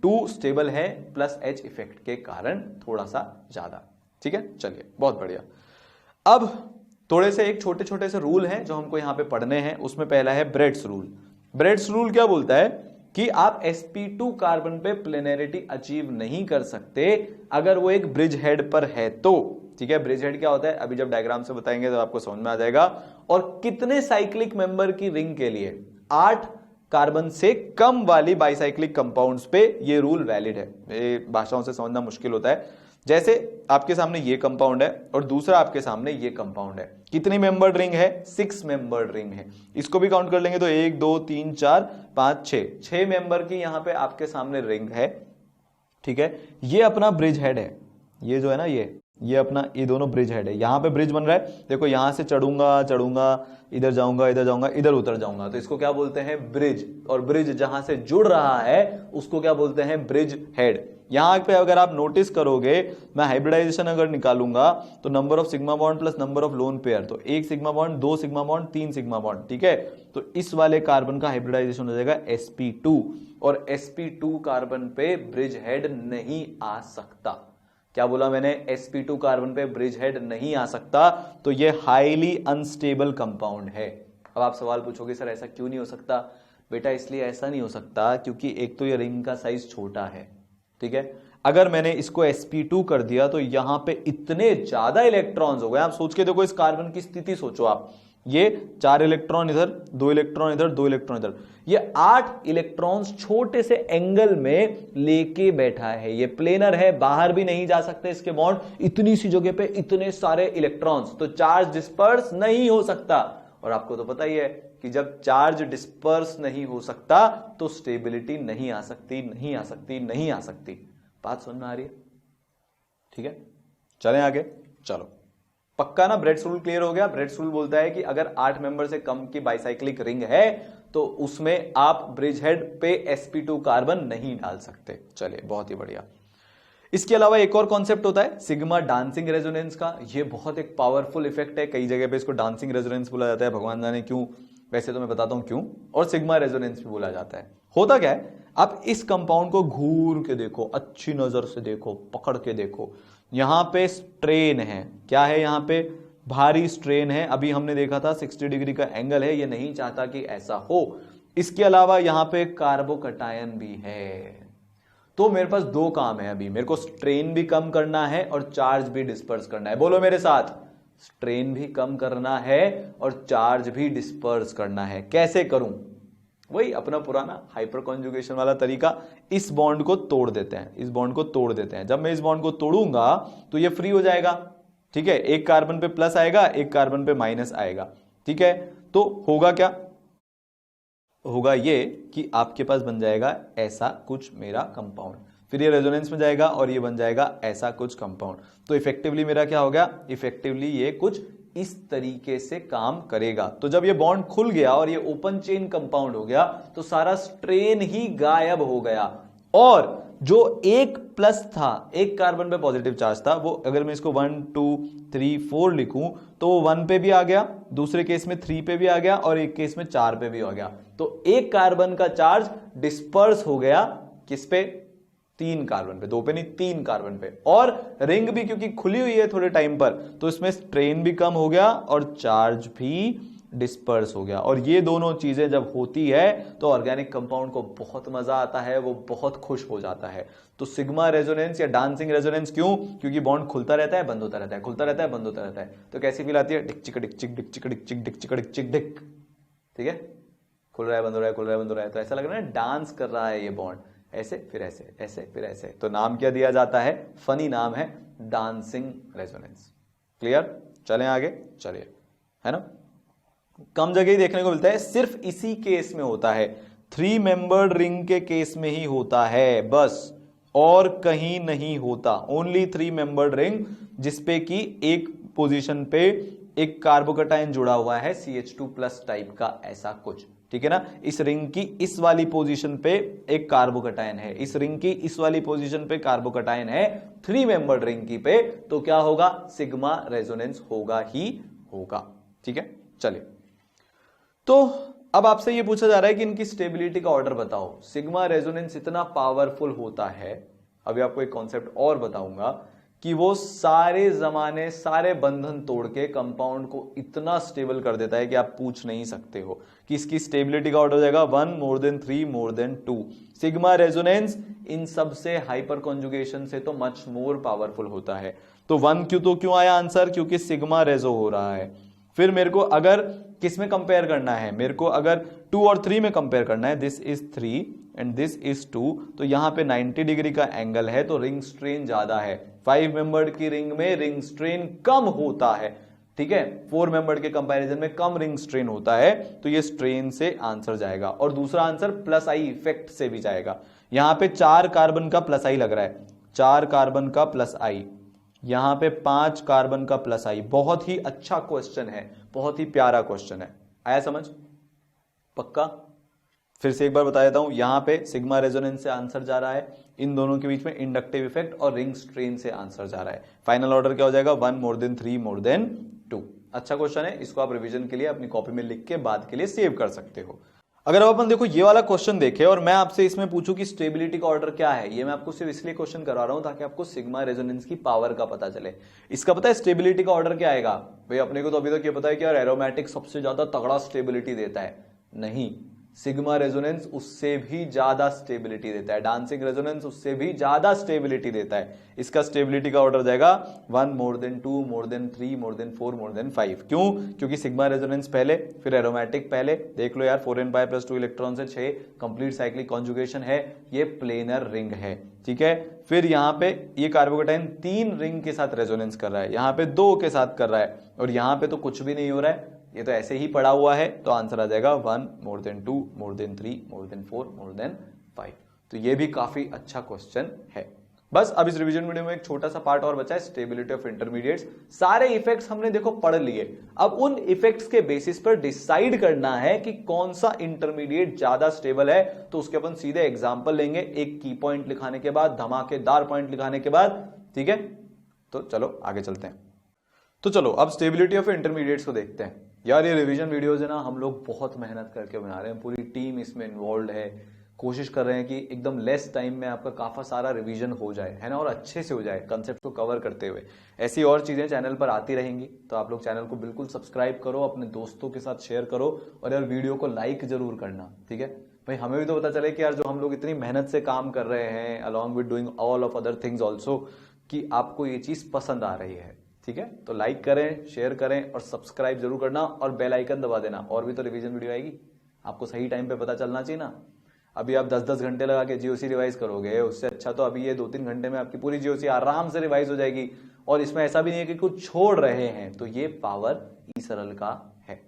S1: 2 स्टेबल है प्लस H इफेक्ट के कारण थोड़ा सा ज्यादा, ठीक है। चलिए, बहुत बढ़िया। अब थोड़े से एक छोटे छोटे से रूल हैं जो हमको यहां पे पढ़ने हैं। उसमें पहला है ब्रेड्स रूल। ब्रेड्स रूल क्या बोलता है कि आप sp2 कार्बन पे प्लेनरिटी अचीव नहीं कर सकते अगर वो एक ब्रिज हेड पर है तो, ठीक है। ब्रिज हेड क्या होता है अभी जब डायग्राम से बताएंगे तो आपको समझ में आ जाएगा। और कितने साइक्लिक मेंबर की रिंग के लिए, 8 कार्बन से कम वाली बाइसाइक्लिक कंपाउंड्स पे ये रूल वैलिड है। ये भाषाओं से समझना मुश्किल होता है। जैसे आपके सामने ये कंपाउंड है और दूसरा आपके सामने ये कंपाउंड है, कितनी मेंबर्ड रिंग है, 6 मेंबर्ड रिंग है। इसको भी काउंट कर लेंगे तो 1 2 3 4 5 6 मेंबर की यहां पे आपके सामने रिंग है, ठीक है। ये अपना ब्रिज हेड है, ये जो है ना ये अपना, ये दोनों ब्रिज हेड है। यहां पे ब्रिज बन रहा है, देखो यहां से चढ़ूंगा, इधर जाऊंगा, इधर उतर जाऊंगा, तो इसको क्या बोलते हैं, ब्रिज। और ब्रिज जहां से जुड़ रहा है उसको क्या बोलते हैं, ब्रिज हेड। यहां पे अगर आप नोटिस करोगे, मैं हाइब्रिडाइजेशन अगर निकालूंगा तो number of sigma bond plus number of lone pair, तो 1 sigma bond, 2 sigma bond, 3 sigma bond, ठीक है। तो इस वाले कार्बन का हाइब्रिडाइजेशन हो जाएगा sp2, और sp2 कार्बन पे ब्रिज हेड नहीं आ सकता। क्या बोला मैंने, sp2 कार्बन पे ब्रिज हेड नहीं आ सकता, तो ये हाईली अनस्टेबल कंपाउंड है। अब आप सवाल पूछोगे सर ऐसा क्यों नहीं हो सकता, बेटा इसलिए ऐसा नहीं हो सकता क्योंकि एक तो ये रिंग का साइज छोटा है, ठीक है। अगर मैंने इसको sp2 कर दिया तो यहां पे इतने ज्यादा इलेक्ट्रॉन्स हो गए। आप सोच के देखो इस कार्बन की स्थिति सोचो आप, ये 4 इलेक्ट्रॉन इधर, 2 इलेक्ट्रॉन इधर, 2 इलेक्ट्रॉन इधर, ये 8 इलेक्ट्रॉन्स छोटे से एंगल में लेके बैठा है। ये प्लेनर है, बाहर भी नहीं जा सकते इसके बॉन्ड, इतनी सी जगह पे इतने सारे इलेक्ट्रॉन्स, तो चार्ज डिस्पर्स नहीं हो सकता। और आपको तो पता ही है कि जब चार्ज डिस्पर्स नहीं हो सकता तो स्टेबिलिटी नहीं आ सकती, नहीं आ सकती, नहीं आ सकती। बात समझ में आ रही है, ठीक है। चलें आगे, चलो पक्का ना, ब्रेड्स रूल क्लियर हो गया। ब्रेड्स रूल बोलता है कि अगर 8 मेंबर से कम की बाइसाइक्लिक रिंग है तो उसमें आप ब्रिज हेड पे sp2 कार्बन नहीं डाल सकते। चलिए, बहुत ही बढ़िया। इसके अलावा एक और कॉन्सेप्ट होता है सिग्मा डांसिंग रेजोनेंस का। ये बहुत एक पावरफुल इफेक्ट है, कई जगह पे इसको डांसिंग रेजोनेंस बोला जाता है, भगवान जाने क्यों, वैसे तो मैं बताता हूं क्यों। और सिग्मा रेजोनेंस भी बोला जाता है। होता क्या है, आप इस कंपाउंड को घूर के देखो, अच्छी नजर से देखो, पकड़ के देखो, यहां पे स्ट्रेन है, क्या है यहां पे, भारी स्ट्रेन है। अभी हमने देखा था 60 डिग्री का एंगल है, ये नहीं चाहता कि ऐसा हो। इसके अलावा यहां पे कार्बोकटायन भी है। तो मेरे पास 2 काम है अभी, मेरे को स्ट्रेन भी कम करना है और चार्ज भी डिस्पर्स करना है। बोलो मेरे साथ, स्ट्रेन भी कम करना है और चार्ज भी डिस्पर्स करना है। कैसे करूं, वही अपना पुराना हाइपर कॉन्जुगेशन वाला तरीका, इस बॉन्ड को तोड़ देते हैं, इस बॉन्ड को तोड़ देते हैं। जब मैं इस बॉन्ड को तोड़ूंगा तो ये फ्री हो जाएगा, ठीक है। एक कार्बन पे प्लस आएगा, एक कार्बन पे माइनस आएगा, ठीक है। तो होगा क्या, होगा ये कि आपके पास बन जाएगा ऐसा कुछ मेरा कंपाउंड, फिर ये रेजोनेंस में जाएगा और ये बन जाएगा ऐसा कुछ कंपाउंड। तो इफेक्टिवली मेरा क्या हो गया, इफेक्टिवली ये कुछ इस तरीके से काम करेगा। तो जब ये बॉन्ड खुल गया और ये ओपन चेन कंपाउंड हो गया तो सारा स्ट्रेन ही गायब हो गया, और जो एक प्लस था, एक कार्बन पे पॉजिटिव चार्ज था, वो अगर मैं इसको 1 2 3 4 लिखूं तो वो 1 पे भी आ गया, दूसरे केस में 3 पे भी आ गया और एक केस में 4 पे भी आ गया। तो एक कार्बन का चार्ज डिस्पर्स हो गया किस पे, 3 कार्बन पे, 2 पे नहीं 3 कार्बन पे। और रिंग भी क्योंकि खुली हुई है थोड़े टाइम पर तो इसमें स्ट्रेन भी कम हो गया और चार्ज भी डिस्पर्स हो गया। और ये दोनों चीजें जब होती है तो ऑर्गेनिक कंपाउंड को बहुत मजा आता है, वो बहुत खुश हो जाता है। तो सिग्मा रेजोनेंस या डांसिंग रेजोनेंस क्यों, क्योंकि बॉन्ड खुलता रहता है, बंद होता रहता है, खुलता रहता है, बंद होता रहता है। तो कैसी फील आती है, डिक चिक डिक चिक डिक चिक डिक चिक डिक चिक डिक चिक डिक, ठीक है। खुल रहा है, बंद हो रहा है, खुल रहा है, बंद हो रहा है, तो ऐसा लग रहा है डांस कर रहा है ये बॉन्ड, ऐसे फिर ऐसे, ऐसे फिर ऐसे। तो नाम क्या दिया जाता है, फनी नाम है डांसिंग रेजोनेंस। क्लियर, चलें आगे, चलिए, है ना। कम जगह ही देखने को मिलता है, सिर्फ इसी केस में होता है, 3 मेंबर्ड रिंग के केस में ही होता है बस, और कहीं नहीं होता। ओनली 3 मेंबर्ड रिंग जिसपे कि एक पोजीशन पे एक कार्बोकटाइन जुड़ा हुआ है CH2+ टाइप का, ऐसा कुछ, ठीक है ना। इस रिंग की इस वाली पोजीशन पे एक कार्बोकटाइन है, इस रिंग की इस वाली पोजीशन पे कार्बोकटाइन है, 3 मेंबर्ड रिंग की पे, तो क्या होगा, सिग्मा रेजोनेंस होगा ही होगा, ठीक है। चलिए, तो अब आपसे ये पूछा जा रहा है कि इनकी स्टेबिलिटी का ऑर्डर बताओ। सिग्मा रेजोनेंस इतना पावरफुल होता है, अभी आपको एक कॉन्सेप्ट और बताऊंगा, कि वो सारे जमाने सारे बंधन तोड़ के कंपाउंड को इतना स्टेबल कर देता है कि आप पूछ नहीं सकते हो कि इसकी स्टेबिलिटी का ऑर्डर हो जाएगा 1 more than 3 more than 2। Sigma resonance in सबसे हाइपर कॉन्जुगेशन से तो मच मोर पावरफुल होता है। तो 1 क्यों आया आंसर, क्योंकि सिग्मा रेजो हो रहा है। फिर मेरे को अगर किस में कंपेयर करना है, मेरे को अगर 2 और 3 में कंपेयर करना है, this is 3 and this is 2, तो यहां पे 90 डिग्री का एंगल है तो रिंग स्ट्रेन ज्यादा है। 5 मेंबर्ड की रिंग में रिंग स्ट्रेन कम होता है, ठीक है। 4 मेंबर्ड के कंपैरिजन में कम रिंग स्ट्रेन होता है, तो ये स्ट्रेन से आंसर जाएगा। और दूसरा आंसर प्लस आई इफेक्ट से भी जाएगा। यहां पे 4 कार्बन का प्लस आई लग रहा है, 4 कार्बन का प्लस आई, यहां पे 5 कार्बन का प्लस आई। बहुत ही अच्छा क्वेश्चन है, बहुत ही प्यारा क्वेश्चन है। आया समझ, पक्का। फिर से एक बार बता देता हूं, यहां पे सिग्मा रेजोनेंस से आंसर जा रहा है, इन दोनों के बीच में इंडक्टिव इफेक्ट और रिंग स्ट्रेन से आंसर जा रहा है। फाइनल ऑर्डर क्या हो जाएगा, 1 more than 3 more than 2। अच्छा क्वेश्चन है, इसको आप रिवीजन के लिए अपनी कॉपी में लिख के बाद के लिए सेव कर सकते हो। अगर अब अपन देखो ये वाला क्वेश्चन देखे और मैं आपसे इसमें पूछूं कि स्टेबिलिटी का ऑर्डर क्या है, ये मैं आपको सिर्फ इसलिए क्वेश्चन करा रहा हूं ताकि आपको सिग्मा रेजोनेंस की पावर का पता चले। इसका पता है स्टेबिलिटी का ऑर्डर क्या आएगा भाई, अपने को तो अभी तक ये पता है कि यार एरोमेटिक सबसे ज्यादा तगड़ा स्टेबिलिटी देता है, नहीं, सिग्मा रेजोनेंस उससे भी ज्यादा स्टेबिलिटी देता है, डांसिंग रेजोनेंस उससे भी ज्यादा स्टेबिलिटी देता है। इसका स्टेबिलिटी का ऑर्डर जाएगा 1 more than 2 more than 3 more than 4 more than 5। क्यों, क्योंकि सिग्मा रेजोनेंस पहले, फिर एरोमेटिक पहले, देख लो यार 4n pi + 2 इलेक्ट्रॉन से 6, कंप्लीट साइक्लिक कॉन्जुगेशन है, ये प्लेनर रिंग है, ठीक है। फिर यहां पे ये कार्बोकटाइन 3 रिंग के साथ रेजोनेंस कर रहा है, यहां पे 2 के साथ कर रहा है, और यहां पे तो कुछ भी नहीं हो रहा है, ये तो ऐसे ही पड़ा हुआ है। तो आंसर आ जाएगा 1 more than 2 more than 3 more than 4 more than 5। तो ये भी काफी अच्छा क्वेश्चन है। बस अब इस रिवीजन वीडियो में एक छोटा सा पार्ट और बचा है, स्टेबिलिटी ऑफ इंटरमीडिएट्स। सारे इफेक्ट्स हमने देखो पढ़ लिए, अब उन इफेक्ट्स के बेसिस पर डिसाइड करना है कि कौन सा इंटरमीडिएट ज्यादा स्टेबल है। तो उसके अपन सीधे एग्जांपल लेंगे, एक की पॉइंट लिखाने के बाद, धमाकेदार पॉइंट लिखाने के बाद, ठीक है। तो चलो आगे चलते हैं। तो चलो अब स्टेबिलिटी ऑफ इंटरमीडिएट्स को देखते हैं। यार ये रिवीजन वीडियोज है ना, हम लोग बहुत मेहनत करके बना रहे हैं, पूरी टीम इसमें इन्वॉल्व है, कोशिश कर रहे हैं कि एकदम लेस टाइम में आपका काफी सारा रिवीजन हो जाए, है ना, और अच्छे से हो जाए, कंसेप्ट को कवर करते हुए। ऐसी और चीजें चैनल पर आती रहेंगी, तो आप लोग चैनल को बिल्कुल सब्सक्राइब करो, अपने दोस्तों के साथ शेयर करो, और यार वीडियो को लाइक जरूर करना, ठीक है भाई। हमें भी तो पता चले कि यार जो हम लोग इतनी मेहनत से काम कर रहे हैं, along with doing all of other things also, कि आपको ये चीज पसंद आ रही है, ठीक है। तो लाइक करें, शेयर करें और सब्सक्राइब जरूर करना, और बेल आइकन दबा देना, और भी तो रिवीजन वीडियो आएगी। आपको सही टाइम पे पता चलना चाहिए ना। अभी आप 10-10 घंटे लगा के जीओसी रिवाइज करोगे, उससे अच्छा तो अभी ये 2-3 घंटे में आपकी पूरी जीओसी आराम से रिवाइज हो जाएगी। और इसमें ऐसा भी नहीं है कि कुछ छोड़ रहे हैं, तो ये पावर ई सरल का है।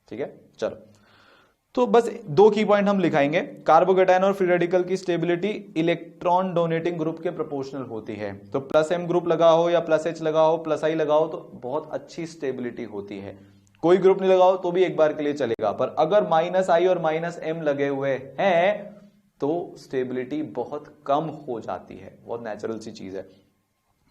S1: ठीक है, चलो तो बस 2 की पॉइंट हम लिखाएंगे। कार्बोकेटायन और फ्री रेडिकल की स्टेबिलिटी इलेक्ट्रॉन डोनेटिंग ग्रुप के प्रोपोर्शनल होती है। तो प्लस एम ग्रुप लगा हो या प्लस एच लगा हो, प्लस आई लगाओ तो बहुत अच्छी स्टेबिलिटी होती है। कोई ग्रुप नहीं लगाओ तो भी एक बार के लिए चलेगा, पर अगर माइनस आई और माइनस एम लगे हुए हैं तो स्टेबिलिटी बहुत कम हो जाती है, बहुत नेचुरल सी चीज है।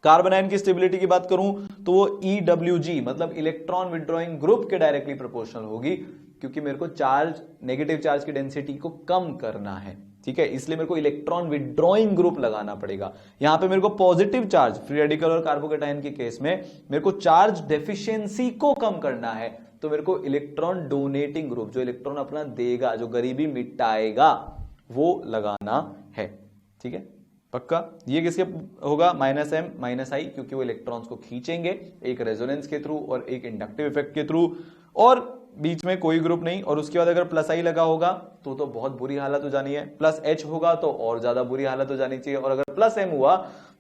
S1: कार्बन आयन की स्टेबिलिटी की बात करूं तो वो EWG मतलब इलेक्ट्रॉन विड्रॉइंग ग्रुप के डायरेक्टली प्रोपोर्शनल होगी, क्योंकि मेरे को चार्ज, नेगेटिव चार्ज की डेंसिटी को कम करना है। ठीक है, इसलिए मेरे को इलेक्ट्रॉन विड्रॉइंग ग्रुप लगाना पड़ेगा। यहां पे मेरे को पॉजिटिव चार्ज, फ्री रेडिकल और कार्बोकेटायन के केस में मेरे को चार्ज डेफिशिएंसी को कम करना है, तो मेरे को इलेक्ट्रॉन डोनेटिंग ग्रुप, जो इलेक्ट्रॉन अपना देगा, जो गरीबी मिटाएगा, वो लगाना है। ठीक है, पक्का। ये किसके होगा? माइनस एम माइनस आई, क्योंकि वो इलेक्ट्रॉन्स को खींचेंगे, एक रेजोनेंस के थ्रू और एक इंडक्टिव इफेक्ट के थ्रू, और बीच में कोई ग्रुप नहीं। और उसके बाद अगर प्लस आई लगा होगा तो बहुत बुरी हालत हो जानी है, प्लस एच होगा तो और ज्यादा बुरी हालत हो जानी चाहिए, और अगर प्लस एम हुआ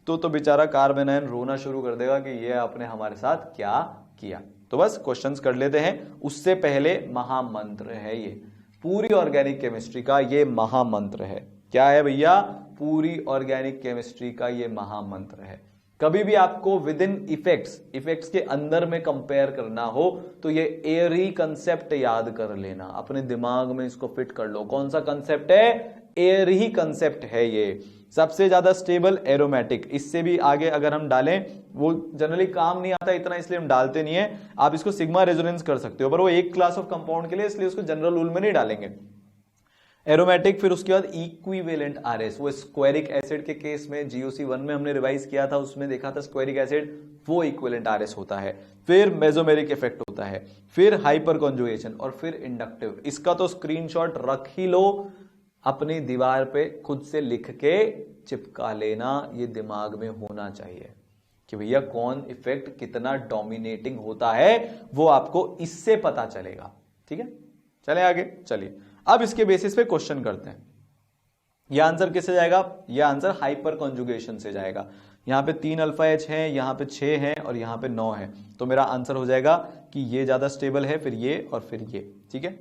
S1: तो बेचारा कार्बन आयन रोना शुरू कर देगा कि ये आपने हमारे साथ क्या किया। तो बस क्वेश्चंस कर लेते हैं, उससे पहले महामंत्र है ये पूरी ऑर्गेनिक केमिस्ट्री का, ये महामंत्र है। क्या है भैया? पूरी ऑर्गेनिक केमिस्ट्री का ये महामंत्र है। कभी भी आपको विद इन इफेक्ट्स के अंदर में कंपेयर करना हो तो ये एयरी कंसेप्ट याद कर लेना, अपने दिमाग में इसको फिट कर लो। कौन सा कंसेप्ट है? एयरी कंसेप्ट है ये। सबसे ज्यादा स्टेबल एरोमेटिक, इससे भी आगे अगर हम डालें, वो जनरली काम नहीं आता इतना, इसलिए हम डालते नहीं है। आप इसको सिग्मा रेजोनेंस कर सकते हो, पर वो एक क्लास ऑफ कंपाउंड के लिए, इसलिए उसको जनरल रूल में नहीं डालेंगे। एरोमेटिक, फिर उसके बाद इक्विवेलेंट आरएस, वो स्क्वेरिक एसिड के केस में जीओसी 1 में हमने रिवाइज किया था, उसमें देखा था स्क्वेरिक एसिड, वो इक्विवेलेंट आरएस होता है। फिर मेसोमेरिक इफेक्ट होता है, फिर हाइपर कॉन्जुगेशन, और फिर इंडक्टिव। इसका तो स्क्रीनशॉट रख ही लो, अपनी दीवार पे खुद से लिख के चिपका लेना, ये दिमाग में होना चाहिए कि भैया कौन इफेक्ट कितना डोमिनेटिंग होता है, वो आपको इससे पता चलेगा। ठीक है, चले आगे। चलिए अब इसके बेसिस पे क्वेश्चन करते हैं। यह आंसर किससे जाएगा? यह आंसर हाइपर कॉन्जुगेशन से जाएगा। यहां पे 3 अल्फा एच है, यहां पे 6 है और यहां पे 9 है, तो मेरा आंसर हो जाएगा कि ये ज्यादा स्टेबल है, फिर ये और फिर ये। ठीक है,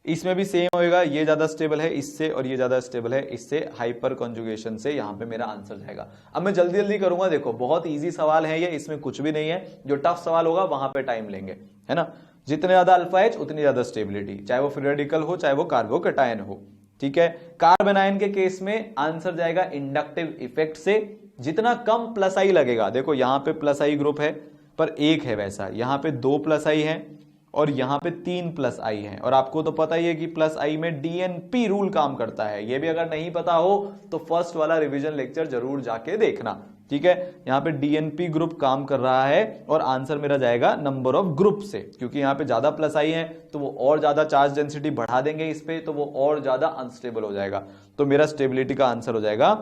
S1: इसमें भी सेम होएगा, ये ज्यादा स्टेबल है इससे और ये ज्यादा स्टेबल है इससे, हाइपर कॉन्जुगेशन से यहां पे मेरा आंसर जाएगा। अब मैं जल्दी जल्दी करूंगा, देखो बहुत इजी सवाल है ये, इसमें कुछ भी नहीं है। जो टफ सवाल होगा वहां पे टाइम लेंगे, है ना। जितने ज्यादा अल्फा एच उतनी ज्यादा स्टेबिलिटी, चाहे वो फ्री रेडिकल हो चाहे वो कार्बोकेटायन हो। ठीक है, कार्बन आयन के केस में आंसर जाएगा इंडक्टिव इफेक्ट से। जितना कम प्लस आई लगेगा, देखो यहां पे प्लस आई ग्रुप है पर एक है वैसा, यहां पे 2 प्लस आई है और यहां पे 3 प्लस आई है, और आपको तो पता ही है कि प्लस आई में डीएनपी रूल काम करता है। ये भी अगर नहीं पता हो तो फर्स्ट वाला रिवीजन लेक्चर जरूर जाके देखना। ठीक है, यहां पे डीएनपी ग्रुप काम कर रहा है और आंसर मेरा जाएगा नंबर ऑफ ग्रुप से, क्योंकि यहां पे ज्यादा प्लस आई है तो वो और ज्यादा चार्ज डेंसिटी बढ़ा देंगे इस पे, तो वो और ज्यादा अनस्टेबल हो जाएगा। तो मेरा स्टेबिलिटी का आंसर हो जाएगा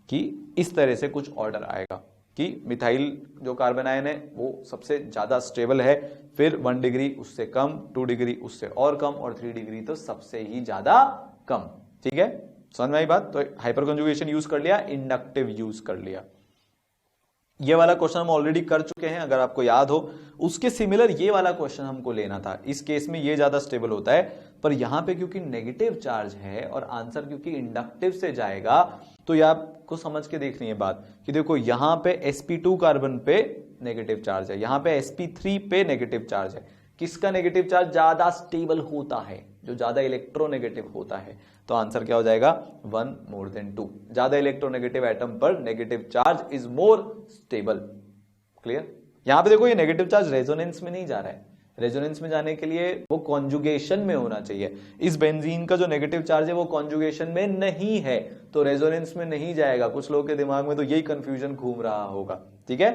S1: कि इस तरह से कुछ ऑर्डर आएगा कि मिथाइल जो कार्बन आयन है वो सबसे ज्यादा स्टेबल है, फिर 1 डिग्री उससे कम, 2 डिग्री उससे और कम, और 3 डिग्री तो सबसे ही ज्यादा कम। ठीक है, समझ में आई बात? तो हाइपर कॉन्जुगेशन यूज कर लिया, इंडक्टिव यूज कर लिया। ये वाला क्वेश्चन हम ऑलरेडी कर चुके हैं, अगर आपको याद हो। उसके सिमिलर ये वाला क्वेश्चन हमको लेना था। इस केस में ये ज्यादा स्टेबल होता है, पर यहां पे क्योंकि नेगेटिव चार्ज है और आंसर क्योंकि इंडक्टिव से जाएगा, तो ये आपको समझ के देखनी है बात कि देखो यहां पे sp2 कार्बन पे नेगेटिव चार्ज है, यहां पे sp3 पे नेगेटिव चार्ज है। किसका नेगेटिव चार्ज ज्यादा स्टेबल होता है? जो ज्यादा इलेक्ट्रोनेगेटिव होता है। तो आंसर क्या हो जाएगा? 1 मोर देन 2। ज्यादा इलेक्ट्रोनेगेटिव एटम पर negative charge is more stable. Clear? यहां पे देखो ये नेगेटिव चार्ज रेजोनेंस में नहीं जा रहा है, रेजोनेंस में जाने के लिए वो कॉन्जुगेशन में होना चाहिए। इस बेंजीन का जो नेगेटिव चार्ज है वो कॉन्जुगेशन में नहीं है, तो रेजोनेंस में नहीं जाएगा। कुछ लोगों के दिमाग में तो यही कंफ्यूजन घूम रहा होगा। ठीक है,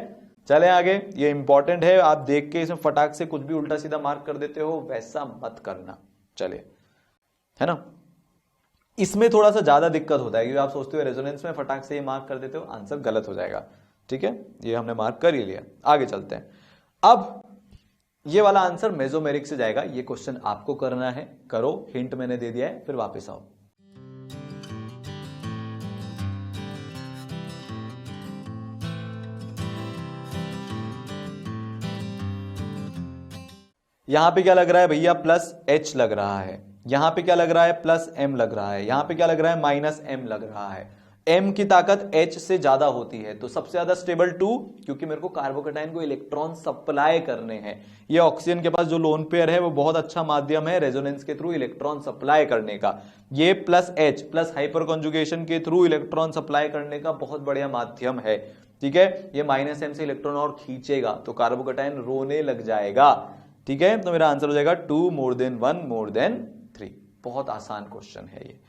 S1: चले आगे। ये इंपॉर्टेंट है, आप देख के इसमें फटाक से कुछ भी उल्टा सीधा मार्क कर देते हो, वैसा मत करना। चले, है ना। इसमें थोड़ा सा ज्यादा दिक्कत होता है क्योंकि आप सोचते हो रेजोनेंस में फटाक से ये मार्क कर देते हो, आंसर गलत हो जाएगा। ठीक है, ये हमने मार्क कर ही लिया, आगे चलते हैं। अब ये वाला आंसर मेसोमेरिक से जाएगा। ये क्वेश्चन आपको करना है, करो, हिंट मैंने दे दिया है, फिर वापस आओ। यहां पे क्या लग रहा है भैया, प्लस एच लग रहा है, यहां पे क्या लग रहा है, प्लस एम लग रहा है, यहां पे क्या लग रहा है, माइनस एम लग रहा है। एम की ताकत एच से ज्यादा होती है, तो सबसे ज्यादा स्टेबल 2, क्योंकि मेरे को कार्बोकेटाइन को इलेक्ट्रॉन सप्लाई करने हैं। ये ऑक्सीजन के पास जो लोन पेयर है वो बहुत अच्छा माध्यम है रेजोनेंस के थ्रू इलेक्ट्रॉन सप्लाई करने का। ये plus H plus hyper conjugation के थ्रू इलेक्ट्रॉन सप्लाई करने का बहुत बढ़िया माध्यम है। ठीक है, ये माइनस एम से इलेक्ट्रॉन और खींचेगा तो कार्बोकेटाइन रोने लग जाएगा। ठीक है, तो मेरा आंसर हो जाएगा 2 मोर देन 1 मोर देन 3। बहुत आसान क्वेश्चन है ये।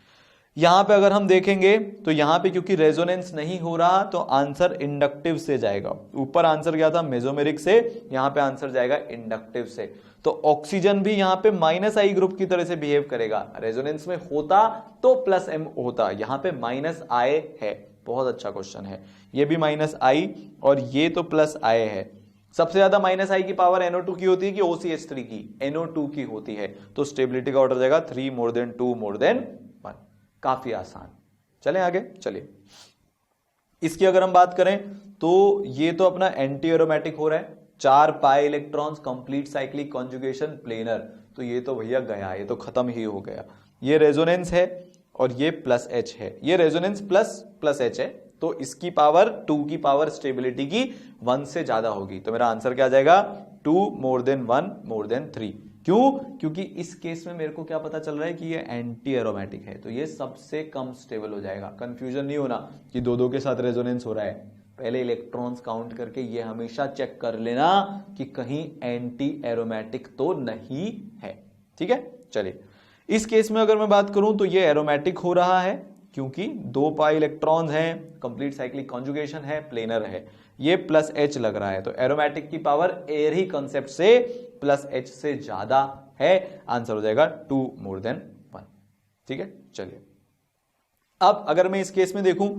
S1: यहां पे अगर हम देखेंगे तो यहां पे क्योंकि रेजोनेंस नहीं हो रहा तो आंसर इंडक्टिव से जाएगा। ऊपर आंसर क्या था, मेसोमेरिक से, यहां पे आंसर जाएगा इंडक्टिव से। तो ऑक्सीजन भी यहां पे माइनस आई ग्रुप की तरह से बिहेव करेगा। रेजोनेंस में होता तो प्लस एम होता, यहां पे माइनस आई है। बहुत अच्छा क्वेश्चन है। ये भी माइनस आई और ये तो प्लस आई है। सबसे ज्यादा माइनस आई की पावर NO2 की होती है कि OCH3 की, NO2 की होती है। तो स्टेबिलिटी का ऑर्डर जाएगा 3 मोर देन 2 मोर देन 1। काफी आसान। चलें आगे, चलिए इसकी अगर हम बात करें तो ये तो अपना एंटी एरोमेटिक हो रहा है, 4 pi electrons, complete cyclic conjugation, planar. तो ये तो भैया गया, ये तो खत्म ही हो गया। ये रेजोनेंस है और ये प्लस एच है। ये रेजोनेंस प्लस एच है, तो इसकी पावर 2 की पावर स्टेबिलिटी की 1 से ज्यादा होगी। तो मेरा आंसर क्या आ जाएगा, 2 मोर देन 1 मोर देन 3। क्यों, क्योंकि इस केस में मेरे को क्या पता चल रहा है कि ये एंटी एरोमेटिक है, तो ये सबसे कम स्टेबल हो जाएगा। कंफ्यूजन नहीं होना कि दो के साथ रेजोनेंस हो रहा है। पहले इलेक्ट्रॉन्स काउंट करके ये हमेशा चेक कर लेना कि कहीं एंटी एरोमेटिक तो नहीं है। ठीक है, चलिए इस केस में अगर मैं बात करूं तो ये एरोमेटिक हो रहा है क्योंकि 2 पाई इलेक्ट्रॉन्स हैं, कंप्लीट साइक्लिक कॉन्जुगेशन है, प्लेनर है। ये प्लस एच लग रहा है, तो एरोमेटिक की पावर एयर ही कंसेप्ट से प्लस एच से ज्यादा है। आंसर हो जाएगा 2 मोर देन 1। ठीक है, चलिए अब अगर मैं इस केस में देखूं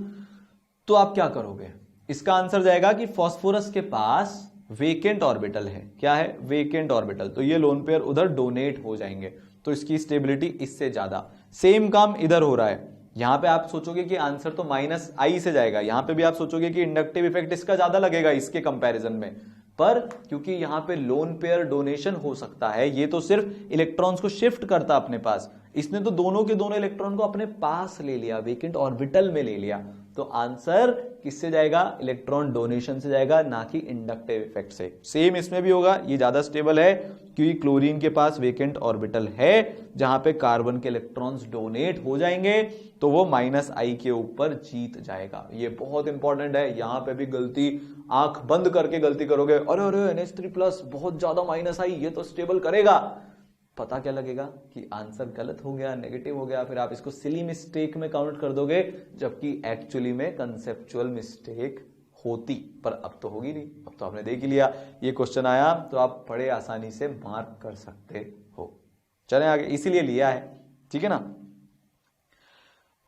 S1: तो आप क्या करोगे। इसका आंसर जाएगा कि फास्फोरस के पास वेकेंट ऑर्बिटल है। क्या है, वेकेंट ऑर्बिटल। तो ये लोन पेयर उधर डोनेट हो जाएंगे, तो इसकी स्टेबिलिटी इससे ज्यादा। सेम काम इधर हो रहा है। यहां पे आप सोचोगे कि आंसर तो माइनस आई से जाएगा, यहां पे भी आप सोचोगे कि इंडक्टिव इफेक्ट इसका ज्यादा लगेगा इसके कंपैरिजन में, पर क्योंकि यहां पे लोन पेयर डोनेशन हो सकता है, ये तो सिर्फ इलेक्ट्रॉन्स को शिफ्ट करता अपने पास, इसने तो दोनों के दोनों इलेक्ट्रॉन को अपने पास ले लिया, वेकेंट ऑर्बिटल में ले लिया। तो आंसर किससे जाएगा, इलेक्ट्रॉन डोनेशन से जाएगा, ना कि इंडक्टिव इफेक्ट से। सेम इसमें भी होगा, ये ज्यादा स्टेबल है क्योंकि क्लोरीन के पास वेकेंट ऑर्बिटल है जहां पे कार्बन के इलेक्ट्रॉन्स डोनेट हो जाएंगे, तो वो माइनस आई के ऊपर जीत जाएगा। ये बहुत इंपॉर्टेंट है। यहां पे भी गलती, आंख बंद करके गलती करोगे, अरे अरे NH3+ बहुत ज्यादा माइनस आई, ये तो स्टेबल करेगा, पता क्या लगेगा कि आंसर गलत हो गया, नेगेटिव हो गया, फिर आप इसको सिली मिस्टेक में काउंट कर दोगे, जबकि एक्चुअली में कंसेप्चुअल मिस्टेक होती। पर अब तो होगी नहीं, अब तो आपने देख ही लिया। ये क्वेश्चन आया तो आप बड़े आसानी से मार्क कर सकते हो। चलें आगे, इसीलिए लिया है। ठीक है ना।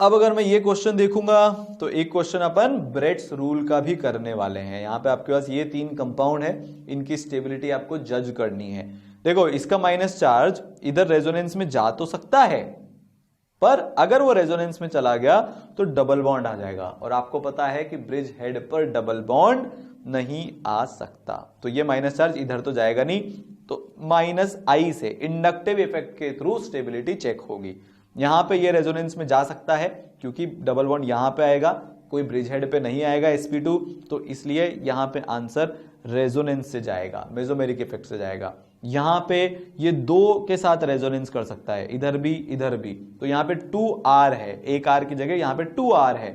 S1: अब अगर मैं ये क्वेश्चन देखूंगा तो एक क्वेश्चन अपन ब्रेड्स रूल का भी करने वाले हैं। यहां पे आपके पास ये 3 कंपाउंड है, इनकी स्टेबिलिटी आपको जज करनी है। देखो इसका माइनस चार्ज इधर रेजोनेंस में जा तो सकता है, पर अगर वो रेजोनेंस में चला गया तो डबल बॉन्ड आ जाएगा, और आपको पता है कि ब्रिज हेड पर डबल बॉन्ड नहीं आ सकता। तो ये माइनस चार्ज इधर तो जाएगा नहीं, तो माइनस आई से इंडक्टिव इफेक्ट के थ्रू स्टेबिलिटी चेक होगी। यहां पे ये रेजोनेंस में जा सकता है क्योंकि डबल बॉन्ड यहां पे आएगा, कोई ब्रिज हेड पे नहीं आएगा sp2, तो इसलिए यहां पे आंसर रेजोनेंस से जाएगा, मेसोमेरिक इफेक्ट से जाएगा। यहां पे ये 2 के साथ रेजोनेंस कर सकता है, इधर भी इधर भी। तो यहां पे 2R है, एक R की जगह यहां पे 2R है,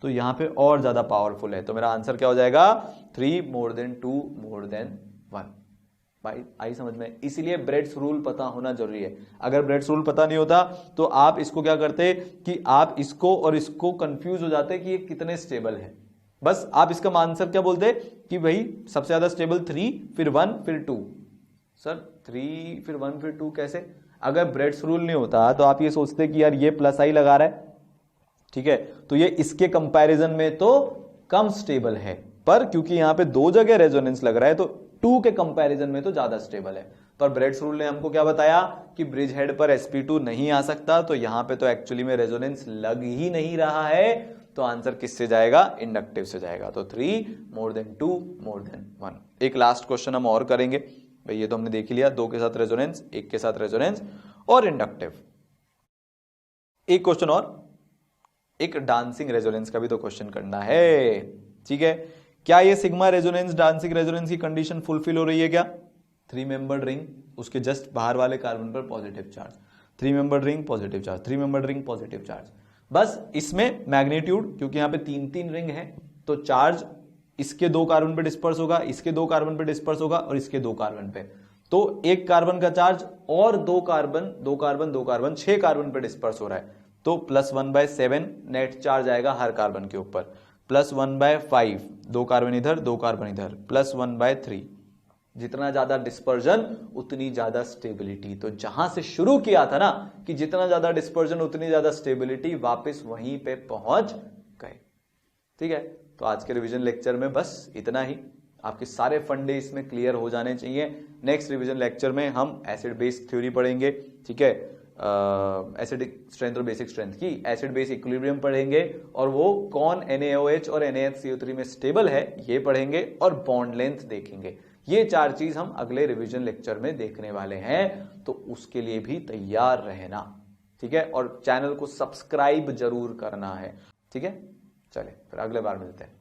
S1: तो यहां पे और ज्यादा पावरफुल है। तो मेरा आंसर क्या हो जाएगा, 3 मोर देन 2 मोर देन 1। भाई आई समझ में। इसीलिए ब्रेड्स रूल पता होना जरूरी है। अगर ब्रेड्स रूल पता नहीं होता तो आप इसको क्या करते कि आप इसको और इसको कंफ्यूज हो जाते कि ये कितने स्टेबल है। बस आप इसका आंसर क्या बोलते कि भाई सबसे ज्यादा स्टेबल 3, फिर 1, फिर 2। सर 3 फिर 1 फिर 2 कैसे? अगर ब्रेड्स रूल नहीं होता तो आप ये सोचते कि यार ये प्लस आई लगा रहा है, ठीक है, तो ये इसके कंपैरिजन में तो कम स्टेबल है, पर क्योंकि यहां पे 2 जगह रेजोनेंस लग रहा है तो sp2 के कंपैरिजन में तो ज्यादा स्टेबल है। पर ब्रेड्स रूल ने हमको क्या बताया कि ब्रिज हेड पर sp2 नहीं आ सकता, तो यहां पे तो एक्चुअली में रेजोनेंस लग ही नहीं रहा है, तो आंसर किससे जाएगा, इंडक्टिव से जाएगा। तो 3 मोर देन 2 मोर देन 1। एक लास्ट क्वेश्चन हम और करेंगे भाई, ये तो हमने देख ही लिया, 2 के साथ रेजोनेंस, 1 के साथ रेजोनेंस और इंडक्टिव। एक क्वेश्चन और, एक डांसिंग रेजोनेंस का भी तो क्वेश्चन करना है, ठीक है। क्या ये सिग्मा रेजोनेंस डांसिंग रेजोनेंस की कंडीशन फुलफिल हो रही है क्या? 3 मेंबर्ड रिंग, उसके जस्ट बाहर वाले कार्बन पर positive charge, 3 membered ring positive charge, 3 membered ring positive charge. बस इसमें मैग्नीट्यूड, क्योंकि यहां पे 3 रिंग है, तो चार्ज इसके 2 कार्बन पे डिस्पर्स होगा, इसके 2 कार्बन पे डिस्पर्स होगा और इसके 2 कार्बन पे, तो एक कार्बन का चार्ज और 2 कार्बन 6 कार्बन पे डिस्पर्स हो रहा है, तो +1/7 नेट चार्ज आएगा हर कार्बन के ऊपर, +1/5 2 कार्बन इधर 2 कार्बन इधर, +1/3। जितना ज्यादा डिस्पर्जन उतनी ज्यादा स्टेबिलिटी। तो जहां से शुरू किया था ना कि जितना ज्यादा डिस्पर्जन उतनी ज्यादा स्टेबिलिटी, वापस वहीं पे पहुंच गए। ठीक है, तो आज के रिवीजन लेक्चर में बस इतना ही। आपके सारे फंडे इसमें क्लियर हो जाने चाहिए। नेक्स्ट रिवीजन लेक्चर में हम एसिड बेस थ्योरी पढ़ेंगे, ठीक है, एसिडिक स्ट्रेंथ और बेसिक स्ट्रेंथ की, एसिड बेस इक्विलिब्रियम पढ़ेंगे, और वो कौन NaOH और NaHCO3 में स्टेबल है ये पढ़ेंगे, और बॉन्ड लेंथ देखेंगे। ये 4 चीज हम अगले रिवीजन लेक्चर में देखने वाले हैं, तो उसके लिए भी तैयार रहना, ठीक है, और चैनल को सब्सक्राइब जरूर करना है, ठीक है। चलिए फिर अगले बार मिलते हैं।